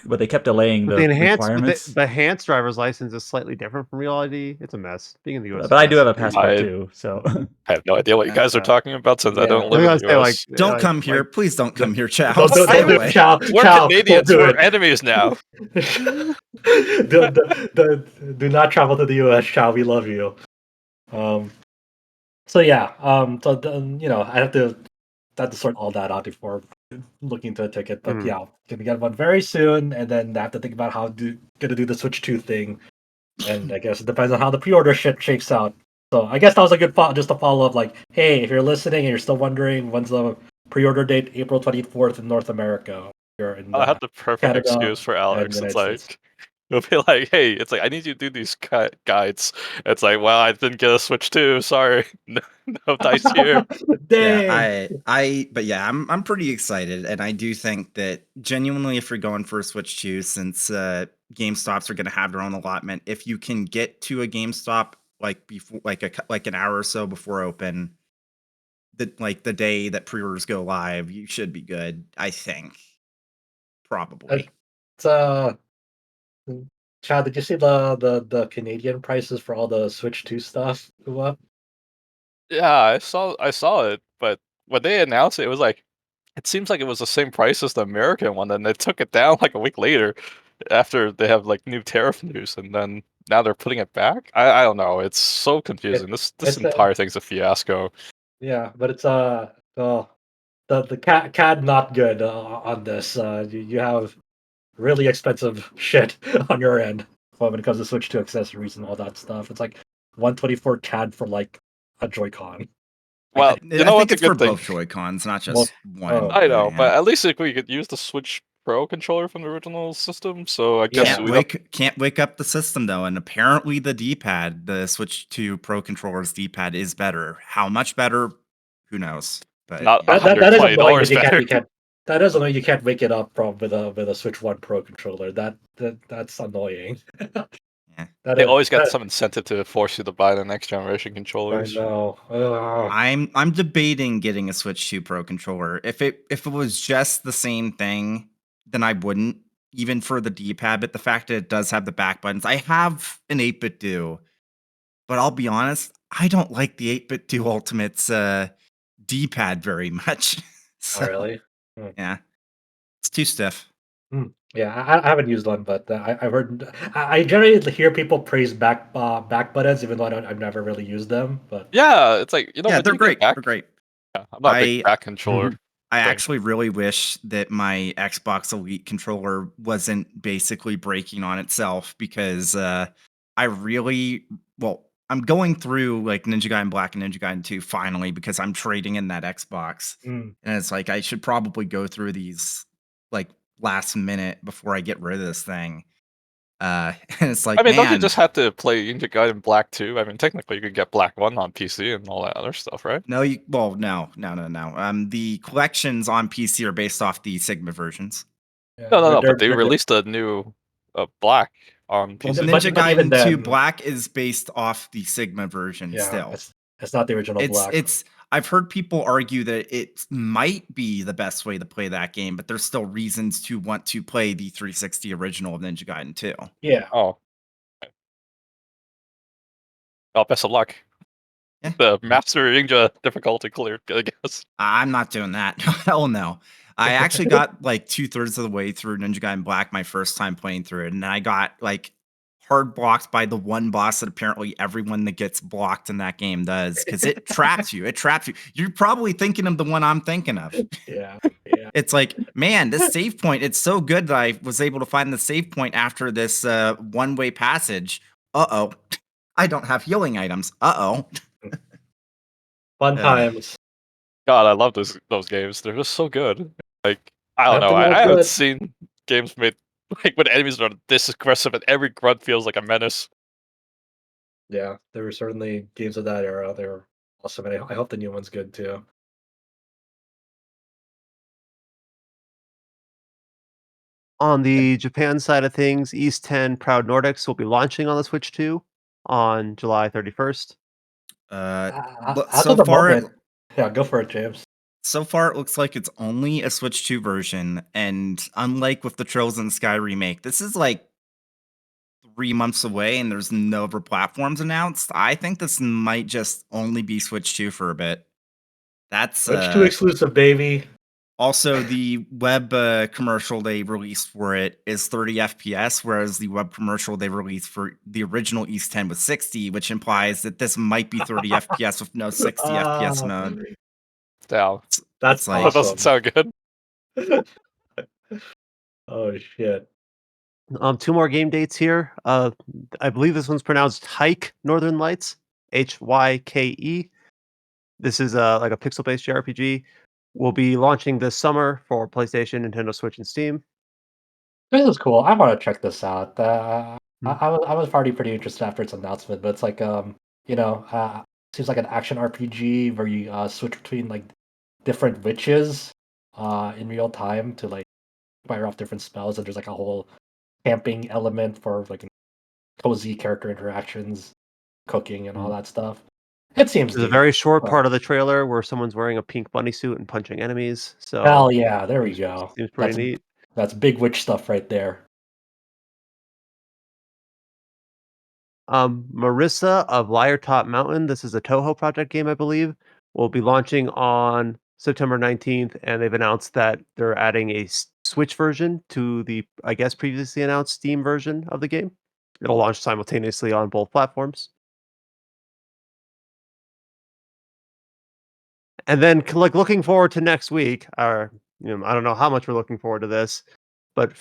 but they kept delaying the requirements. The enhanced driver's license is slightly different from real ID. It's a mess. Being in the US, but I do have a passport too, so I have no idea what you guys are talking about since I don't live in the US. Don't come here. Please don't come here, Chow. Don't do it, Chow. We're Canadians. We're enemies now. do not travel to the US, Chow. We love you. So yeah. I have to sort all that out before looking to a ticket. But yeah, gonna get one very soon, and then I have to think about gonna do the Switch 2 thing. And I guess it depends on how the pre-order shit shakes out. So I guess that was a good just a follow up. Like, hey, if you're listening and you're still wondering when's the pre-order date, April 24th in North America. You're in I had the perfect Canada excuse for Alex. It's like States. it'll be like, hey, it's like I need you to do these guides. It's like, well, I didn't get a Switch 2. Sorry, no dice here. Yeah, I'm pretty excited, and I do think that genuinely, if you're going for a Switch 2, since GameStops are going to have their own allotment, if you can get to a GameStop like before, like an hour or so before open, the day that pre-orders go live, you should be good. I think, probably. It's Chad, did you see the Canadian prices for all the Switch 2 stuff go up? Yeah, I saw it, but when they announced it, it was like it seems like it was the same price as the American one, and they took it down like a week later after they have like new tariff news, and then now they're putting it back. I don't know. It's so confusing. This It's entire thing's a fiasco. yeah, but it's the CAD not good on this. You have really expensive shit on your end when it comes to Switch 2 accessories and all that stuff. It's like 124 CAD for like a Joy-Con. Well, I you know think what's a it's for good thing? both Joy-Cons, not Well, just one. I know, yeah. but at least like, we could use the Switch Pro controller from the original system. So I guess Yeah. we don't. Can't wake up the system though, and apparently the D-pad, the Switch 2 Pro controller's D-pad is better. How much better? Who knows? But Not yeah. That is annoying $120 that better. you can't. That is annoying. You can't wake it up from with a Switch 1 Pro controller. That's annoying. Yeah. That They is, always got that, some incentive to force you to buy the next generation I controllers. know. Ugh. I'm debating getting a Switch 2 Pro controller. If it was just the same thing, then I wouldn't, even for the D-pad. But the fact that it does have the back buttons, I have an 8-bit do, but I'll be honest, I don't like the 8-bit do Ultimate's D-pad very much. Oh, So really? yeah, it's too stiff. Yeah, I haven't used one, but I've heard. I generally hear people praise back buttons, even though I've never really used them. But Yeah, it's like Yeah, when they're you get great. back. They're great. Yeah, I'm not a big I back controller. I thing. actually really wish that my Xbox Elite controller wasn't basically breaking on itself because I really I'm going through like Ninja Gaiden Black and Ninja Gaiden 2 finally because I'm trading in that Xbox. mm, And it's like I should probably go through these like last minute before I get rid of this thing. And it's like, I mean, don't you man, just have to play Ninja Gaiden Black 2? I mean, technically, you could get Black 1 on PC and all that other stuff, right? no, no. The collections on PC are based off the Sigma versions. yeah, No. But they they're good. released a new Black on Well, PC. Ninja but even Gaiden 2 then, Black is based off the Sigma version yeah, still. it's not the original Black. It's I've heard people argue that it might be the best way to play that game, but there's still reasons to want to play the 360 original of Ninja Gaiden 2. Yeah, Oh. Oh, best of luck. Yeah. The Master Ninja difficulty cleared, I guess. I'm not doing that. Hell no. I actually got like 2/3 of the way through Ninja Gaiden Black my first time playing through it, and I got like hard blocked by the one boss that apparently everyone that gets blocked in that game does because it traps you. It traps you. You're probably thinking of the one I'm thinking of. yeah. It's like, man, this save point, it's so good that I was able to find the save point after this one-way passage. Uh-oh. I don't have healing items. Uh-oh. Fun times. God, I love those games. They're just so good. Like, I don't know. Nothing else I haven't good. seen games made like when enemies are this aggressive and every grunt feels like a menace. Yeah, there were certainly games of that era. They were awesome, and I hope the new one's good too. On the Japan side of things, East 10 Proud Nordics will be launching on the Switch 2 on July 31st. But As so of the far, moment, yeah, go for it, James. so far, it looks like it's only a Switch 2 version, and unlike with the Trails in the Sky remake, this is like 3 months away, and there's no other platforms announced. I think this might just only be Switch 2 for a bit. That's Switch 2 exclusive, baby. also the web commercial they released for it is 30 FPS, whereas the web commercial they released for the original East 10 was 60, which implies that this might be 30 FPS with no 60 FPS mode. Damn, That's It's like- that doesn't sound good. Oh shit. 2 more game dates here. I believe this one's pronounced HYKE Northern Lights, HYKE. This is like a pixel-based JRPG. Will be launching this summer for PlayStation, Nintendo Switch, and Steam. This is cool. I want to check this out. Hmm. I was already pretty interested after its announcement, but it's like seems like an action RPG where you switch between like different witches in real time to like fire off different spells, and there's like a whole camping element for like cozy character interactions, cooking, and all that stuff. It seems There's a neat. very short Right. part of the trailer where someone's wearing a pink bunny suit and punching enemies. So Hell yeah, there we go. seems pretty neat. That's big witch stuff right there. Marisa of Liartop Mountain. This is a Touhou project game, I believe. Will be launching on September 19th, and they've announced that they're adding a Switch version to the, I guess, previously announced Steam version of the game. It'll launch simultaneously on both platforms. And then, like, looking forward to next week, or I don't know how much we're looking forward to this, but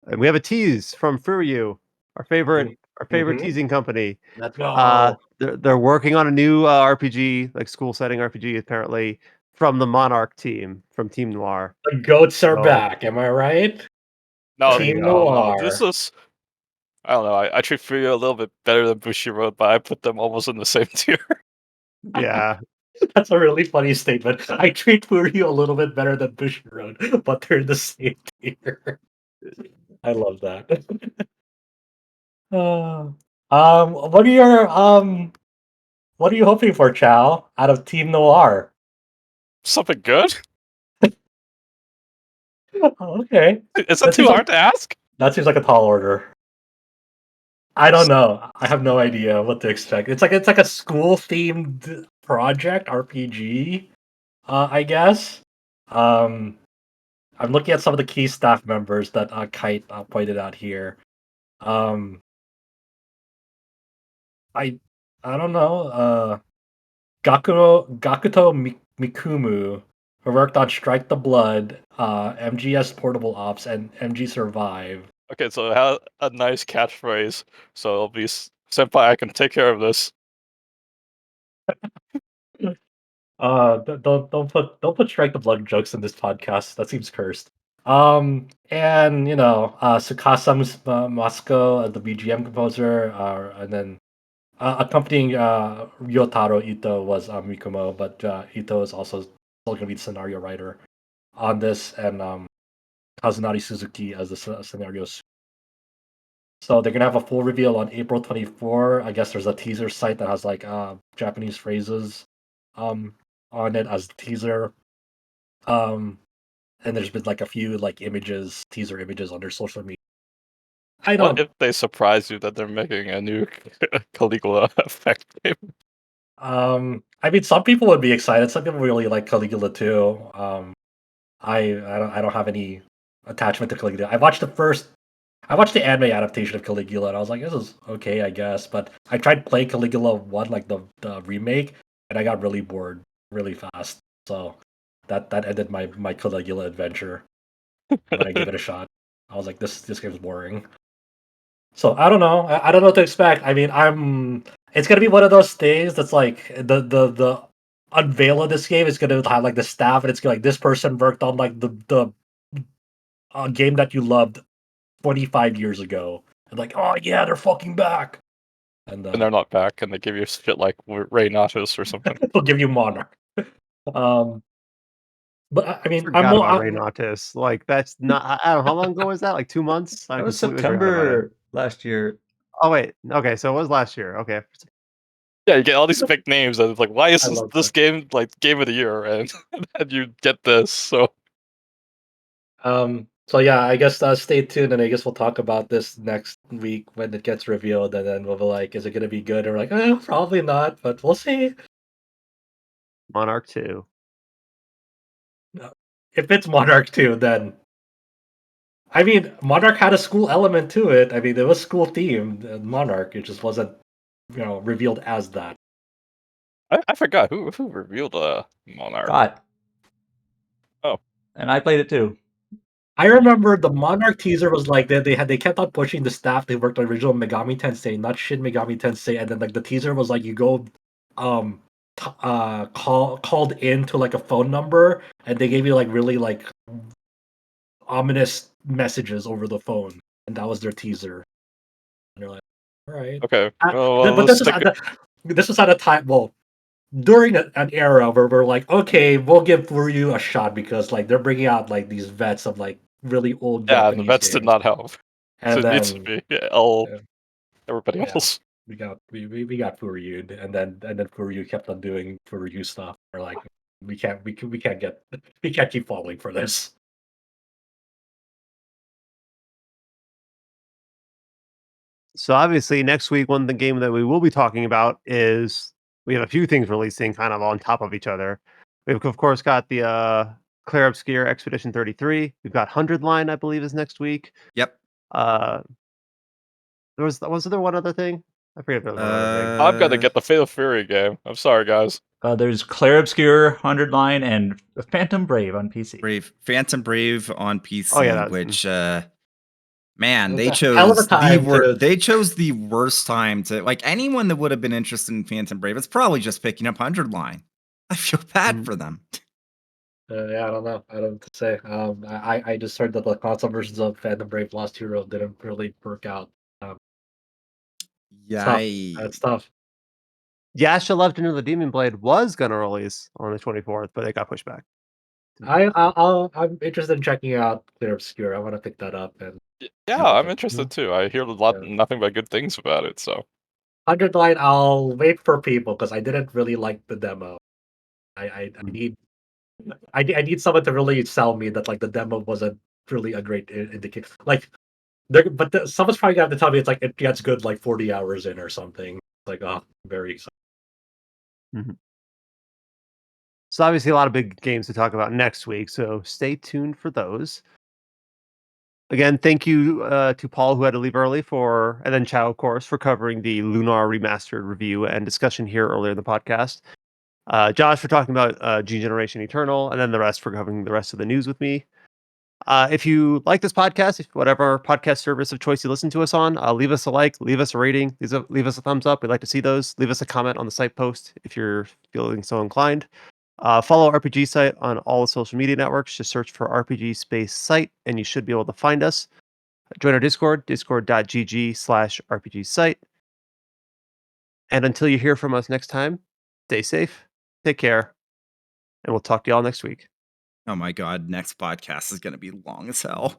and we have a tease from FuRyu, our favorite Mhm. teasing company. Let's go. They're working on a new RPG, like school setting RPG, apparently from the Monarch team, from Team Noir. The goats are So back. Am I right? No, There you Team go. no, this Noir. is. I don't know. I treat FuRyu a little bit better than Bushiroad, but I put them almost in the same tier. Yeah, That's a really funny statement. I treat FuRyu a little bit better than Bushiroad, but they're in the same tier. I love that. What are your what are you hoping for, Chow, out of Team Noir? Something good? Okay, Is that that too seems like hard to ask? a tall order. I don't know. I have no idea what to expect. It's like a school themed project RPG, I guess. Um, I'm looking at some of the key staff members that Kite pointed out here. Um, I I don't know. Gakuto Mikumu, who worked on Strike the Blood, MGS Portable Ops, and MG Survive. Okay, so it has a nice catchphrase. So it'll be Senpai, I can take care of this. Don't put Strike the Blood jokes in this podcast. That seems cursed. And Tsukasa Masuko as the BGM composer, and then accompanying Ryotaro Ito was Mikumo, but Ito is also still going to be the scenario writer on this, and Kazunari Suzuki as the scenarios. So they're gonna have a full reveal on April 24. I guess there's a teaser site that has like Japanese phrases on it as the teaser. Um, and there's been like a few like teaser images on their social media. I What don't. if they surprise you that they're making a new Caligula effect game? I mean, some people would be excited. Some people really like Caligula too. I don't have any attachment to Caligula. I watched the anime adaptation of Caligula, and I was like, this is okay, I guess. But I tried playing Caligula 1, like the remake, and I got really bored really fast. So that ended my Caligula adventure. And then I gave it a shot. I was like, this game's boring. So I don't know. I don't know what to expect. I mean, it's gonna be one of those things that's like the unveil of this game is gonna have like the staff, and it's gonna like this person worked on like the game that you loved 25 years ago, and like, oh yeah, they're fucking back, and And they're not back, and they give you shit like Ray Natos or something. they'll give you Monarch. Um, but I mean, I'm forgot more. about Reynatus. Like, that's not. I don't know how long ago was that. Like 2 months. I That was completely forgot about it. September last year. Oh wait, okay, so it was last year. Okay, Yeah, you get all these big names, and it's like, why I is love this that. game like Game of the Year? And you get this. So So yeah, I guess stay tuned, and I guess we'll talk about this next week when it gets revealed, and then we'll be like, is it gonna be good? And we're like, probably not, but we'll see. Monarch 2. If it's Monarch 2, then I mean, Monarch had a school element to it. I mean, it was school themed. Monarch, it just wasn't revealed as that. I forgot who revealed Monarch. God. Oh. And I played it too. I remember the Monarch teaser was like they kept on pushing the staff. They worked on original Megami Tensei, not Shin Megami Tensei, and then like the teaser was like you go called in to like a phone number, and they gave you like really like ominous messages over the phone, and that was their teaser. And you're like, all right. Okay. Well, But let's stick it. this was at a time. Well, during an era where we're like, okay, we'll give FuRyu a shot because like they're bringing out like these vets of like really old Yeah, the Japanese vets did games, not help. So and it needs to then be all uh, everybody yeah, else. we got FuRyu, and then FuRyu kept on doing FuRyu stuff. We're like, we can't we can't keep falling for this. So obviously next week, one of the game that we will be talking about is we have a few things releasing kind of on top of each other. We've of course got the Clair Obscure Expedition 33. We've got 100 Line, I believe, is next week. Yep. Uh, was there one other thing? I forget if there was one other thing. I'm gonna get the Fatal Fury game. I'm sorry, guys. There's Clair Obscure, 100 Line, and Phantom Brave on PC. Phantom Brave on PC, Oh, yeah, which man, It they was a hell of a chose time to- they chose the worst time to, like, anyone that would have been interested in Phantom Brave. It's probably just picking up 100 Line. I feel bad for them. Yeah, I don't know. I don't know what to say. I just heard that the console versions of Phantom Brave Lost Hero didn't really work out. That's tough. Yasha Legend of the Demon Blade was gonna release on the 24th, but it got pushed back. I'm interested in checking out Clear Obscure. I want to pick that up. And Yeah, I'm interested too. I hear nothing but good things about it. So 100 Line, I'll wait for people because I didn't really like the demo. I need someone to really sell me that like the demo wasn't really a great indicator. Like, someone's probably gonna have to tell me it's like it gets good like 40 hours in or something. Like, oh, very excited. Mhm. So obviously a lot of big games to talk about next week, so stay tuned for those. Again, thank you to Paul, who had to leave early and then Chow, of course, for covering the Lunar Remastered review and discussion here earlier in the podcast. Josh for talking about G Generation Eternal, and then the rest for covering the rest of the news with me. If you like this podcast, whatever podcast service of choice you listen to us on, leave us a like, leave us a rating, leave us a thumbs up. We'd like to see those. Leave us a comment on the site post if you're feeling so inclined. Follow RPG Site on all the social media networks. Just search for RPG Space Site, and you should be able to find us. Join our Discord, discord.gg/RPG Site. And until you hear from us next time, stay safe, take care, and we'll talk to y'all next week. Oh my god, next podcast is going to be long as hell.